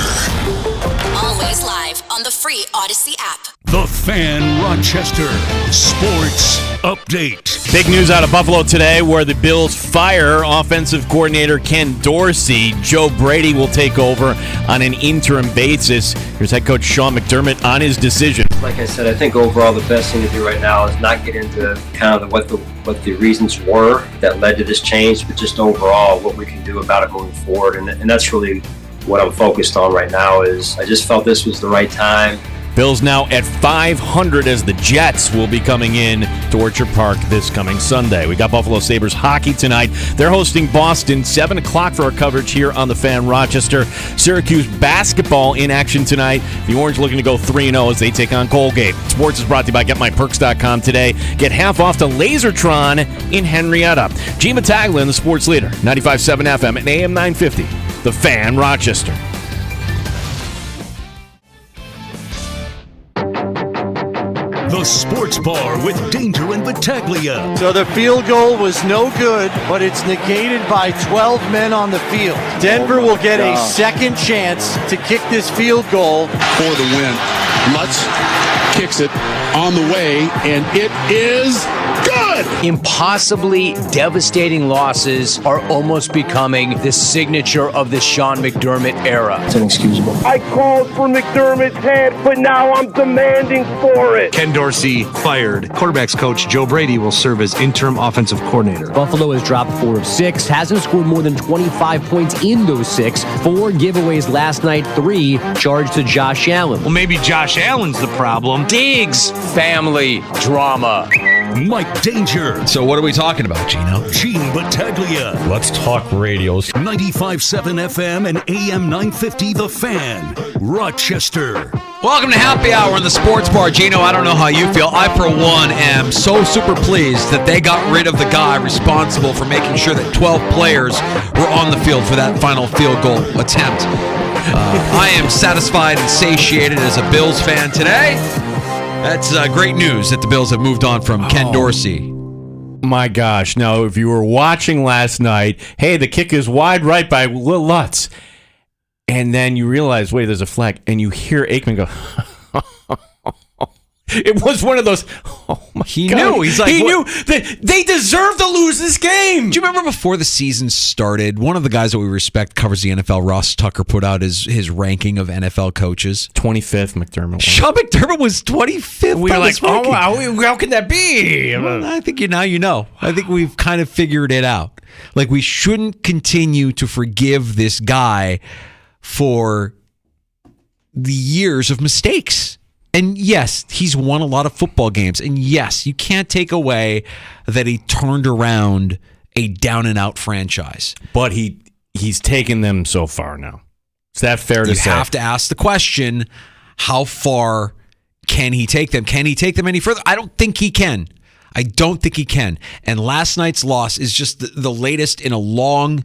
R: Always live on the free Odyssey app.
A: The Fan, Rochester, sports update.
J: Big news out of Buffalo today where the Bills fire offensive coordinator Ken Dorsey. Joe Brady will take over on an interim basis. Here's head coach Sean McDermott on his decision.
K: Like I said, I think overall the best thing to do right now is not get into kind of what the reasons were that led to this change, but just overall what we can do about it moving forward. And that's really what I'm focused on right now. Is I just felt this was the right time.
J: Bills now at 500 as the Jets will be coming in to Orchard Park this coming Sunday. We got Buffalo Sabres hockey tonight. They're hosting Boston, 7 o'clock for our coverage here on the Fan Rochester. Syracuse basketball in action tonight. The Orange looking to go 3-0 as they take on Colgate. Sports is brought to you by GetMyPerks.com today. Get half off to Lasertron in Henrietta. G. Battaglia, the sports leader, 95.7 FM and AM 950. The Fan Rochester.
A: The Sports Bar with Danger and Battaglia.
S: So the field goal was no good, but it's negated by 12 men on the field. Denver will get a second chance to kick this field goal
T: for the win. Lutz kicks it on the way, and it is good!
U: Impossibly devastating losses are almost becoming the signature of the Sean McDermott era.
P: It's inexcusable.
Y: I called for McDermott's head, but now I'm demanding for it.
Z: Ken Dorsey fired. Quarterbacks coach Joe Brady will serve as interim offensive coordinator.
U: Buffalo has dropped 4 of 6, hasn't scored more than 25 points in those 6. 4 giveaways last night, 3 charged to Josh Allen.
V: Well, maybe Josh Allen's the problem.
U: Diggs, family drama.
A: Mike Danger.
I: So what are we talking about, Gino?
A: Gene Battaglia.
J: Let's talk radios.
A: 95.7 FM and AM 950, The Fan, Rochester.
I: Welcome to Happy Hour in the Sports Bar. Gino, I don't know how you feel. I, for one, am so super pleased that they got rid of the guy responsible for making sure that 12 players were on the field for that final field goal attempt. I am satisfied and satiated as a Bills fan today. That's great news that the Bills have moved on from Ken Dorsey.
J: My gosh. Now, if you were watching last night, hey, the kick is wide right by Lutz. And then you realize, wait, there's a flag. And you hear Aikman go, it was one of those, oh my
I: He
J: God.
I: knew. He's like,
J: he
I: what?
J: knew that they deserve to lose this game.
I: Do you remember before the season started, one of the guys that we respect covers the NFL, Ross Tucker, put out his ranking of NFL coaches?
J: 25th, McDermott.
I: Sean McDermott was 25th.
J: We were like, oh, how can that be?
I: Well, I think you know. I think we've kind of figured it out. Like, we shouldn't continue to forgive this guy for the years of mistakes. And yes, he's won a lot of football games. And yes, you can't take away that he turned around a down-and-out franchise.
J: But he's taken them so far now. Is that fair to say?
I: You have to ask the question, how far can he take them? Can he take them any further? I don't think he can. And last night's loss is just the latest in a long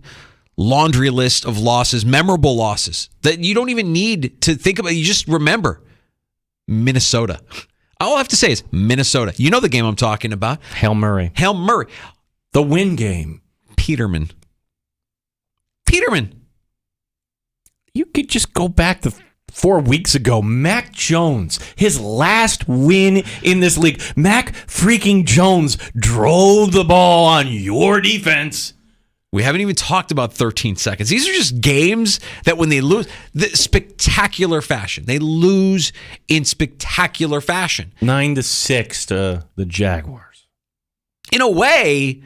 I: laundry list of losses, memorable losses, that you don't even need to think about. You just remember. Minnesota. All I have to say is Minnesota. You know the game I'm talking about.
J: Hail Murray.
I: The win game. Peterman.
J: You could just go back to 4 weeks ago. Mac Jones, his last win in this league. Mac freaking Jones drove the ball on your defense.
I: We haven't even talked about 13 seconds. These are just games that when they lose, spectacular fashion. They lose in spectacular fashion.
J: 9-6 to the Jaguars.
I: In a way,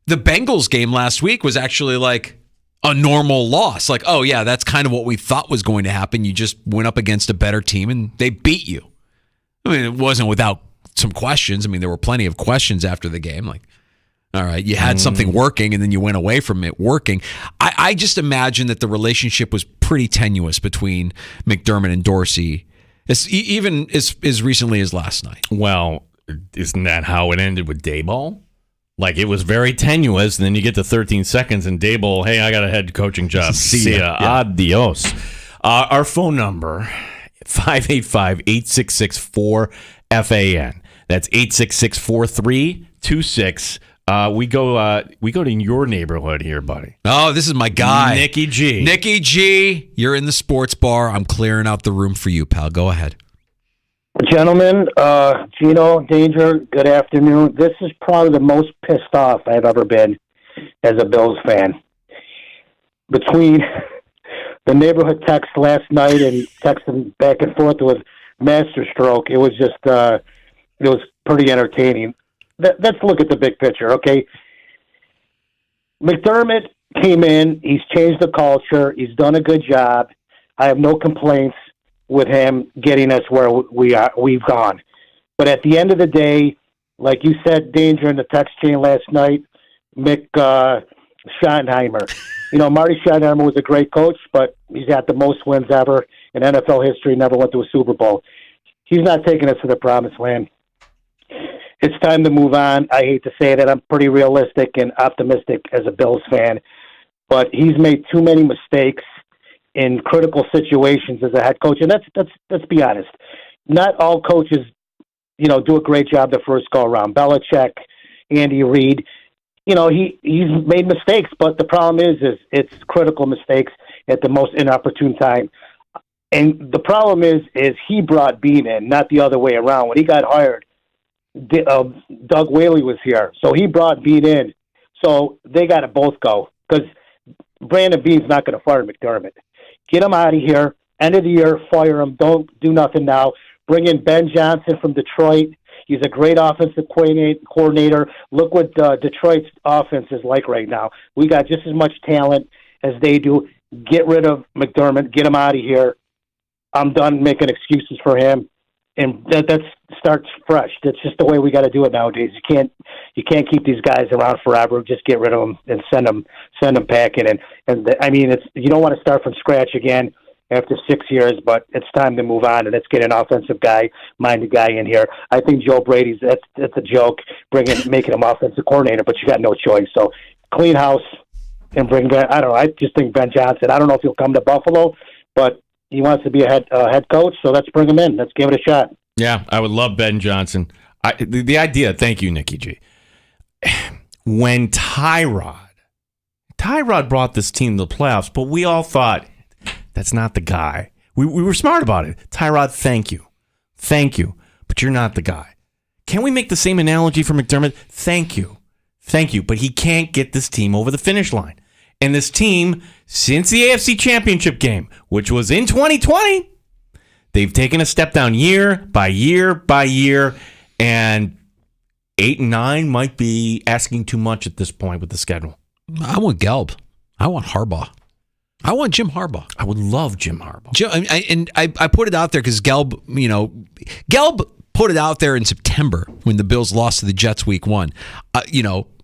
I: the Bengals game last week was actually like a normal loss. Like, oh yeah, that's kind of what we thought was going to happen. You just went up against a better team and they beat you. I mean, it wasn't without some questions. I mean, there were plenty of questions after the game. Like, all right, you had something working and then you went away from it working. I just imagine that the relationship was pretty tenuous between McDermott and Dorsey, even as recently as last night.
J: Well, isn't that how it ended with Daboll? Like, it was very tenuous, and then you get to 13 seconds, and Daboll, hey, I got a head coaching job. See ya. Yeah. Adios. Our phone number, 585-866-4FAN. That's 866-4326. We go to your neighborhood here, buddy.
I: Oh, this is my guy.
J: Nikki G.
I: Nikki G, you're in the sports bar. I'm clearing out the room for you, pal. Go ahead.
F: Gentlemen, Gino, Danger, good afternoon. This is probably the most pissed off I've ever been as a Bills fan. Between the neighborhood text last night and texting back and forth with Masterstroke, it was just, it was pretty entertaining. Let's look at the big picture, okay? McDermott came in. He's changed the culture. He's done a good job. I have no complaints with him getting us where we've gone. But at the end of the day, like you said, Danger, in the text chain last night, Mick Schottenheimer. Marty Schottenheimer was a great coach, but he's had the most wins ever in NFL history, never went to a Super Bowl. He's not taking us to the promised land. It's time to move on. I hate to say that. I'm pretty realistic and optimistic as a Bills fan, but he's made too many mistakes in critical situations as a head coach. And let's be honest. Not all coaches, do a great job the first go around. Belichick, Andy Reid, he's made mistakes, but the problem is it's critical mistakes at the most inopportune time. And the problem is he brought Bean in, not the other way around. When he got hired, Doug Whaley was here, so he brought Bean in. So they got to both go because Brandon Bean's not going to fire McDermott. Get him out of here. End of the year, fire him. Don't do nothing now. Bring in Ben Johnson from Detroit. He's a great offensive coordinator. Look what Detroit's offense is like right now. We got just as much talent as they do. Get rid of McDermott. Get him out of here. I'm done making excuses for him. And that starts fresh. That's just the way we got to do it nowadays. You can't keep these guys around forever. Just get rid of them and send them packing. You don't want to start from scratch again after 6 years, but it's time to move on and let's get an offensive minded guy in here. I think Joe Brady's that's a joke making him offensive coordinator, but you got no choice. So clean house and bring Ben. I don't know. I just think Ben Johnson. I don't know if he'll come to Buffalo, but he wants to be a head coach, so let's bring him in. Let's give it a shot.
J: Yeah, I would love Ben Johnson. The idea, thank you, Nikki G. When Tyrod brought this team to the playoffs, but we all thought, that's not the guy. We were smart about it. Tyrod, thank you, but you're not the guy. Can we make the same analogy for McDermott? Thank you, but he can't get this team over the finish line. And this team, since the AFC Championship game, which was in 2020, they've taken a step down year by year by year, and 8 and 9 might be asking too much at this point with the schedule.
I: I want Gelb. I want Harbaugh. I want Jim Harbaugh.
J: I would love Jim Harbaugh.
I: I put it out there because Gelb put it out there in September when the Bills lost to the Jets week 1.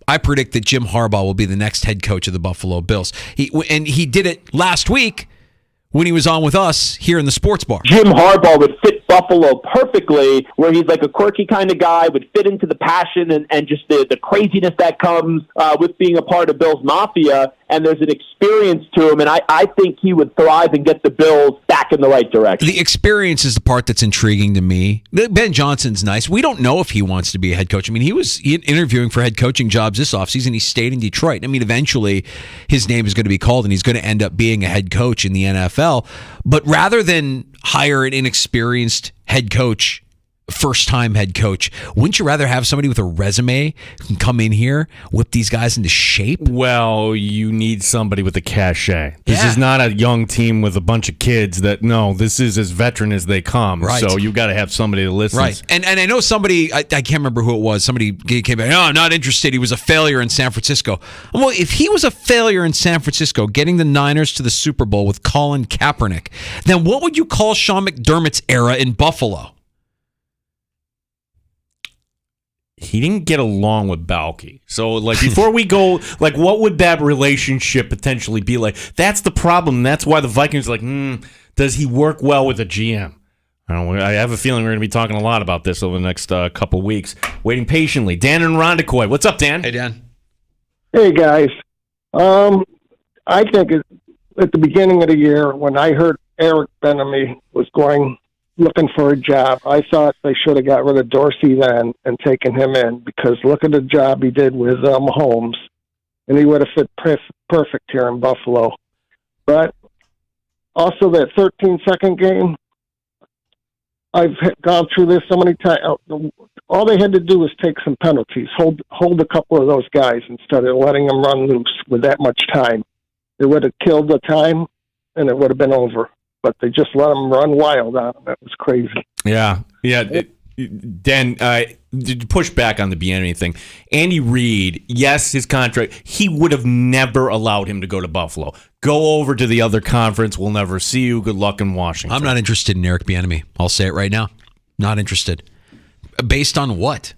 I: I predict that Jim Harbaugh will be the next head coach of the Buffalo Bills. He did it last week when he was on with us here in the sports bar.
L: Jim Harbaugh would fit Buffalo perfectly, where he's like a quirky kind of guy, would fit into the passion and just the craziness that comes with being a part of Bills Mafia, and there's an experience to him, and I think he would thrive and get the Bills back in the right direction.
I: The experience is the part that's intriguing to me. Ben Johnson's nice. We don't know if he wants to be a head coach. I mean, he was interviewing for head coaching jobs this offseason. He stayed in Detroit. I mean, eventually his name is going to be called, and he's going to end up being a head coach in the NFL. But rather than hire an inexperienced head coach, first-time head coach, wouldn't you rather have somebody with a resume who can come in here, whip these guys into shape?
J: Well, you need somebody with a cachet. This is not a young team with a bunch of kids this is as veteran as they come.
I: Right.
J: So you've got to have somebody to listen.
I: Right. And I know somebody, I can't remember who it was, somebody came back, I'm not interested. He was a failure in San Francisco. Well, if he was a failure in San Francisco, getting the Niners to the Super Bowl with Colin Kaepernick, then what would you call Sean McDermott's era in Buffalo?
J: He didn't get along with Balky. So, before we go, what would that relationship potentially be like? That's the problem. That's why the Vikings are does he work well with a GM? I have a feeling we're going to be talking a lot about this over the next couple weeks. Waiting patiently. Dan and Rondecoy. What's up, Dan?
I: Hey, Dan.
M: Hey, guys. I think at the beginning of the year, when I heard Eric Bieniemy was going looking for a job. I thought they should have got rid of Dorsey then and taken him in, because look at the job he did with Mahomes, and he would have fit perfect here in Buffalo. But also that 13-second game, I've gone through this so many times. All they had to do was take some penalties, hold a couple of those guys instead of letting them run loose with that much time. It would have killed the time, and it would have been over. But they just let them run wild on them. That was crazy.
J: Yeah. Dan, to push back on the Bieniemy thing, Andy Reid, yes, his contract, he would have never allowed him to go to Buffalo. Go over to the other conference. We'll never see you. Good luck in Washington.
I: I'm not interested in Eric Bieniemy. I'll say it right now. Not interested. Based on what?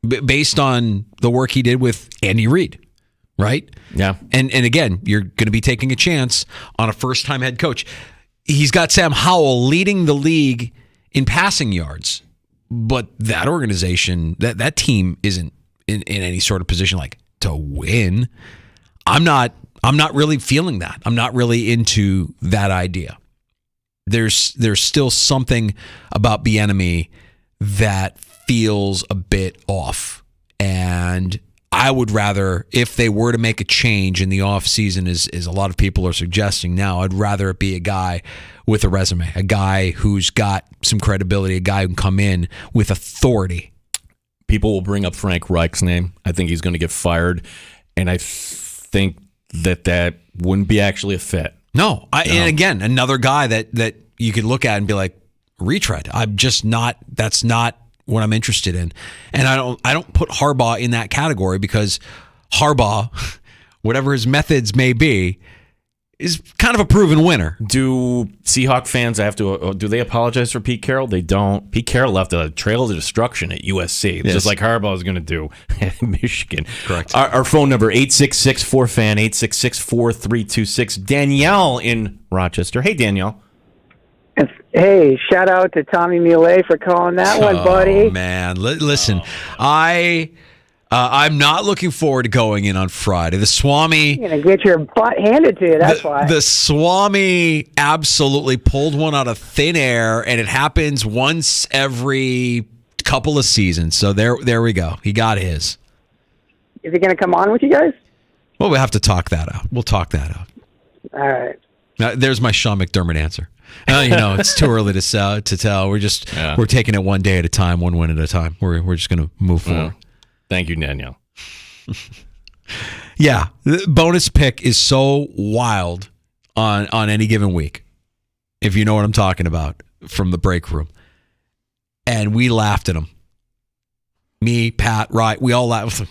I: Based on the work he did with Andy Reid, right?
J: Yeah.
I: And again, you're going to be taking a chance on a first-time head coach. He's got Sam Howell leading the league in passing yards, but that organization, that team isn't in any sort of position like to win. I'm not really feeling that. I'm not really into that idea. There's still something about Bieniemy that feels a bit off, and I would rather, if they were to make a change in the offseason, as a lot of people are suggesting now, I'd rather it be a guy with a resume, a guy who's got some credibility, a guy who can come in with authority.
J: People will bring up Frank Reich's name. I think he's going to get fired, and I think that wouldn't be actually a fit.
I: No. And again, another guy that you could look at and be like, retread. That's not what I'm interested in. And I don't put Harbaugh in that category, because Harbaugh, whatever his methods may be, is kind of a proven winner.
J: Do Seahawk fans do they apologize for Pete Carroll? They don't. Pete Carroll left a trail of destruction at USC, just like Harbaugh is going to do at Michigan.
I: Correct.
J: Our phone number, 866-4FAN, 866-4326. Danielle in Rochester. Hey, Danielle.
B: Hey, shout out to Tommy Muley for calling that one, buddy.
I: Oh, man. Listen, I'm not looking forward to going in on Friday. The Swami...
B: You're going to get your butt handed to you, that's why.
I: The Swami absolutely pulled one out of thin air, and it happens once every couple of seasons. So there we go. He got his.
B: Is he going to come on with you guys?
I: Well, we'll have to talk that out. We'll talk that out.
B: All right.
I: Now, there's my Sean McDermott answer. It's too early to tell. We're taking it one day at a time, one win at a time. We're just going to move forward.
J: Thank you, Danielle.
I: Yeah, the bonus pick is so wild on any given week, if you know what I'm talking about, from the break room. And we laughed at him. Me, Pat, Wright, we all laughed.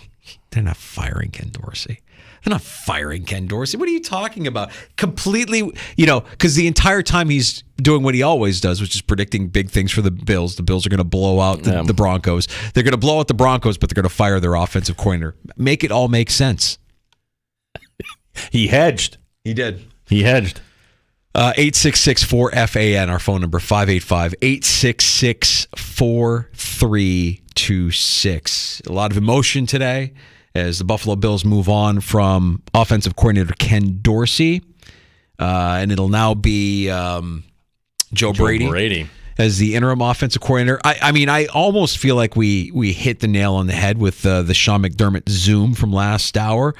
I: They're not firing Ken Dorsey. They're not firing Ken Dorsey. What are you talking about? Completely, because the entire time he's doing what he always does, which is predicting big things for the Bills. The Bills are going to blow out the Broncos. They're going to blow out the Broncos, but they're going to fire their offensive coordinator. Make it all make sense.
J: He hedged.
I: He did.
J: He hedged.
I: 866-4FAN, our phone number, 585-866-4326. A lot of emotion today as the Buffalo Bills move on from offensive coordinator Ken Dorsey. And it'll now be Joe Brady as the interim offensive coordinator. I almost feel like we hit the nail on the head with the Sean McDermott Zoom from last hour.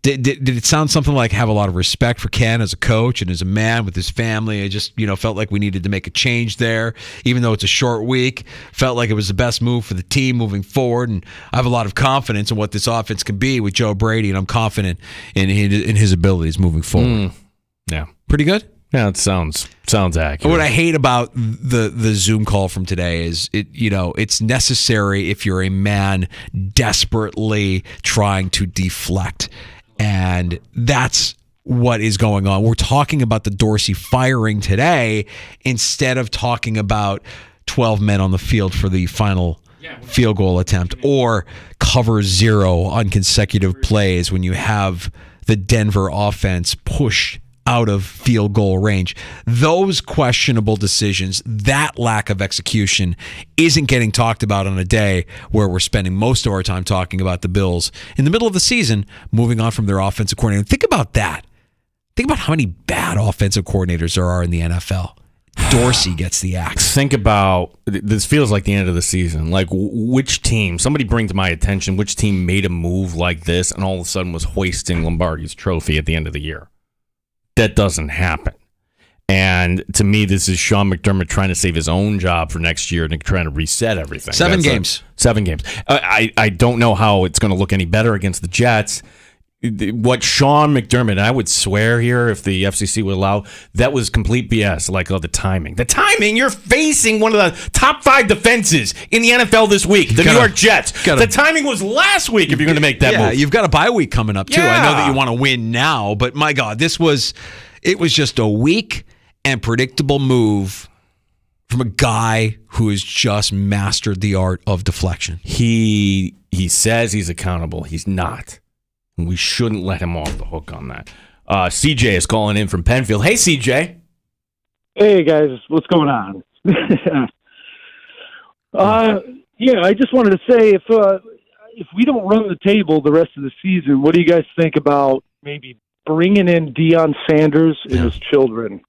I: Did it sound something like have a lot of respect for Ken as a coach and as a man with his family? I just, felt like we needed to make a change there, even though it's a short week. Felt like it was the best move for the team moving forward, and I have a lot of confidence in what this offense can be with Joe Brady, and I'm confident in his abilities moving forward.
J: Yeah.
I: Pretty good?
J: Yeah, it sounds accurate.
I: What I hate about the Zoom call from today is it's necessary if you're a man desperately trying to deflect. And that's what is going on. We're talking about the Dorsey firing today instead of talking about 12 men on the field for the final field goal attempt or cover zero on consecutive plays when you have the Denver offense pushed out of field goal range. Those questionable decisions, that lack of execution isn't getting talked about on a day where we're spending most of our time talking about the Bills in the middle of the season, moving on from their offensive coordinator. Think about that. Think about how many bad offensive coordinators there are in the NFL. Dorsey gets the axe.
J: Think about this. Feels like the end of the season. Like which team? Somebody bring to my attention which team made a move like this and all of a sudden was hoisting Lombardi's trophy at the end of the year. That doesn't happen. And to me, this is Sean McDermott trying to save his own job for next year and trying to reset everything.
I: 7 games.
J: 7 games. I don't know how it's going to look any better against the Jets. What Sean McDermott, I would swear here, if the FCC would allow, that was complete BS. Like, the timing. The timing, you're facing one of the top 5 defenses in the NFL this week, the New York Jets. The timing was last week if you're going to make that move.
I: You've got a bye week coming up, too.
J: Yeah.
I: I know that you want to win now, but my God, it was just a weak and predictable move from a guy who has just mastered the art of deflection.
J: He says he's accountable. He's not. We shouldn't let him off the hook on that. CJ is calling in from Penfield. Hey, CJ.
D: Hey, guys. What's going on? I just wanted to say if we don't run the table the rest of the season, what do you guys think about maybe bringing in Deion Sanders and his children?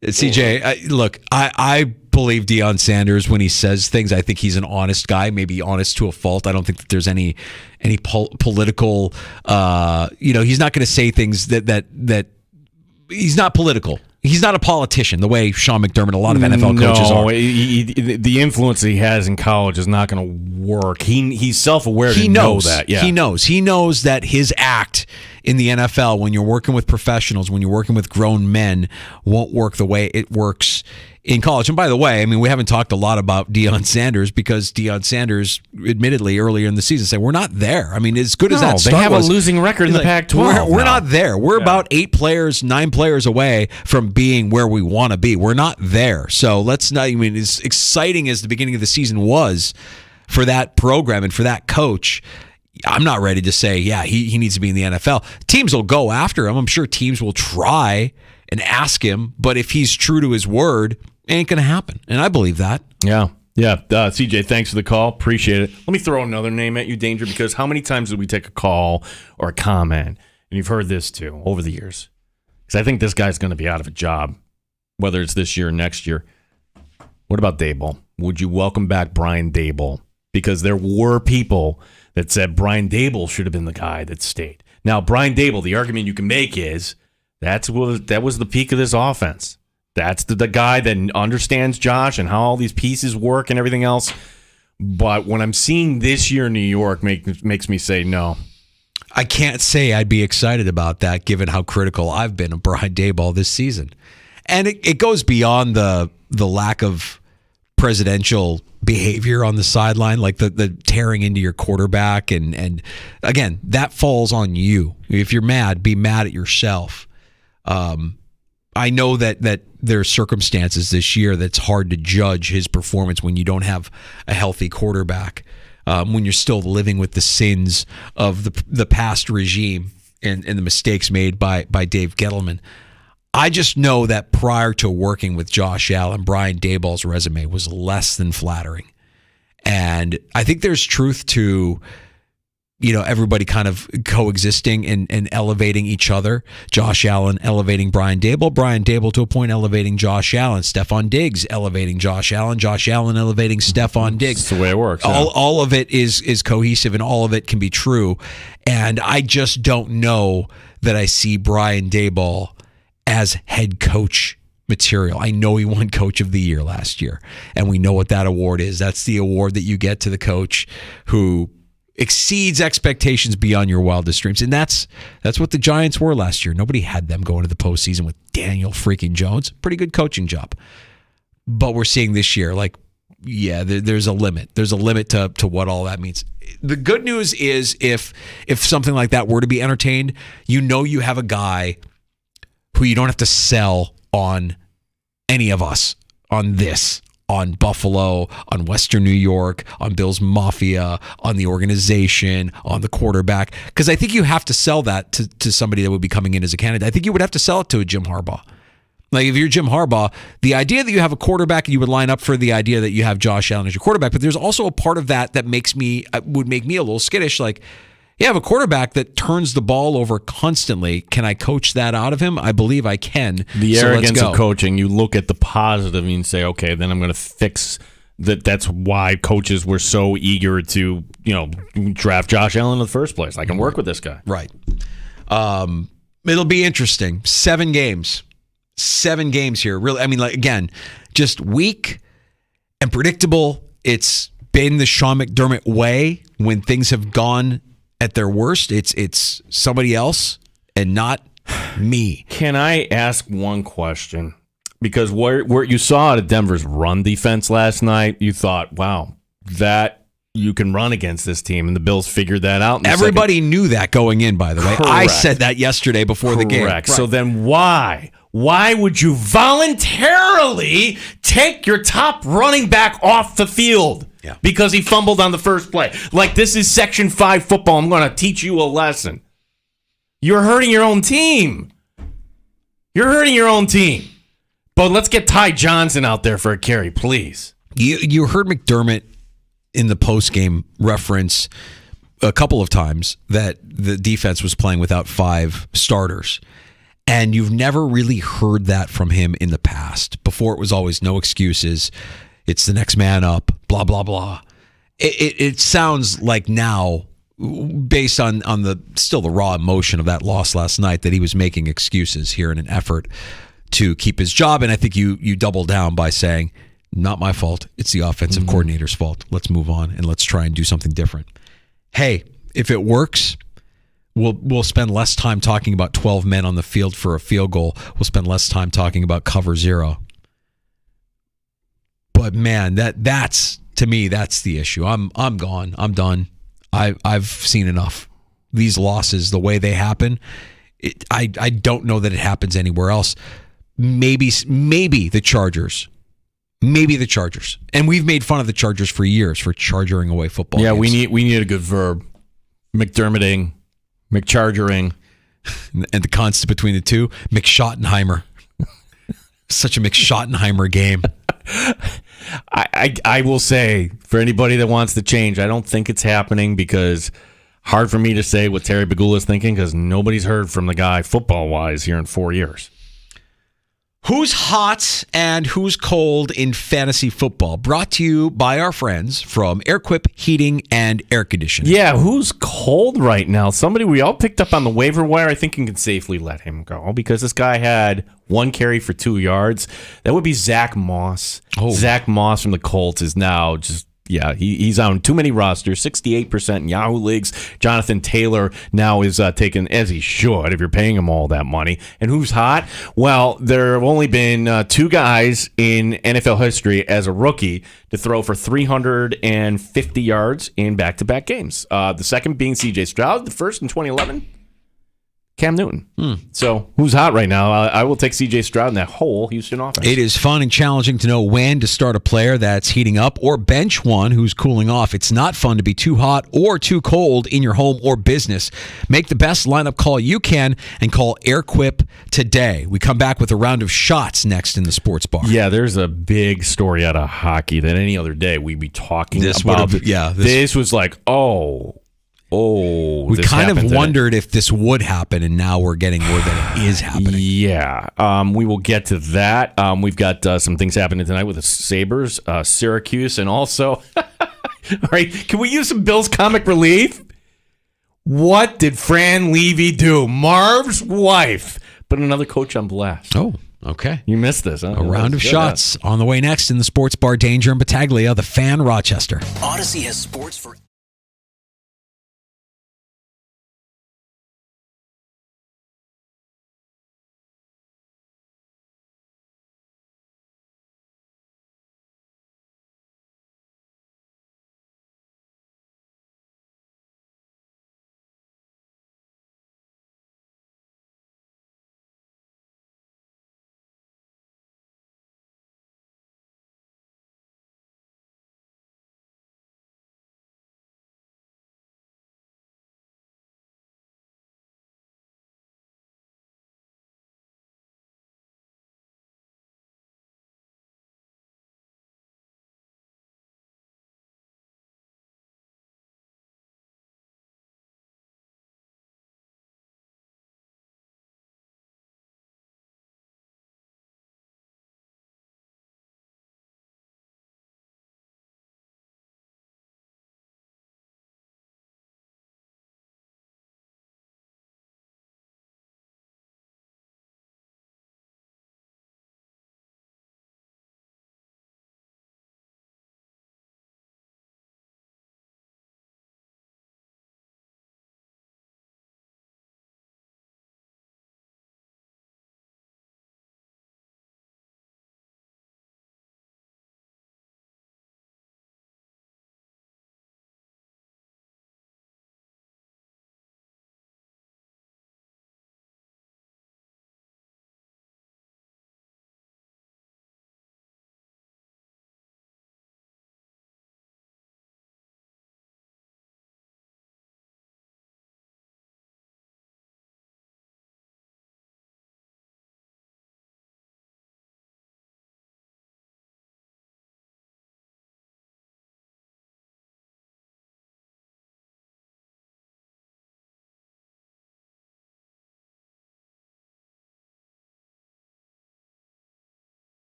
I: CJ, look, I believe Deion Sanders when he says things. I think he's an honest guy, maybe honest to a fault. I don't think that there's any political. He's not going to say things that he's not political. He's not a politician the way Sean McDermott, a lot of NFL coaches are.
J: The influence that he has in college is not going to work. He's self-aware to know that. Yeah.
I: He knows that his act in the NFL, when you're working with professionals, when you're working with grown men, won't work the way it works in college. And by the way, I mean, we haven't talked a lot about Deion Sanders because Deion Sanders, admittedly, earlier in the season said, we're not there. I mean, as good as that start
J: they have
I: was,
J: a losing record in the Pac-12.
I: We're not there. We're about 9 players away from being where we want to be. We're not there. So let's not, as exciting as the beginning of the season was for that program and for that coach, I'm not ready to say, he needs to be in the NFL. Teams will go after him. I'm sure teams will try and ask him, but if he's true to his word, it ain't going to happen. And I believe that.
J: Yeah. CJ, thanks for the call. Appreciate it. Let me throw another name at you, Danger, because how many times did we take a call or a comment, and you've heard this too over the years, because I think this guy's going to be out of a job, whether it's this year or next year. What about Daboll? Would you welcome back Brian Daboll? Because there were people that said Brian Daboll should have been the guy that stayed. Now, Brian Daboll, the argument you can make is that was the peak of this offense. That's the guy that understands Josh and how all these pieces work and everything else. But when I'm seeing this year in New York makes me say no.
I: I can't say I'd be excited about that given how critical I've been of Brian Daboll this season. And it goes beyond the lack of presidential behavior on the sideline, like the tearing into your quarterback. And again, that falls on you. If you're mad, be mad at yourself. I know that there are circumstances this year that's hard to judge his performance when you don't have a healthy quarterback, when you're still living with the sins of the past regime and the mistakes made by Dave Gettleman. I just know that prior to working with Josh Allen, Brian Daboll's resume was less than flattering. And I think there's truth to everybody kind of coexisting and elevating each other. Josh Allen elevating Brian Daboll to a point elevating Josh Allen, Stephon Diggs elevating Josh Allen elevating Stephon Diggs.
J: That's the way it works.
I: All of it is cohesive and all of it can be true. And I just don't know that I see Brian Daboll as head coach material. I know he won Coach of the Year last year, and we know what that award is. That's the award that you get to the coach who exceeds expectations beyond your wildest dreams. And that's what the Giants were last year. Nobody had them go into the postseason with Daniel freaking Jones. Pretty good coaching job. But we're seeing this year, there's a limit. There's a limit to what all that means. The good news is if something like that were to be entertained, you have a guy who you don't have to sell on any of us on this. On Buffalo, on Western New York, on Bills Mafia, on the organization, on the quarterback. Because I think you have to sell that to somebody that would be coming in as a candidate. I think you would have to sell it to a Jim Harbaugh. Like if you're Jim Harbaugh, the idea that you have a quarterback, you would line up for the idea that you have Josh Allen as your quarterback. But there's also a part of that would make me a little skittish. Like, You have a quarterback that turns the ball over constantly. Can I coach that out of him? I believe I can.
J: The arrogance of coaching, you look at the positive and you say, okay, then I'm going to fix that. That's why coaches were so eager to, draft Josh Allen in the first place. I can work with this guy.
I: Right. It'll be interesting. 7 games. 7 games here. Really, again, just weak and predictable. It's been the Sean McDermott way when things have gone at their worst. It's somebody else and not me.
J: Can I ask one question? Because where you saw out of Denver's run defense last night, you thought, wow, that you can run against this team, and the Bills figured that out.
I: Everybody knew that going in, by the way.
J: Correct.
I: I said that yesterday before the game.
J: Correct. So then why would you voluntarily take your top running back off the field?
I: Yeah.
J: Because he fumbled on the first play. Like, this is Section 5 football. I'm going to teach you a lesson. You're hurting your own team. But let's get Ty Johnson out there for a carry, please.
I: You heard McDermott in the postgame reference a couple of times that the defense was playing without 5 starters. And you've never really heard that from him in the past. Before, it was always no excuses. It's the next man up, blah, blah, blah. It sounds like now, based on the raw emotion of that loss last night, that he was making excuses here in an effort to keep his job. And I think you double down by saying, not my fault. It's the offensive coordinator's fault. Let's move on and let's try and do something different. Hey, if it works, we'll spend less time talking about 12 men on the field for a field goal. We'll spend less time talking about cover 0. But man, that's to me, that's the issue. I'm gone. I'm done. I've seen enough. These losses, the way they happen, I don't know that it happens anywhere else. Maybe the Chargers. Maybe the Chargers. And we've made fun of the Chargers for years for chargering away football games.
J: we need a good verb. McDermotting, McChargering.
I: And the constant between the two, McSchottenheimer. Such a McSchottenheimer game.
J: I will say, for anybody that wants to change, I don't think it's happening, because hard for me to say what Terry Bagula is thinking, because nobody's heard from the guy football-wise here in 4 years.
I: Who's hot and who's cold in fantasy football? Brought to you by our friends from AirQuip Heating and Air Conditioning.
J: Yeah, who's cold right now? Somebody we all picked up on the waiver wire. I think you can safely let him go, because this guy had 1 carry for 2 yards. That would be Zach Moss.
I: Oh.
J: Zach Moss from the Colts is now just... Yeah, he's on too many rosters, 68% in Yahoo leagues. Jonathan Taylor now is taken, as he should, if you're paying him all that money. And who's hot? Well, there have only been 2 guys in NFL history as a rookie to throw for 350 yards in back-to-back games. The second being C.J. Stroud, the first in 2011. Cam Newton. So who's hot right now? I will take C.J. Stroud in that whole Houston offense.
I: It is fun and challenging to know when to start a player that's heating up or bench one who's cooling off. It's not fun to be too hot or too cold in your home or business. Make the best lineup call you can and call AirQuip today. We come back with a round of shots next in the sports bar.
J: Yeah, there's a big story out of hockey that any other day we'd be talking about. This was like, we
I: kind of wondered if this would happen, and now we're getting word that it is happening.
J: Yeah, we will get to that. We've got some things happening tonight with the Sabres, Syracuse, and also, all right, can we use some Bills comic relief? What did Fran Levy do? Marv's wife put another coach on blast.
I: Oh, okay.
J: You missed this, huh?
I: A round of shots on the way next in the sports bar. Danger and Battaglia, the Fan, Rochester.
R: Odyssey has sports for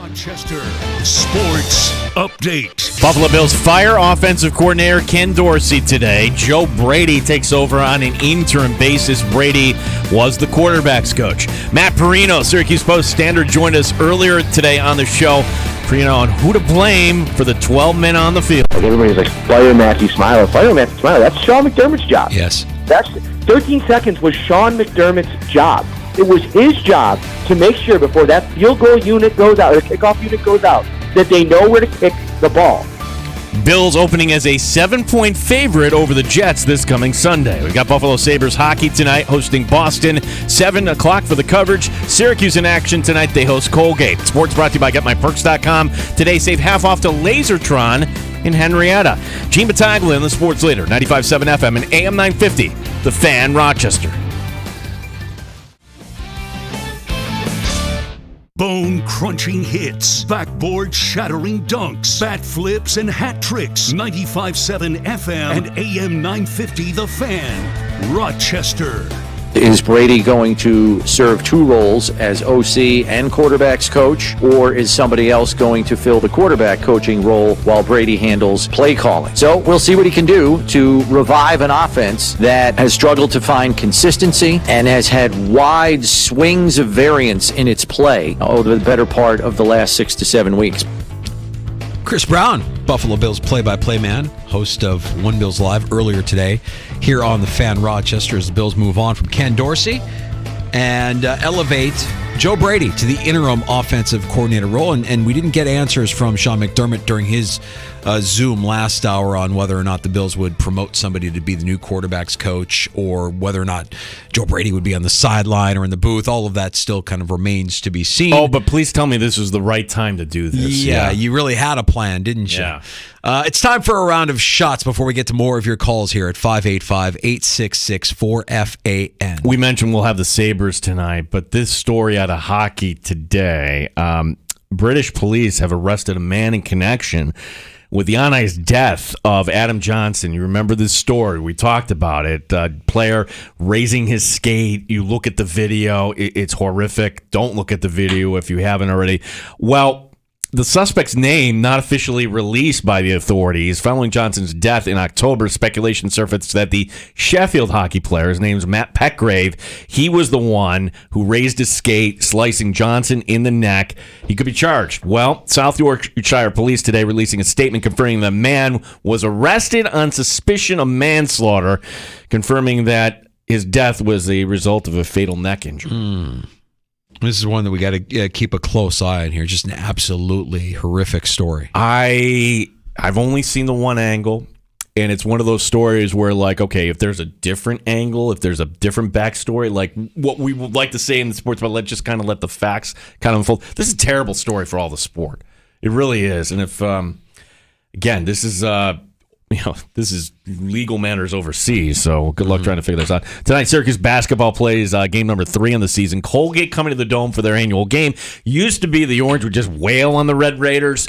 A: Rochester Sports Update.
J: Buffalo Bills fire offensive coordinator Ken Dorsey today. Joe Brady takes over on an interim basis. Brady was the quarterback's coach. Matt Perino, Syracuse Post-Standard, joined us earlier today on the show. Perino on who to blame for the 12 men on the field.
L: Everybody's like, fire Matthew Smiler. Fire Matthew Smiler. That's Sean McDermott's job.
I: Yes.
L: That's 13 seconds was Sean McDermott's job. It was his job to make sure before that field goal unit goes out, or the kickoff unit goes out, that they know where to kick the ball.
J: Bills opening as a 7-point favorite over the Jets this coming Sunday. We got Buffalo Sabres hockey tonight hosting Boston, 7 o'clock for the coverage. Syracuse in action tonight. They host Colgate. Sports brought to you by GetMyPerks.com. Today, save half off to Lasertron in Henrietta. Gene Battaglia in the Sports Leader, 95.7 FM and AM 950, The Fan, Rochester.
A: Bone-crunching hits, backboard-shattering dunks, bat flips, and hat tricks. 95.7 FM and AM 950 The Fan, Rochester.
E: Is Brady going to serve two roles as OC and quarterbacks coach, or is somebody else going to fill the quarterback coaching role while Brady handles play calling? So we'll see what he can do to revive an offense that has struggled to find consistency and has had wide swings of variance in its play over the better part of the last 6 to 7 weeks.
I: Chris Brown, Buffalo Bills play-by-play man, host of One Bills Live earlier today here on The Fan Rochester as the Bills move on from Ken Dorsey and elevate Joe Brady to the interim offensive coordinator role. And we didn't get answers from Sean McDermott during his Zoom last hour on whether or not the Bills would promote somebody to be the new quarterback's coach or whether or not Joe Brady would be on the sideline or in the booth. All of that still kind of remains to be seen.
J: Oh, but please tell me this was the right time to do this.
I: Yeah, you really had a plan, didn't you?
J: Yeah.
I: It's time for a round of shots before we get to more of your calls here at 585-866-4FAN.
J: We mentioned we'll have the Sabres tonight, but this story out of hockey today, British police have arrested a man in connection with the on-ice death of Adam Johnson. You remember this story. We talked about it. Player raising his skate. You look at the video. It's horrific. Don't look at the video if you haven't already. Well, the suspect's name not officially released by the authorities. Following Johnson's death in October, speculation surfaced that the Sheffield hockey player, his name's Matt Petgrave, he was the one who raised his skate, slicing Johnson in the neck. He could be charged. Well, South Yorkshire police today releasing a statement confirming the man was arrested on suspicion of manslaughter, confirming that his death was a result of a fatal neck injury.
I: This is one that we got to keep a close eye on here. Just an absolutely horrific story.
J: I've only seen the one angle, and it's one of those stories where, like, okay, if there's a different angle, if there's a different backstory, like what we would like to say in the sports, but let's just kind of let the facts kind of unfold. This is a terrible story for all the sport. It really is. And if, again, this is legal matters overseas, so good luck trying to figure this out. Tonight, Syracuse basketball plays game number 3 in the season. Colgate coming to the Dome for their annual game. Used to be the Orange would just wail on the Red Raiders.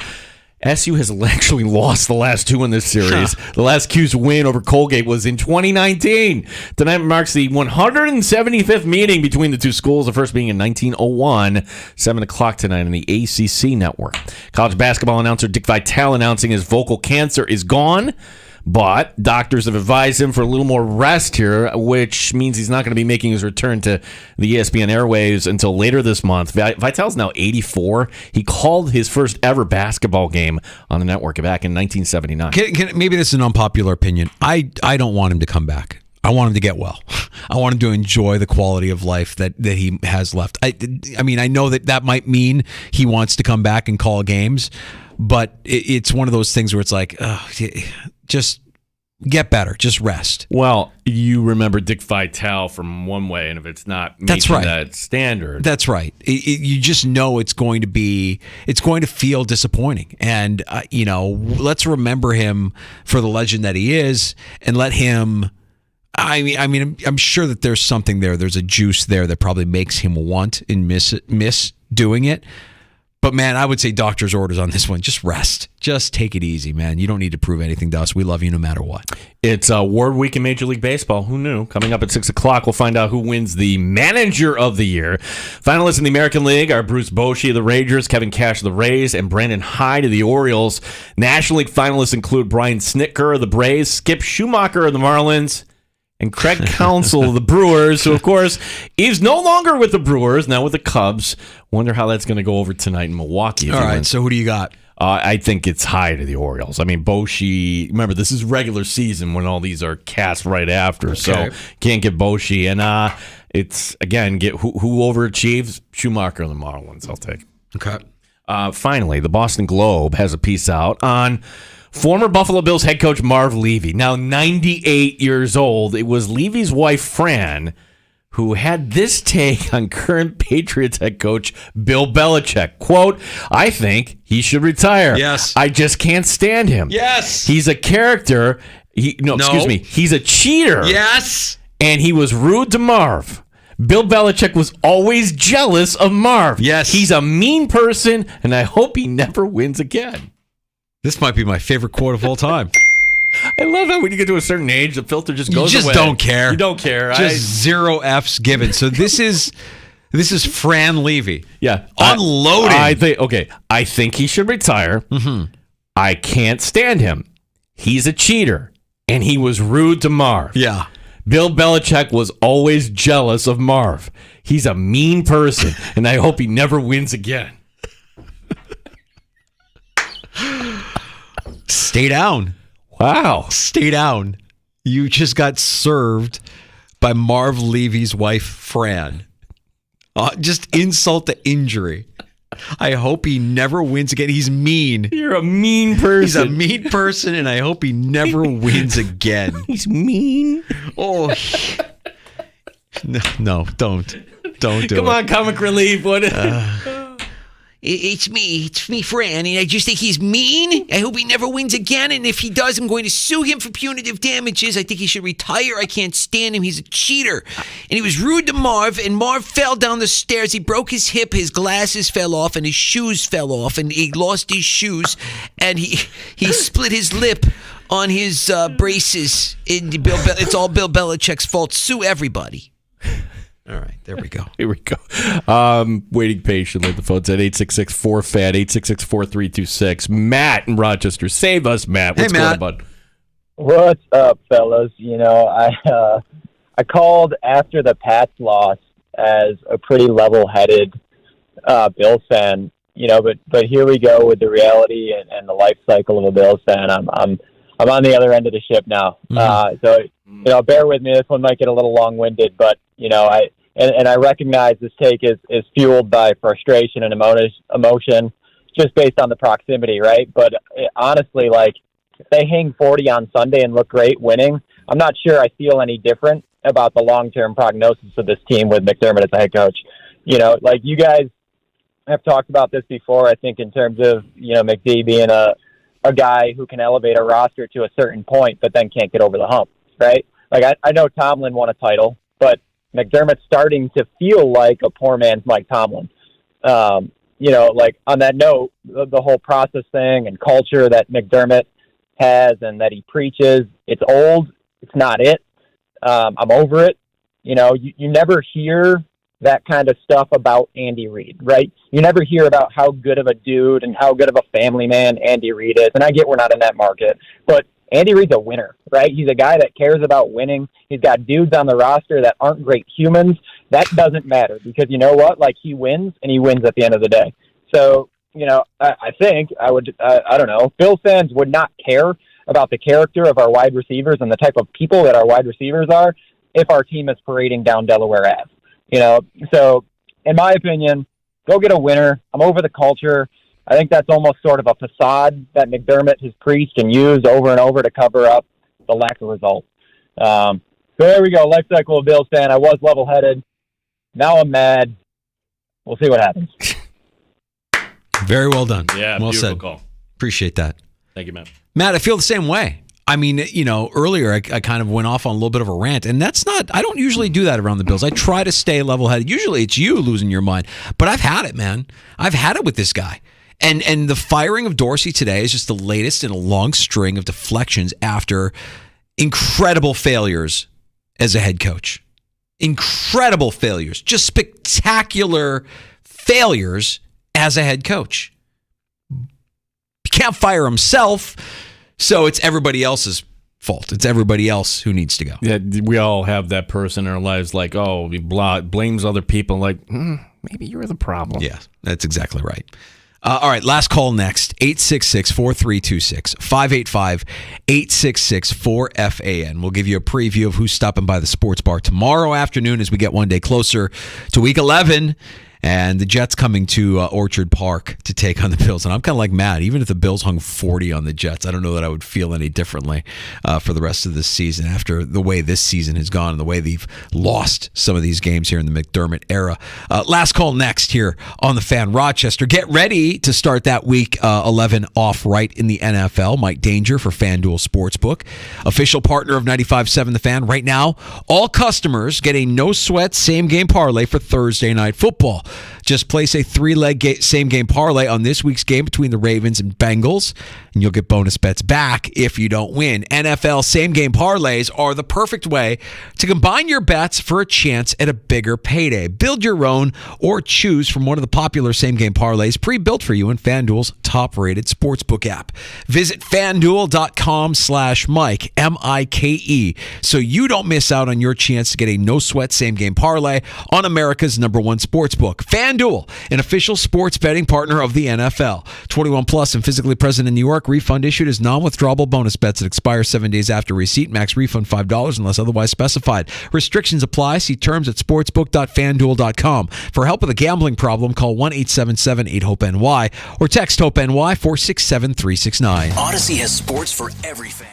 J: SU has actually lost the last 2 in this series. The last Q's win over Colgate was in 2019. Tonight marks the 175th meeting between the two schools, the first being in 1901, 7 o'clock tonight on the ACC network. College basketball announcer Dick Vitale announcing his vocal cancer is gone, but doctors have advised him for a little more rest here, which means he's not going to be making his return to the ESPN airwaves until later this month. Vitale's now 84. He called his first ever basketball game on the network back in 1979.
I: Maybe this is an unpopular opinion. I don't want him to come back. I want him to get well. I want him to enjoy the quality of life that he has left. I mean, I know that might mean he wants to come back and call games, but it's one of those things where it's like, just get better, just rest.
J: Well, you remember Dick Vitale from one way, and if it's not meeting that standard.
I: That's right. You just know it's going to feel disappointing. And, let's remember him for the legend that he is and let him... I mean, I'm sure that there's something there. There's a juice there that probably makes him want and miss doing it. But, man, I would say doctor's orders on this one. Just rest. Just take it easy, man. You don't need to prove anything to us. We love you no matter what.
J: It's Award Week in Major League Baseball. Who knew? Coming up at 6 o'clock, we'll find out who wins the Manager of the Year. Finalists in the American League are Bruce Bochy of the Rangers, Kevin Cash of the Rays, and Brandon Hyde of the Orioles. National League finalists include Brian Snitker of the Braves, Skip Schumacher of the Marlins, and Craig Counsell of the Brewers, who, of course, is no longer with the Brewers, now with the Cubs. Wonder how that's going to go over tonight in Milwaukee.
I: All right, so who do you got?
J: I think it's Hyde of the Orioles. I mean, Bochy, remember, this is regular season when all these are cast right after, so can't get Bochy. And it's, again, get who overachieves? Schumacher and the Marlins, I'll take.
I: Okay.
J: Finally, the Boston Globe has a piece out on former Buffalo Bills head coach Marv Levy, now 98 years old. It was Levy's wife, Fran, who had this take on current Patriots head coach Bill Belichick. Quote, I think he should retire.
I: Yes.
J: I just can't stand him.
I: Yes.
J: He's a character. Excuse me. He's a cheater.
I: Yes.
J: And he was rude to Marv. Bill Belichick was always jealous of Marv.
I: Yes.
J: He's a mean person, and I hope he never wins again.
I: This might be my favorite quote of all time.
J: I love how when you get to a certain age, the filter just goes away.
I: You just don't care.
J: You don't care.
I: Just zero F's given. So this is Fran Levy.
J: Yeah.
I: Unloading.
J: I think he should retire.
I: Mm-hmm.
J: I can't stand him. He's a cheater, and he was rude to Marv.
I: Yeah.
J: Bill Belichick was always jealous of Marv. He's a mean person, and I hope he never wins again.
I: Stay down.
J: Wow.
I: Stay down. You just got served by Marv Levy's wife, Fran. Just insult to injury. I hope he never wins again. He's mean.
J: You're a mean person.
I: He's a mean person, and I hope he never wins again.
J: He's mean.
I: Oh. No, don't do it.
J: Come on, comic relief. What?
C: It's me, Fran, and I just think he's mean. I hope he never wins again, and if he does, I'm going to sue him for punitive damages. I think he should retire. I can't stand him. He's a cheater. And he was rude to Marv, and Marv fell down the stairs. He broke his hip, his glasses fell off, and his shoes fell off, and he lost his shoes, and he split his lip on his braces. It's all Bill Belichick's fault. Sue everybody.
I: All right, there we go.
J: Here we go. Waiting patiently. The phone's at 866-4FAT, 866-4326. Matt in Rochester. Save us, Matt. What's going on, bud?
G: What's up, fellas? I called after the Pats loss as a pretty level-headed Bills fan, but here we go with the reality and the life cycle of a Bills fan. I'm on the other end of the ship now.
I: Mm-hmm.
G: So bear with me. This one might get a little long-winded, but I recognize this take is fueled by frustration and emotion just based on the proximity, right? But honestly, if they hang 40 on Sunday and look great winning, I'm not sure I feel any different about the long-term prognosis of this team with McDermott as the head coach. You guys have talked about this before, I think, in terms of, McD being a guy who can elevate a roster to a certain point, but then can't get over the hump, right? I know Tomlin won a title, but McDermott's starting to feel like a poor man's Mike Tomlin. On that note, the whole process thing and culture that McDermott has and that he preaches, it's old. It's not it. I'm over it. You never hear that kind of stuff about Andy Reid, right? You never hear about how good of a dude and how good of a family man Andy Reid is. And I get we're not in that market, but Andy Reid's a winner, right? He's a guy that cares about winning. He's got dudes on the roster that aren't great humans. That doesn't matter because you know what? He wins, and he wins at the end of the day. So, I think I don't know, Bills fans would not care about the character of our wide receivers and the type of people that our wide receivers are if our team is parading down Delaware Ave. So in my opinion, go get a winner. I'm over the culture. I think that's almost sort of a facade that McDermott has preached and used over and over to cover up the lack of results. So there we go. Life cycle of Bills fan. I was level-headed. Now I'm mad. We'll see what happens.
I: Very well done.
J: Yeah,
I: well
J: beautiful
I: said.
J: call.
I: Appreciate that.
J: Thank you, Matt.
I: Matt, I feel the same way. I mean, earlier I kind of went off on a little bit of a rant, and that's not, I don't usually do that around the Bills. I try to stay level-headed. Usually it's you losing your mind, but I've had it, man. I've had it with this guy. And the firing of Dorsey today is just the latest in a long string of deflections after incredible failures as a head coach. Incredible failures. Just spectacular failures as a head coach. He can't fire himself, so it's everybody else's fault. It's everybody else who needs to go.
J: Yeah, we all have that person in our lives like, oh, he blames other people. Like, maybe you're the problem.
I: Yeah, that's exactly right. All right, last call next. 866-4326. 585-866-4FAN. We'll give you a preview of who's stopping by the sports bar tomorrow afternoon as we get one day closer to Week 11. And the Jets coming to Orchard Park to take on the Bills. And I'm kind of like Matt. Even if the Bills hung 40 on the Jets, I don't know that I would feel any differently for the rest of this season after the way this season has gone and the way they've lost some of these games here in the McDermott era. Last call next here on the Fan. Rochester, get ready to start that Week 11 off right in the NFL. Mike Danger for FanDuel Sportsbook, official partner of 95.7 The Fan. Right now, all customers get a no-sweat same-game parlay for Thursday Night Football. Just place a 3-leg same-game parlay on this week's game between the Ravens and Bengals, and you'll get bonus bets back if you don't win. NFL same-game parlays are the perfect way to combine your bets for a chance at a bigger payday. Build your own or choose from one of the popular same-game parlays pre-built for you in FanDuel's top-rated sportsbook app. Visit FanDuel.com/Mike, M-I-K-E, so you don't miss out on your chance to get a no-sweat same-game parlay on America's #1 sportsbook. FanDuel, an official sports betting partner of the NFL. 21 plus and physically present in New York. Refund issued as non-withdrawable bonus bets that expire 7 days after receipt. Max refund $5 unless otherwise specified. Restrictions apply. See terms at sportsbook.fanduel.com. For help with a gambling problem, call 1-877-8-HOPE-NY or text HOPE-NY 467-369.
A: Odyssey has sports for every fan.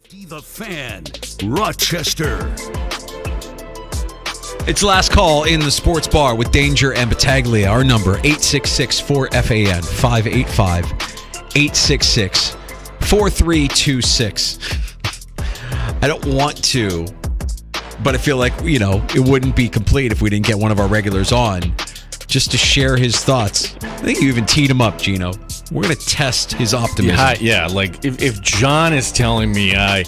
A: The Fan, Rochester.
I: It's last call in the sports bar with Danger and Battaglia. Our number, 866-4FAN, 585-866-4326. I don't want to, but I feel like, it wouldn't be complete if we didn't get one of our regulars on just to share his thoughts. I think you even teed him up, Gino. We're going to test his optimism.
J: Yeah, like if John is telling me, hey,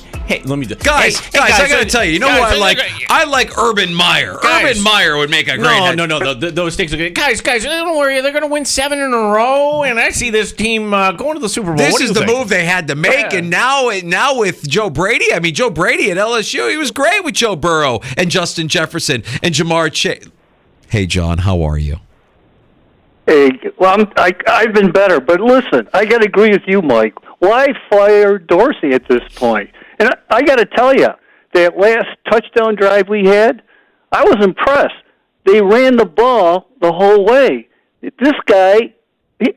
J: let me do
I: guys, I got to tell you, what I like? I like Urban Meyer. Urban Meyer would make a great
J: No, those things are good. Guys, don't worry. They're going to win 7 in a row, and I see this team going to the Super Bowl.
I: This is the move they had to make, and now with Joe Brady, Joe Brady at LSU, he was great with Joe Burrow and Justin Jefferson and Jamar Chase. Hey, John, how are you?
H: Hey, well, I've been better, but listen, I got to agree with you, Mike. Why fire Dorsey at this point? And I got to tell you, that last touchdown drive we had, I was impressed. They ran the ball the whole way. This guy,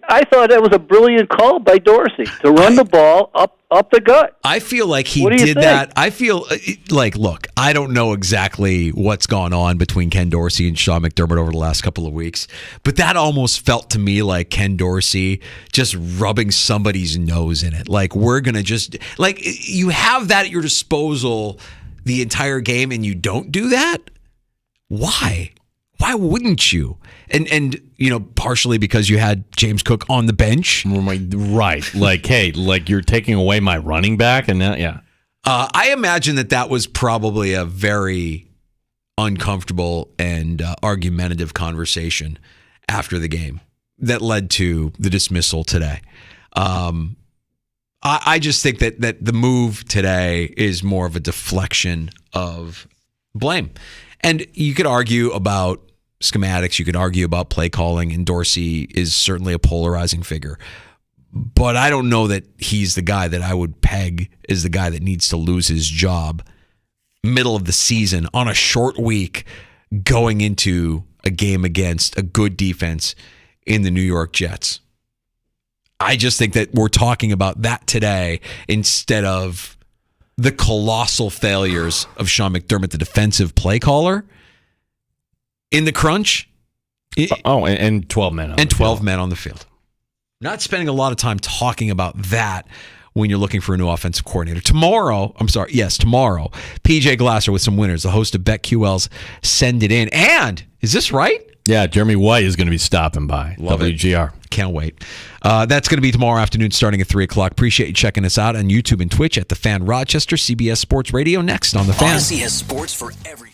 H: I thought that was a brilliant call by Dorsey to run the ball up the gut.
I: I feel like he did that. I feel like, look, I don't know exactly what's gone on between Ken Dorsey and Sean McDermott over the last couple of weeks, but that almost felt to me like Ken Dorsey just rubbing somebody's nose in it. Like, we're going to just, like, you have that at your disposal the entire game and you don't do that? Why? Why wouldn't you? And partially because you had James Cook on the bench.
J: Right. Like, hey, you're taking away my running back, and now, yeah.
I: I imagine that was probably a very uncomfortable and argumentative conversation after the game that led to the dismissal today. I just think that the move today is more of a deflection of blame. And you could argue about schematics, you could argue about play calling, and Dorsey is certainly a polarizing figure. But I don't know that he's the guy that I would peg as the guy that needs to lose his job middle of the season on a short week going into a game against a good defense in the New York Jets. I just think that we're talking about that today instead of the colossal failures of Sean McDermott, the defensive play caller, in the crunch.
J: And 12 men on
I: and 12 men on the field. Not spending a lot of time talking about that when you're looking for a new offensive coordinator. Tomorrow, PJ Glasser with some winners, the host of BetQL's Send It In. And, is this right?
J: Yeah, Jeremy White is going to be stopping by.
I: Love
J: WGR.
I: Can't wait. That's going to be tomorrow afternoon starting at 3 o'clock. Appreciate you checking us out on YouTube and Twitch at The Fan Rochester, CBS Sports Radio. Next on The Fan.
R: Odyssey has sports for every